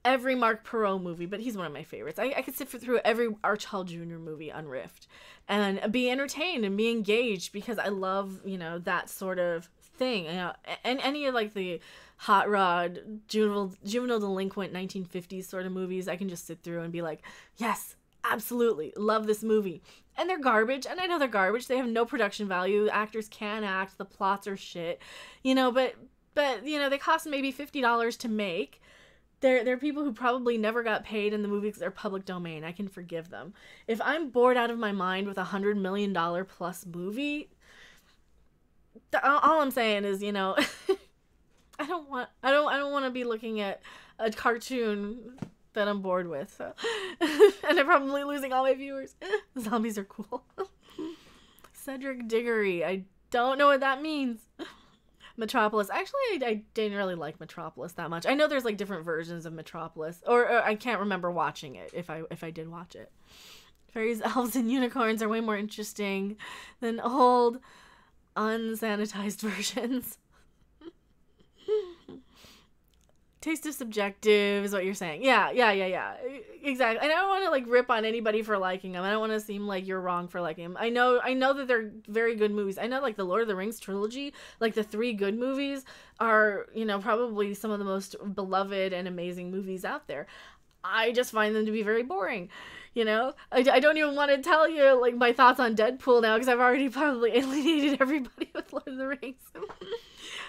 every Mark Perot movie, but he's one of my favorites. I could sit through every Arch Hall Jr. movie Unriffed and be entertained and be engaged because I love, that sort of thing. And any of like the hot rod, juvenile delinquent 1950s sort of movies, I can just sit through and be like, yes, absolutely, love this movie. And they're garbage, and I know they're garbage. They have no production value. The actors can't act. The plots are shit. But they cost maybe $50 to make. They're people who probably never got paid in the movie because they're public domain. I can forgive them. If I'm bored out of my mind with $100 million plus movie, all I'm saying is, I don't want to be looking at a cartoon that I'm bored with. So. And I'm probably losing all my viewers. Zombies are cool. Cedric Diggory. I don't know what that means. Metropolis. Actually, I didn't really like Metropolis that much. I know there's like different versions of Metropolis, or I can't remember watching it if I did watch it. Fairies, elves, and unicorns are way more interesting than old, unsanitized versions. Taste is subjective is what you're saying. Yeah. Exactly. And I don't want to like rip on anybody for liking them. I don't want to seem like you're wrong for liking them. I know that they're very good movies. I know like the Lord of the Rings trilogy, like the 3 good movies are, you know, probably some of the most beloved and amazing movies out there. I just find them to be very boring. You know, I don't even want to tell you like my thoughts on Deadpool now because I've already probably alienated everybody with Lord of the Rings.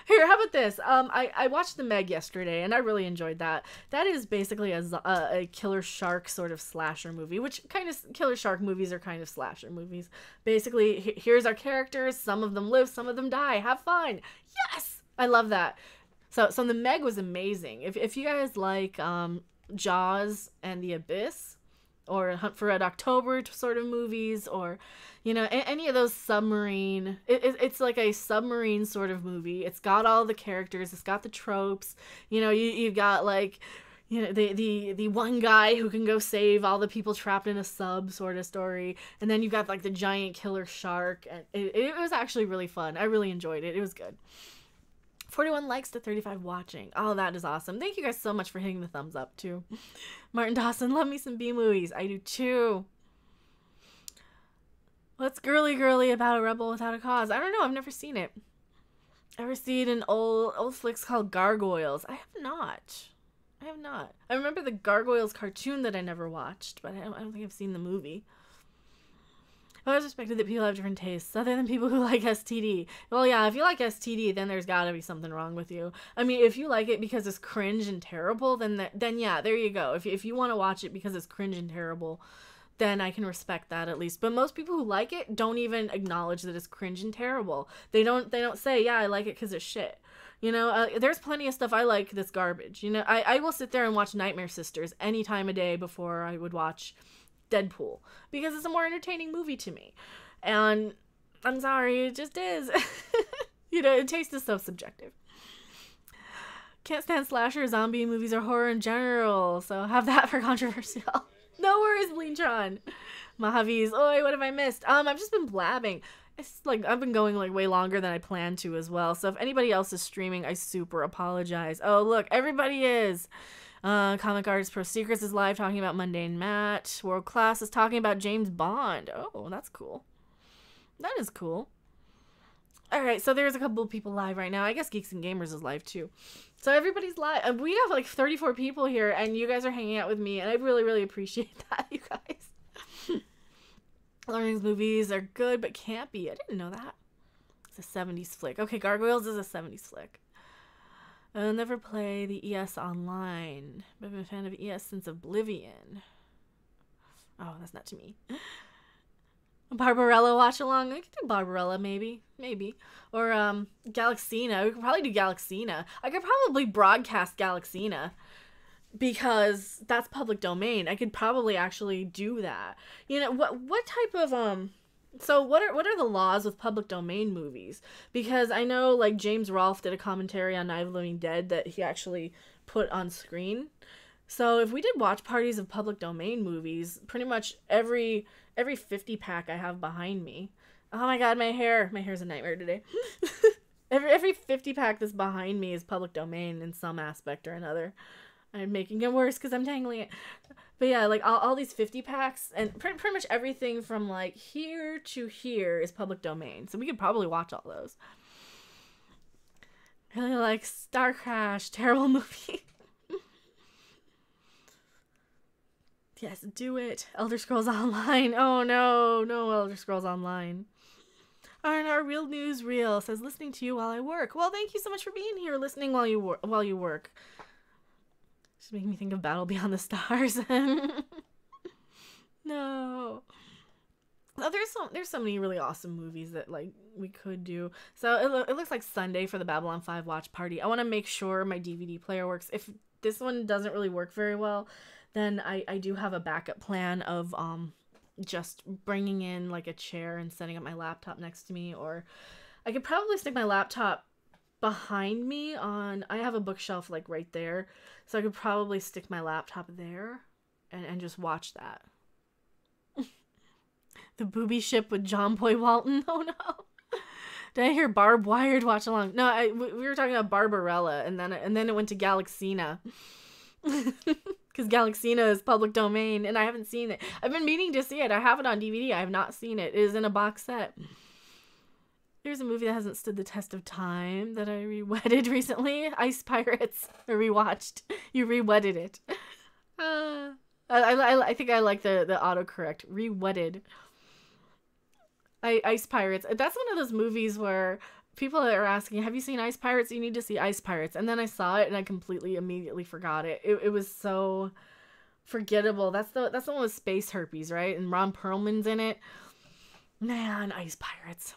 Here, how about this? I watched The Meg yesterday, and I really enjoyed that. That is basically a killer shark sort of slasher movie, which kind of killer shark movies are kind of slasher movies. Basically, here's our characters. Some of them live, some of them die. Have fun. Yes, I love that. So The Meg was amazing. If you guys like Jaws and The Abyss, or Hunt for Red October sort of movies, or, you know, any of those submarine, it's like a submarine sort of movie. It's got all the characters, it's got the tropes, you know, you've got like, you know, the one guy who can go save all the people trapped in a sub sort of story, and then you've got like the giant killer shark, and it was actually really fun. I really enjoyed it. It was good. 41 likes to 35 watching. Oh, that is awesome. Thank you guys so much for hitting the thumbs up, too. Martin Dawson, love me some B-movies. I do, too. What's girly about A Rebel Without a Cause? I don't know. I've never seen it. Ever seen an old flicks called Gargoyles? I have not. I remember the Gargoyles cartoon that I never watched, but I don't think I've seen the movie. I always respected that people have different tastes, other than people who like STD. Well, yeah, if you like STD, then there's gotta be something wrong with you. I mean, if you like it because it's cringe and terrible, then yeah, there you go. If you want to watch it because it's cringe and terrible, then I can respect that at least. But most people who like it don't even acknowledge that it's cringe and terrible. They don't say, yeah, I like it because it's shit. You know, there's plenty of stuff I like that's garbage. You know, I will sit there and watch Nightmare Sisters any time of day before I would watch Deadpool, because it's a more entertaining movie to me. And I'm sorry, it just is. You know, taste is so subjective. Can't stand slasher, zombie movies, or horror in general, so have that for controversial. No worries, Bleentron. Mahavi's, oi, what have I missed? I've just been blabbing. It's like I've been going like way longer than I planned to as well, so if anybody else is streaming, I super apologize. Oh, look, everybody is. Comic Artist Pro Secrets is live talking about Mundane Matt. World Class is talking about James Bond. Oh, that's cool. That is cool. Alright, so there's a couple of people live right now. I guess Geeks and Gamers is live too. So everybody's live. We have like 34 people here, and you guys are hanging out with me, and I really, really appreciate that, you guys. Lord of the Rings movies are good, but campy. I didn't know that. It's a 70s flick. Okay, Gargoyles is a 70s flick. I'll never play the ES online, but I've been a fan of ES since Oblivion. Oh, that's not to me. Barbarella watch along. I could do Barbarella, maybe. Or Galaxina. We could probably do Galaxina. I could probably broadcast Galaxina, because that's public domain. I could probably actually do that. You know, what type of so what are the laws with public domain movies? Because I know like James Rolfe did a commentary on Night of the Living Dead that he actually put on screen. So if we did watch parties of public domain movies, pretty much every 50 pack I have behind me. Oh my god, my hair's a nightmare today. every 50 pack that's behind me is public domain in some aspect or another. I'm making it worse because I'm tangling it. But yeah, like all these 50 packs, and pretty much everything from like here to here is public domain. So we could probably watch all those. Really like Star Crash, terrible movie. Yes, do it. Elder Scrolls Online. Oh no, no Elder Scrolls Online. Aren't our real news real? Says listening to you while I work. Well, thank you so much for being here, listening while you work. Just making me think of Battle Beyond the Stars. No. Oh, there's so many really awesome movies that like we could do. So it looks like Sunday for the Babylon 5 watch party. I want to make sure my DVD player works. If this one doesn't really work very well, then I do have a backup plan of just bringing in like a chair and setting up my laptop next to me, or I could probably stick my laptop behind me I have a bookshelf like right there, so I could probably stick my laptop there and just watch that. The booby ship with John Boy Walton. Oh no. Did I hear Barb Wired watch along? No, we were talking about Barbarella, and then it went to Galaxina. Because Galaxina is public domain, and I haven't seen it. I've been meaning to see it. I have it on DVD. I have not seen it. It is in a box set. Here's a movie that hasn't stood the test of time that I re-wedded recently. Ice Pirates. Or rewatched. You re-wedded it. I think I like the autocorrect. Re-wedded. Ice Pirates. That's one of those movies where people are asking, have you seen Ice Pirates? You need to see Ice Pirates. And then I saw it and I completely immediately forgot it. It was so forgettable. That's the one with space herpes, right? And Ron Perlman's in it. Man, Ice Pirates.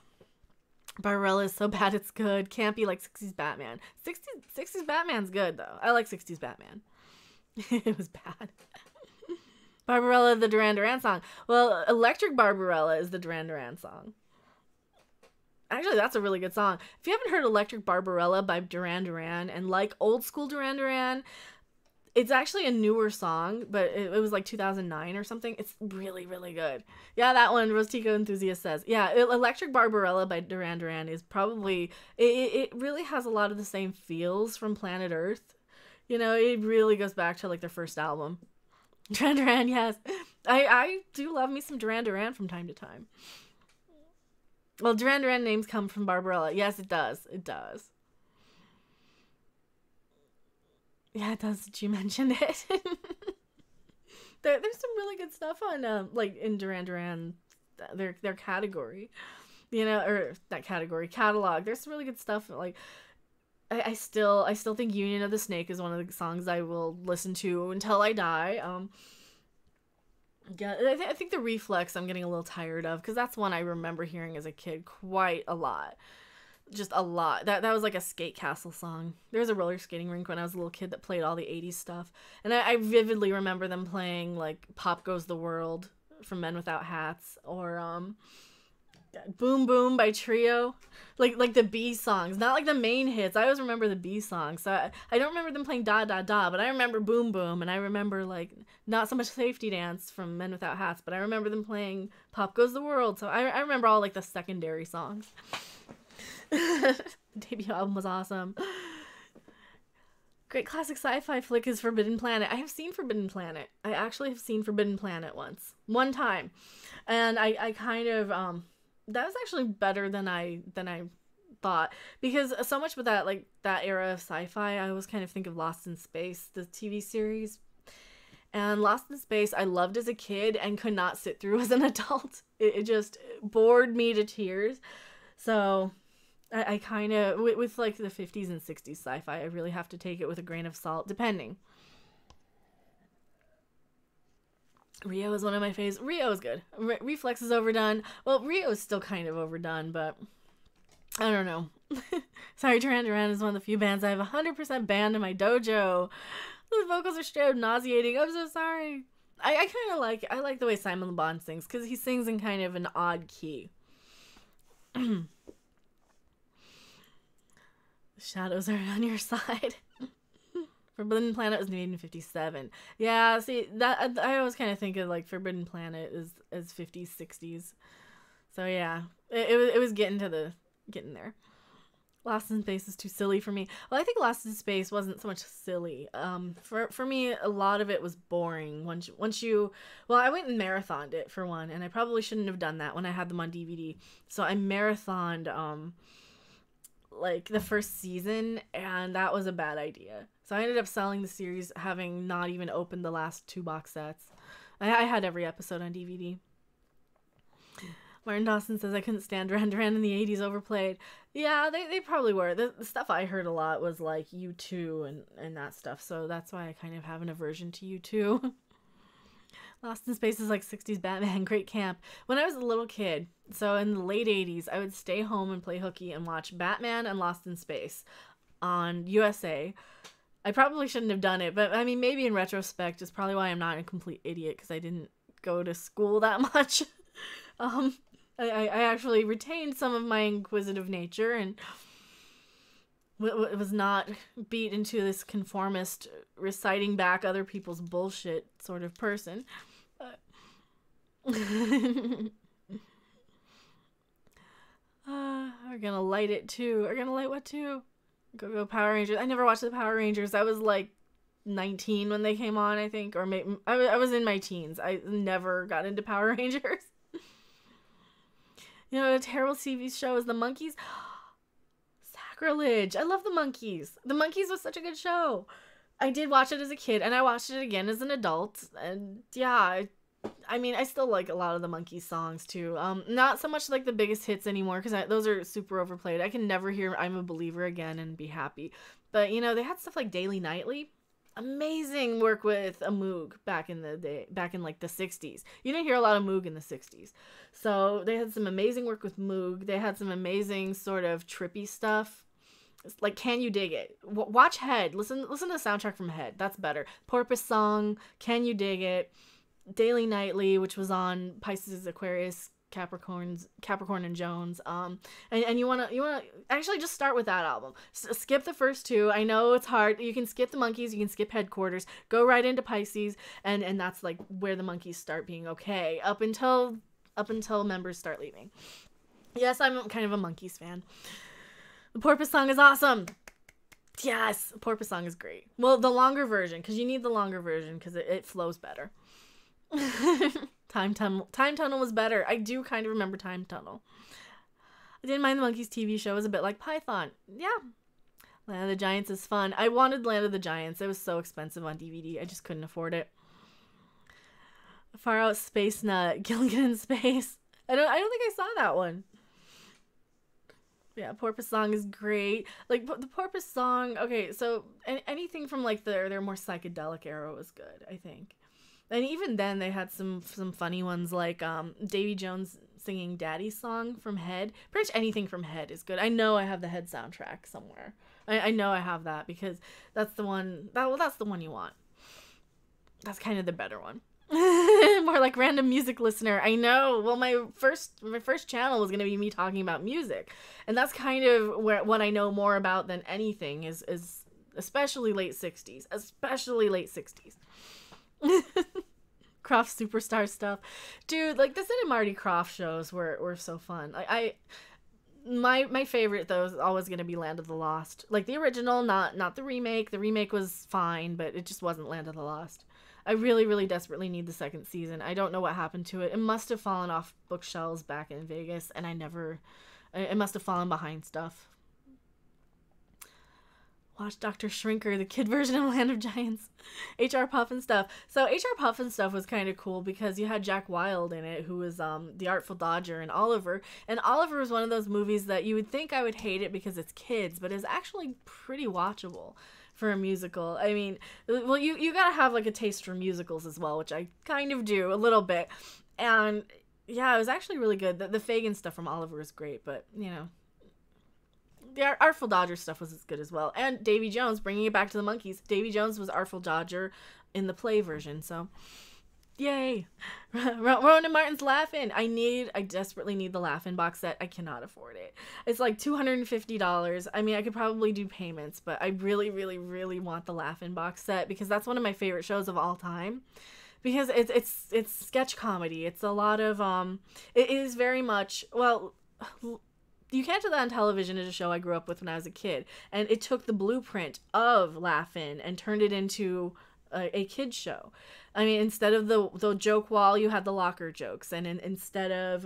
Barbarella is so bad it's good. Campy like 60s Batman. 60s Batman's good though. I like 60s Batman. It was bad. Barbarella, the Duran Duran song. Well, Electric Barbarella is the Duran Duran song. Actually, that's a really good song. If you haven't heard Electric Barbarella by Duran Duran and like old school Duran Duran, it's actually a newer song, but it was like 2009 or something. It's really, really good. Yeah, that one, Rostico Enthusiast says. Yeah, Electric Barbarella by Duran Duran is probably, it really has a lot of the same feels from Planet Earth. You know, it really goes back to like their first album. Duran Duran, yes. I do love me some Duran Duran from time to time. Well, Duran Duran names come from Barbarella. Yes, it does. It does. Yeah, it does. You mentioned it. There's some really good stuff on, like, in Duran Duran, their category. You know, or that category, catalog. There's some really good stuff, like, I still think Union of the Snake is one of the songs I will listen to until I die. Yeah, I think the Reflex I'm getting a little tired of, because that's one I remember hearing as a kid quite a lot. Just a lot. That was like a skate castle song. There was a roller skating rink when I was a little kid that played all the 80s stuff. And I vividly remember them playing like Pop Goes the World from Men Without Hats, or Boom Boom by Trio. Like the B songs, not like the main hits. I always remember the B songs. So I don't remember them playing Da Da Da, but I remember Boom Boom, and I remember like not so much Safety Dance from Men Without Hats, but I remember them playing Pop Goes the World. So I remember all like the secondary songs. The debut album was awesome. Great classic sci-fi flick is Forbidden Planet. I have seen Forbidden Planet. I actually have seen Forbidden Planet one time, and I kind of that was actually better than I thought, because so much with that, like that era of sci-fi, I always kind of think of Lost in Space, the TV series. And Lost in Space I loved as a kid and could not sit through as an adult. It just bored me to tears. So I kind of, with like the 50s and 60s sci-fi, I really have to take it with a grain of salt, depending. Rio is one of my faves. Rio is good. Reflex is overdone. Well, Rio is still kind of overdone, but I don't know. Sorry, Duran Duran is one of the few bands I have 100% banned in my dojo. The vocals are straight up nauseating. I'm so sorry. I kind of like, I like the way Simon Le Bon sings, because he sings in kind of an odd key. Shadows are on your side. Forbidden Planet was made in 1957. Yeah, see, that I always kind of think of like Forbidden Planet as 50s, 60s. So yeah, it was getting there. Lost in Space is too silly for me. Well, I think Lost in Space wasn't so much silly. For me, a lot of it was boring. Once you, well, I went and marathoned it for one, and I probably shouldn't have done that when I had them on DVD. So I marathoned like the first season, and that was a bad idea. So I ended up selling the series, having not even opened the last 2 box sets. I had every episode on DVD. Martin Dawson says I couldn't stand Duran Duran in the 80s, overplayed. Yeah, they probably were. The stuff I heard a lot was like U2 and that stuff, so that's why I kind of have an aversion to U2. Lost in Space is like 60s Batman, great camp. When I was a little kid, so in the late 80s, I would stay home and play hooky and watch Batman and Lost in Space on USA. I probably shouldn't have done it, but I mean, maybe in retrospect, it's probably why I'm not a complete idiot, because I didn't go to school that much. I actually retained some of my inquisitive nature, and was not beat into this conformist reciting back other people's bullshit sort of person. We're gonna light it too. We're gonna light what too? Go Power Rangers. I never watched the Power Rangers. I was like 19 when they came on, I think, or maybe I was in my teens. I never got into Power Rangers. You know, a terrible TV show is The Monkees. Sacrilege. I love The Monkees. The Monkees was such a good show. I did watch it as a kid, and I watched it again as an adult. And yeah, I mean, I still like a lot of the Monkees songs too. Not so much like the biggest hits anymore, because those are super overplayed. I can never hear I'm a Believer again and be happy. But, you know, they had stuff like Daily Nightly. Amazing work with a Moog back in the day, back in like the 60s. You didn't hear a lot of Moog in the 60s. So they had some amazing work with Moog. They had some amazing sort of trippy stuff. Like, Can You Dig It? Watch Head. Listen to the soundtrack from Head. That's better. Porpoise Song, Can You Dig It? Daily Nightly, which was on Pisces, Aquarius, Capricorn and Jones. And you wanna actually just start with that album. Skip the first two. I know it's hard. You can skip the Monkees, you can skip Headquarters, go right into Pisces, and that's like where the Monkees start being okay up until members start leaving. Yes, I'm kind of a Monkees fan. The Porpoise Song is awesome. Yes, Porpoise Song is great. Well, the longer version, because you need the longer version because it flows better. Time Tunnel was better. I do kind of remember Time Tunnel. I didn't mind the Monkees TV show. It was a bit like Python. Yeah. Land of the Giants is fun. I wanted Land of the Giants. It was so expensive on DVD. I just couldn't afford it. Far Out Space Nut. Gilligan in Space. I don't think I saw that one. Yeah, Porpoise Song is great. Like, the Porpoise Song, okay, so anything from like their more psychedelic era was good, I think. And even then, they had some funny ones, like Davy Jones singing Daddy's Song from Head. Pretty much anything from Head is good. I know I have the Head soundtrack somewhere. I know I have that because that's the one. That's the one you want. That's kind of the better one. More like Random Music Listener. I know. Well, my first channel was gonna be me talking about music, and that's kind of what I know more about than anything is especially late 60s, Croft Superstar stuff, dude. Like, the Sid and Marty Croft shows were so fun. My favorite though is always gonna be Land of the Lost, like the original, not the remake. The remake was fine, but it just wasn't Land of the Lost. I really, really desperately need the second season. I don't know what happened to it. It must have fallen off bookshelves back in Vegas, and it must have fallen behind stuff. Watch Dr. Shrinker, the kid version of Land of Giants. H.R. Puffin stuff. So H.R. Puffin stuff was kind of cool because you had Jack Wilde in it, who was the Artful Dodger, and Oliver. And Oliver was one of those movies that you would think I would hate it because it's kids, but it's actually pretty watchable for a musical. I mean, well, you gotta have like a taste for musicals as well, which I kind of do a little bit. And yeah, it was actually really good. The Fagin stuff from Oliver is great, but you know, the Artful Dodger stuff was good as well. And Davy Jones, bringing it back to the Monkees. Davy Jones was Artful Dodger in the play version, so yay. Ronan Martin's Laugh-In. I desperately need the Laugh-In box set. I cannot afford it. It's like $250. I mean, I could probably do payments, but I really, really, really want the Laugh-In box set because that's one of my favorite shows of all time. Because it's sketch comedy. It's a lot of it is very much, well, You Can't Do That on Television is a show I grew up with when I was a kid, and it took the blueprint of Laugh-In and turned it into a kid's show. I mean, instead of the joke wall, you had the locker jokes, and instead of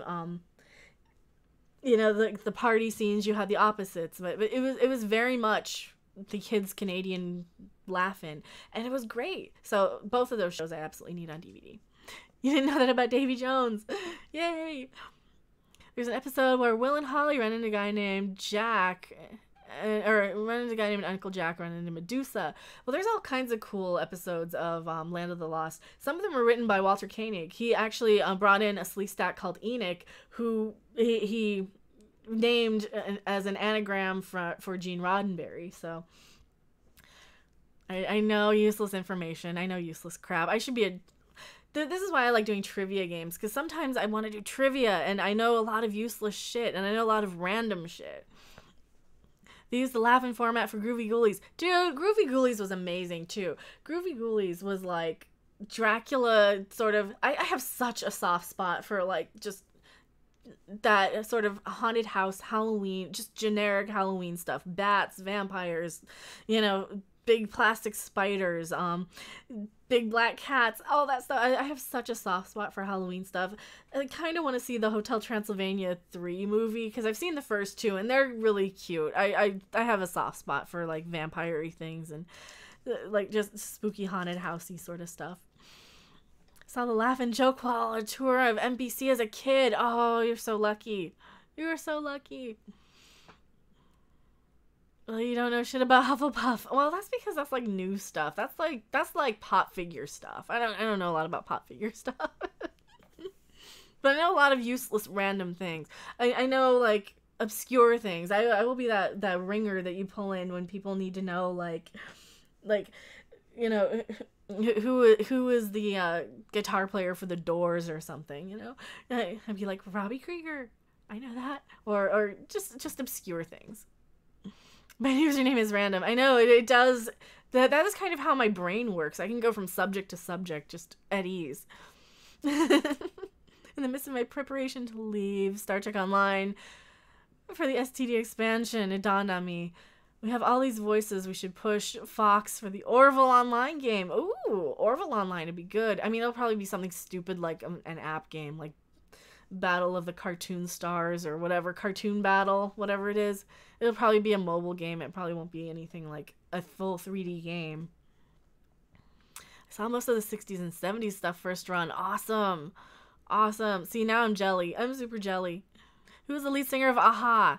the party scenes, you had the opposites. But it was very much the kids' Canadian Laugh-In, and it was great. So both of those shows I absolutely need on DVD. You didn't know that about Davy Jones? Yay! There's an episode where Will and Holly run into a guy named Jack. Or run into a guy named Uncle Jack, run into Medusa. Well, there's all kinds of cool episodes of Land of the Lost. Some of them were written by Walter Koenig. He actually brought in a Sleestak called Enoch, who he named as an anagram for Gene Roddenberry. So I know useless information. I know useless crap. I should be this is why I like doing trivia games, because sometimes I want to do trivia, and I know a lot of useless shit, and I know a lot of random shit. They used the laughing format for Groovy Ghoulies. Dude, Groovy Ghoulies was amazing too. Groovy Ghoulies was like Dracula sort of. I have such a soft spot for like just that sort of haunted house Halloween, just generic Halloween stuff. Bats, vampires, you know, big plastic spiders, big black cats, all that stuff. I have such a soft spot for Halloween stuff. I kind of want to see the Hotel Transylvania 3 movie because I've seen the first two and they're really cute. I have a soft spot for like vampire-y things and like just spooky haunted housey sort of stuff. Saw the Laugh and Joke Wall, a tour of NBC as a kid. Oh, you're so lucky. You are so lucky. Well, you don't know shit about Hufflepuff. Well, that's because that's like new stuff. That's like pop figure stuff. I don't know a lot about pop figure stuff. But I know a lot of useless random things. I know like obscure things. I will be that ringer that you pull in when people need to know like you know who is the guitar player for the Doors or something, you know? I'd be like, Robbie Krieger. I know that. Or just obscure things. My username is random. I know, it does. That is kind of how my brain works. I can go from subject to subject just at ease. In the midst of my preparation to leave Star Trek Online for the STD expansion, it dawned on me. We have all these voices. We should push Fox for the Orville Online game. Ooh, Orville Online would be good. I mean, it'll probably be something stupid like an app game, like Battle of the Cartoon Stars or whatever, Cartoon Battle, whatever it is. It'll probably be a mobile game. It probably won't be anything like a full 3D game. I saw most of the 60s and 70s stuff first run. Awesome. Awesome. See, now I'm jelly. I'm super jelly. Who was the lead singer of Aha?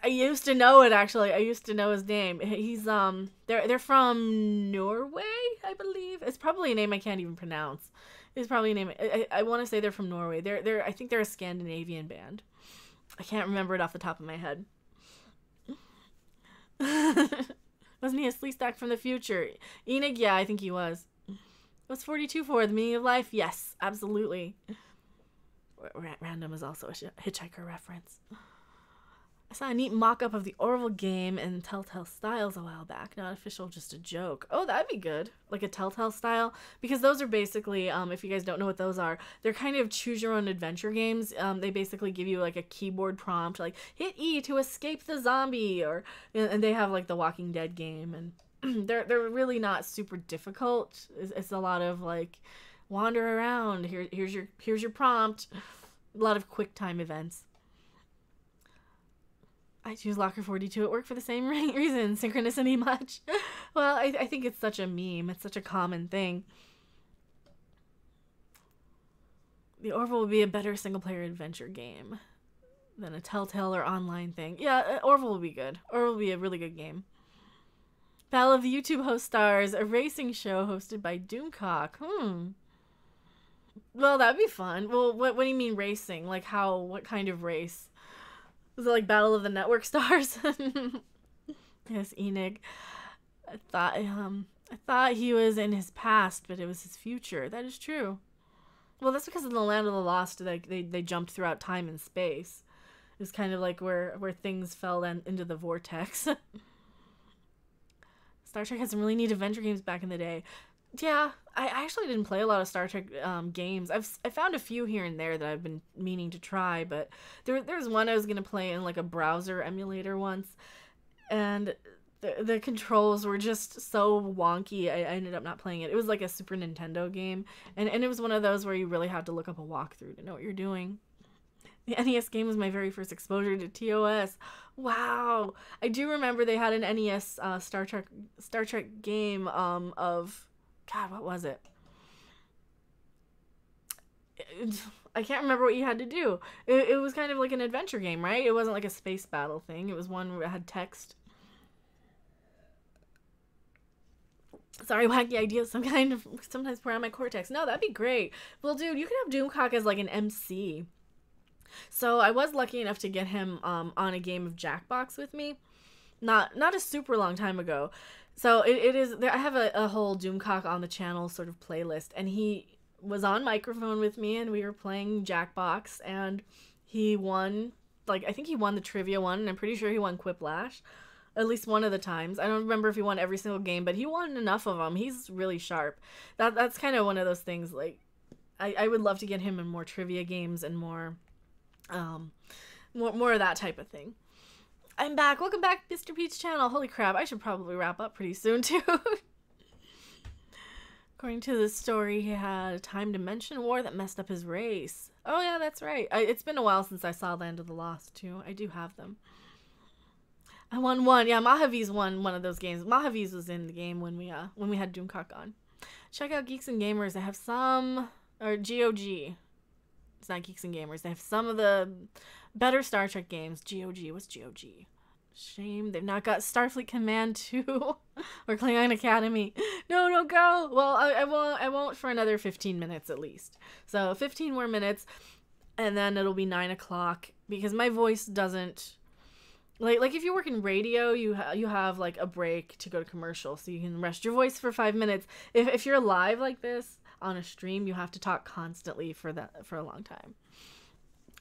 I used to know it, actually. I used to know his name. He's, they're from Norway, I believe. It's probably a name I can't even pronounce. It's probably a name, I want to say they're from Norway. I think they're a Scandinavian band. I can't remember it off the top of my head. Wasn't he a Sleestack from the future? Enig, yeah, I think he was. What's 42 for? The meaning of life? Yes, absolutely. Random is also a Hitchhiker reference. I saw a neat mock-up of the Orville game in Telltale Styles a while back. Not official, just a joke. Oh, that'd be good. Like a Telltale style. Because those are basically, if you guys don't know what those are, they're kind of choose-your-own-adventure games. They basically give you like a keyboard prompt, like, hit E to escape the zombie, and they have like the Walking Dead game, and they're really not super difficult. It's a lot of like, wander around, here's your prompt. A lot of quick time events. I choose Locker 42 at work for the same reason. Synchronicity much? Well, I think it's such a meme. It's such a common thing. The Orville would be a better single-player adventure game than a Telltale or online thing. Yeah, Orville would be good. Orville would be a really good game. Battle of the YouTube Host Stars, a racing show hosted by Doomcock. Well, that'd be fun. Well, what do you mean racing? Like what kind of race? Was it like Battle of the Network Stars? Yes, Enig. I thought he was in his past, but it was his future. That is true. Well, that's because in the Land of the Lost, they jumped throughout time and space. It was kind of like where things fell into the vortex. Star Trek had some really neat adventure games back in the day. Yeah, I actually didn't play a lot of Star Trek games. I found a few here and there that I've been meaning to try, but there's one I was going to play in like a browser emulator once, and the controls were just so wonky, I ended up not playing it. It was like a Super Nintendo game, and it was one of those where you really had to look up a walkthrough to know what you're doing. The NES game was my very first exposure to TOS. Wow. I do remember they had an NES Star Trek game of... God, what was it? I can't remember what you had to do. It was kind of like an adventure game, right? It wasn't like a space battle thing. It was one where it had text. Sorry, wacky ideas. Sometimes pour on my cortex. No, that'd be great. Well, dude, you could have Doomcock as like an MC. So I was lucky enough to get him on a game of Jackbox with me. Not a super long time ago. So it is, I have a whole Doomcock on the channel sort of playlist, and he was on microphone with me, and we were playing Jackbox, and he won like, I think he won the trivia one, and I'm pretty sure he won Quiplash. At least one of the times. I don't remember if he won every single game, but he won enough of them. He's really sharp. That's kind of one of those things, like, I would love to get him in more trivia games and more of that type of thing. I'm back. Welcome back, Mr. Pete's channel. Holy crap, I should probably wrap up pretty soon, too. According to the story, he had a time dimension war that messed up his race. Oh, yeah, that's right. It's been a while since I saw Land of the Lost, too. I do have them. I won one. Yeah, Mojave won one of those games. Mojave was in the game when we had Doomcock on. Check out Geeks and Gamers. They have some... Or GOG. It's not Geeks and Gamers. They have some of the better Star Trek games. GOG. What's GOG? Shame they've not got Starfleet Command 2 or Klingon Academy. No, don't go. Well, I won't for another 15 minutes at least. So 15 more minutes, and then it'll be 9 o'clock because my voice doesn't... Like if you work in radio, you have like a break to go to commercial, so you can rest your voice for 5 minutes. If you're live like this on a stream, you have to talk constantly for a long time.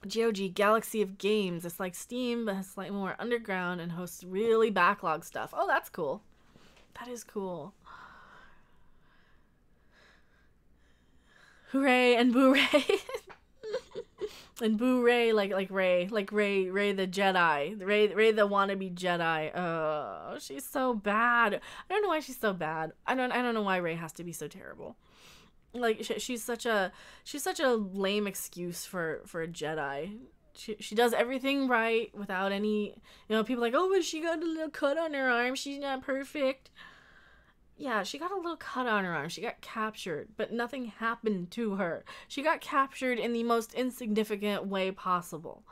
GOG, Galaxy of Games. It's like Steam, but has slightly more underground and hosts really backlog stuff. Oh, that's cool. That is cool. Hooray and boo-ray. And boo-ray, like Ray the Jedi. Ray the wannabe Jedi. Oh, she's so bad. I don't know why she's so bad. I don't know why Ray has to be so terrible. Like, she's such a lame excuse for a Jedi. She does everything right without any, people like, oh, but she got a little cut on her arm. She's not perfect. Yeah, she got a little cut on her arm. She got captured, but nothing happened to her. She got captured in the most insignificant way possible.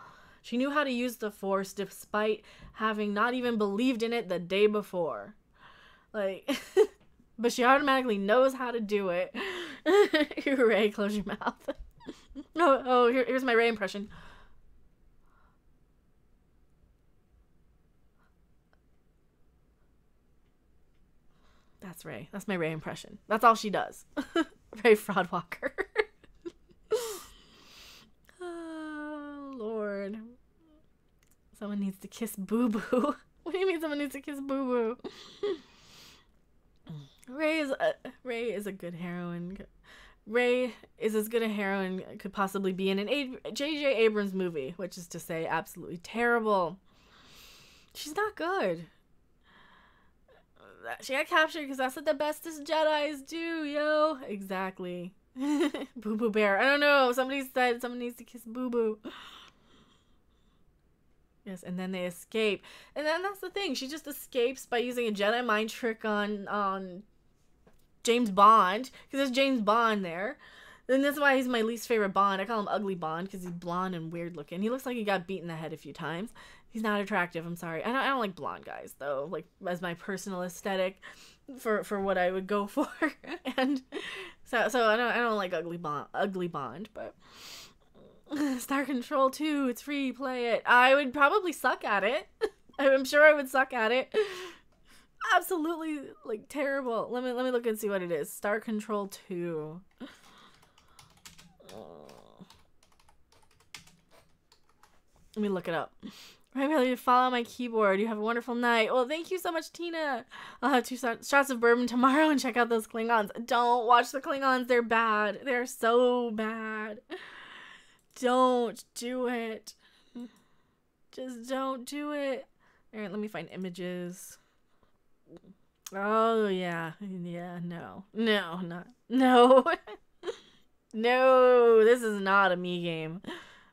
She knew how to use the Force despite having not even believed in it the day before. Like, but she automatically knows how to do it. Ray, close your mouth. Here's my Ray impression. That's Ray. That's my Ray impression. That's all she does. Ray Fraudwalker. Oh, Lord. Someone needs to kiss Boo Boo. What do you mean someone needs to kiss Boo Boo? Ray is a good heroine. Ray is as good a heroine could possibly be in an J.J. Abrams movie, which is to say absolutely terrible. She's not good. She got captured because that's what the bestest Jedis do, yo. Exactly. Boo Boo Bear. I don't know. Somebody said someone needs to kiss Boo Boo. Yes, and then they escape. And then that's the thing. She just escapes by using a Jedi mind trick on James Bond. Because there's James Bond there. And that's why he's my least favorite Bond. I call him Ugly Bond because he's blonde and weird looking. He looks like he got beat in the head a few times. He's not attractive. I'm sorry. I don't like blonde guys though. Like as my personal aesthetic for what I would go for. And so I don't like Ugly Bond, but Star Control 2, it's free, play it. I would probably suck at it. I'm sure I would suck at it. Absolutely like terrible. Let me look and see what it is. Star Control 2. Let me look it up. Remember to follow my keyboard. You have a wonderful night. Well, thank you so much, Tina. I'll have 2 shots of bourbon tomorrow and check out those Klingons. Don't watch the Klingons. They're bad. They're so bad. Don't do it. Just don't do it. All right, let me find images. Oh, yeah. Yeah, no. No, not. No. No, this is not a me game.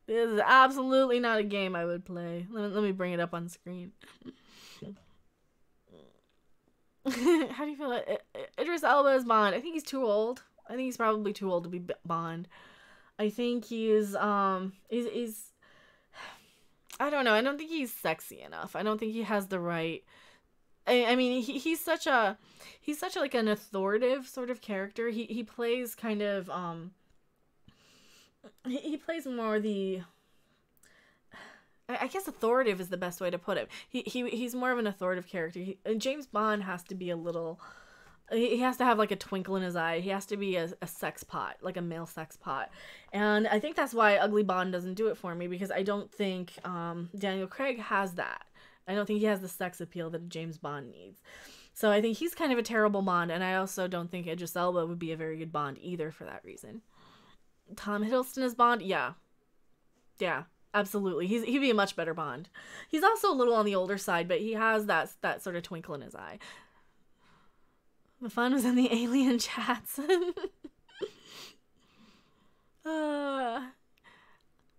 This is absolutely not a game I would play. Let me bring it up on screen. How do you feel? Idris Elba is Bond. I think he's too old. I think he's probably too old to be Bond. I think he's I don't know. I don't think he's sexy enough. I don't think he has the right. I mean, he's such a like an authoritative sort of character. He plays kind of he plays more the, I guess authoritative is the best way to put it. He's more of an authoritative character. James Bond has to be a little He has to have like a twinkle in his eye. He has to be a sex pot, like a male sex pot. And I think that's why Ugly Bond doesn't do it for me, because I don't think Daniel Craig has that. I don't think he has the sex appeal that James Bond needs. So I think he's kind of a terrible Bond, and I also don't think Idris Elba would be a very good Bond either for that reason. Tom Hiddleston as Bond? Yeah. Yeah, absolutely. He'd be a much better Bond. He's also a little on the older side, but he has that sort of twinkle in his eye. The fun was in the alien chats.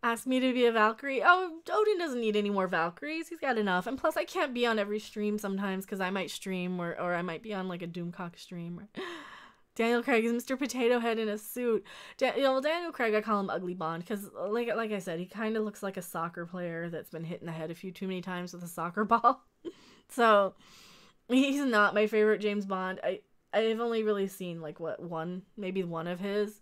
Ask me to be a Valkyrie. Oh, Odin doesn't need any more Valkyries. He's got enough. And plus, I can't be on every stream sometimes because I might stream or I might be on like a Doomcock stream. Daniel Craig is Mr. Potato Head in a suit. Daniel Craig, I call him Ugly Bond because, like I said, he kind of looks like a soccer player that's been hit in the head a few too many times with a soccer ball. So he's not my favorite James Bond. I've only really seen like maybe one of his.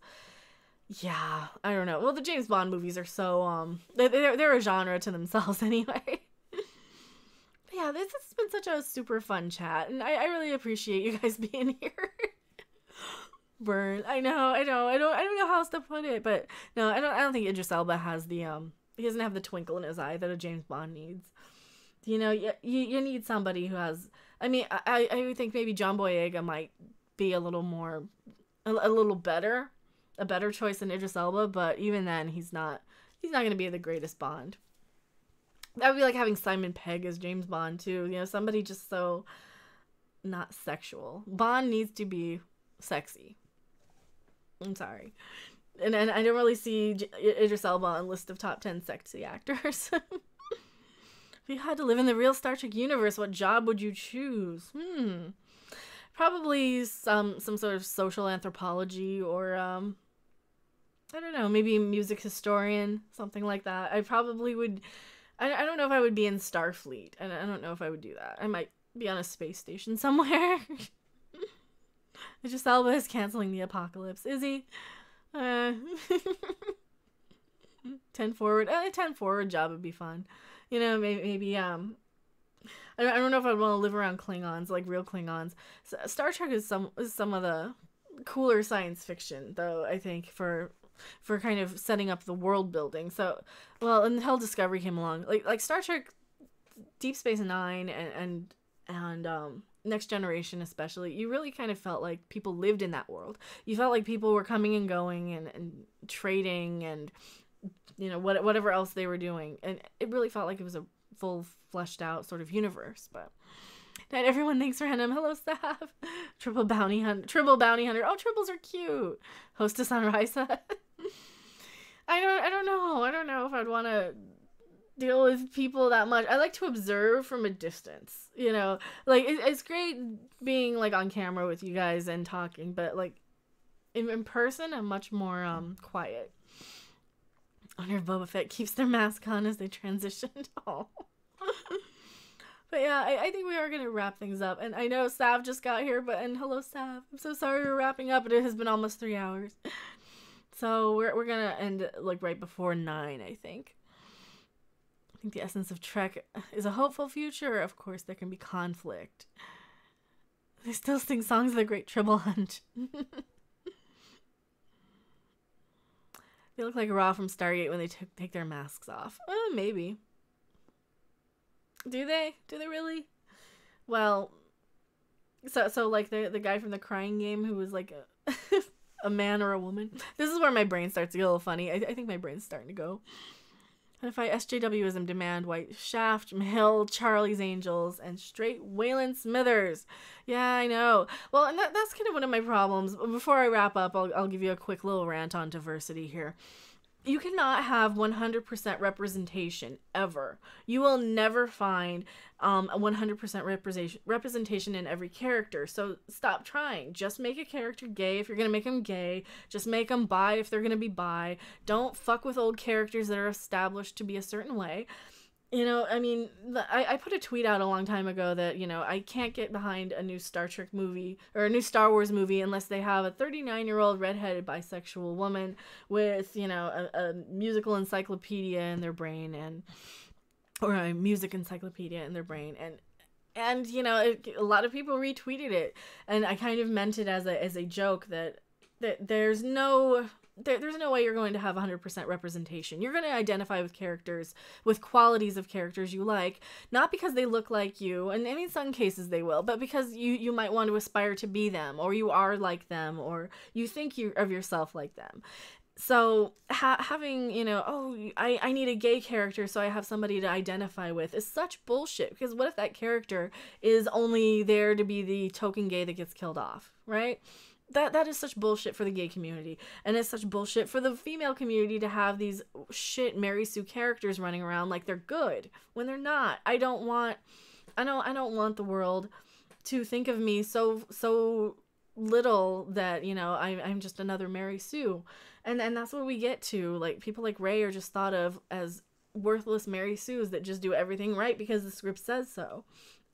Yeah, I don't know. Well, the James Bond movies are so they're a genre to themselves anyway. But yeah, this has been such a super fun chat, and I really appreciate you guys being here. Burn. I know. I don't know how else to put it, but no, I don't think Idris Elba has the he doesn't have the twinkle in his eye that a James Bond needs. You need somebody who has. I mean, I would think maybe John Boyega might be a little more, a little better, a better choice than Idris Elba, but even then, he's not going to be the greatest Bond. That would be like having Simon Pegg as James Bond too. Somebody just so not sexual. Bond needs to be sexy. I'm sorry. And I don't really see Idris Elba on a list of top 10 sexy actors. If you had to live in the real Star Trek universe, what job would you choose? Probably some sort of social anthropology or, I don't know, maybe music historian, something like that. I probably would, I don't know if I would be in Starfleet, and I don't know if I would do that. I might be on a space station somewhere. Idris Elba is canceling the apocalypse. Is he? 10 forward. A 10 forward job would be fun. Maybe I don't know if I'd want to live around Klingons, like real Klingons. So Star Trek is some of the cooler science fiction, though, I think, for kind of setting up the world building. So, well, until Discovery came along, like Star Trek, Deep Space Nine, and Next Generation especially, you really kind of felt like people lived in that world. You felt like people were coming and going and trading and whatever else they were doing, and it really felt like it was a full fleshed out sort of universe. But not everyone thinks random. Hello, staff. Triple bounty hunter. Oh, triples are cute. Hostess on Risa. I don't know if I'd want to deal with people that much. I like to observe from a distance. It's great being like on camera with you guys and talking, but like in person, I'm much more quiet. Honor of Boba Fett keeps their mask on as they transitioned. Oh. But yeah, I think we are going to wrap things up. And I know Sav just got here, and hello, Sav. I'm so sorry we're wrapping up, but it has been almost 3 hours. So we're going to end like right before 9, I think. I think the essence of Trek is a hopeful future. Of course, there can be conflict. They still sing songs of the Great Tribble Hunt. They look like Raw from Stargate when they take their masks off. Maybe. Do they? Do they really? Well, so like the guy from the Crying Game who was like a man or a woman. This is where my brain starts to get a little funny. I think my brain's starting to go. Identify SJWism, demand white Shaft, Hill, Charlie's Angels, and straight Waylon Smithers. Yeah, I know. Well, and that's kind of one of my problems. Before I wrap up, I'll give you a quick little rant on diversity here. You cannot have 100% representation ever. You will never find a 100% representation in every character. So stop trying. Just make a character gay if you're going to make them gay. Just make them bi if they're going to be bi. Don't fuck with old characters that are established to be a certain way. I put a tweet out a long time ago that, I can't get behind a new Star Trek movie or a new Star Wars movie unless they have a 39-year-old redheaded bisexual woman with, a musical encyclopedia in their brain or a music encyclopedia in their brain. And And, you know, a lot of people retweeted it, and I kind of meant it as a joke that there's no way you're going to have 100% representation. You're going to identify with characters, with qualities of characters you like, not because they look like you, and in some cases they will, but because you might want to aspire to be them, or you are like them, or you think of yourself like them. So having, you know, oh, I need a gay character so I have somebody to identify with is such bullshit, because what if that character is only there to be the token gay that gets killed off, right? That is such bullshit for the gay community, and it's such bullshit for the female community to have these shit Mary Sue characters running around like they're good when they're not. I don't want the world to think of me so little that, you know, I'm just another Mary Sue. And that's what we get to. Like, people like Ray are just thought of as worthless Mary Sues that just do everything right because the script says so.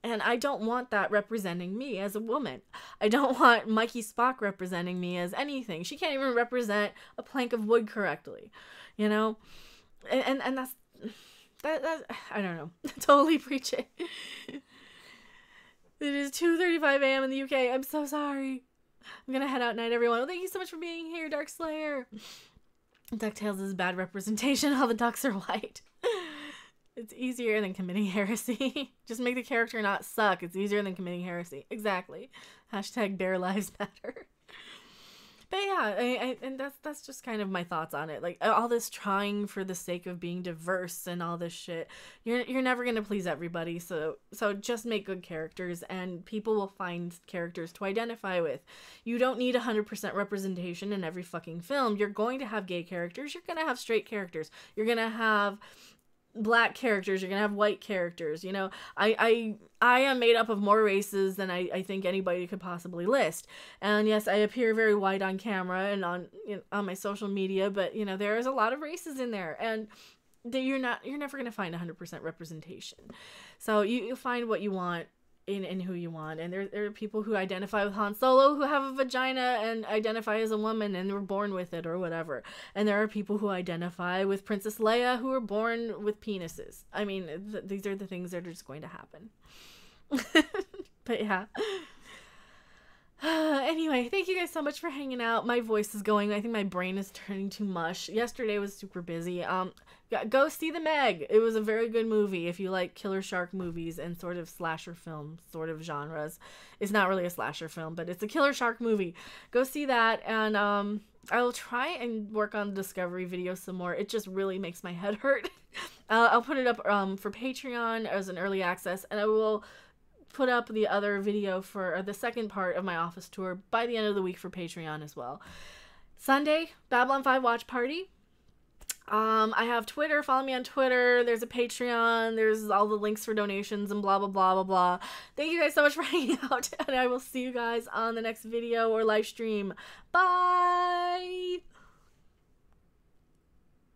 And I don't want that representing me as a woman. I don't want Mikey Spock representing me as anything. She can't even represent a plank of wood correctly, you know? And that's I don't know. Totally preach it. It is 2:35 a.m. in the UK. I'm so sorry. I'm gonna head out night, everyone. Well, thank you so much for being here, Dark Slayer. DuckTales is bad representation. All the ducks are white. It's easier than committing heresy. Just make the character not suck. It's easier than committing heresy. Exactly. Hashtag Bear Lives Matter. But yeah, and that's just kind of my thoughts on it. Like, all this trying for the sake of being diverse and all this shit, you're never gonna please everybody. So just make good characters, and people will find characters to identify with. You don't need 100% representation in every fucking film. You're going to have gay characters. You're gonna have straight characters. You're gonna have black characters, you're gonna have white characters, you know. I am made up of more races than I think anybody could possibly list. And yes, I appear very white on camera and on, you know, on my social media, but, you know, there is a lot of races in there, and you're never gonna find 100% representation. So you find what you want in who you want. And there are people who identify with Han Solo who have a vagina and identify as a woman and were born with it or whatever. And there are people who identify with Princess Leia who were born with penises. I mean, these are the things that are just going to happen. But yeah. Anyway, thank you guys so much for hanging out. My voice is going. I think my brain is turning to mush. Yesterday was super busy. Go see The Meg. It was a very good movie if you like killer shark movies and sort of slasher film sort of genres. It's not really a slasher film, but it's a killer shark movie. Go see that, and I will try and work on the Discovery video some more. It just really makes my head hurt. I'll put it up for Patreon as an early access, and I will put up the other video for the second part of my office tour by the end of the week for Patreon as well. Sunday, Babylon 5 watch party. I have Twitter. Follow me on Twitter. There's a Patreon. There's all the links for donations and blah, blah, blah, blah, blah. Thank you guys so much for hanging out, and I will see you guys on the next video or live stream. Bye!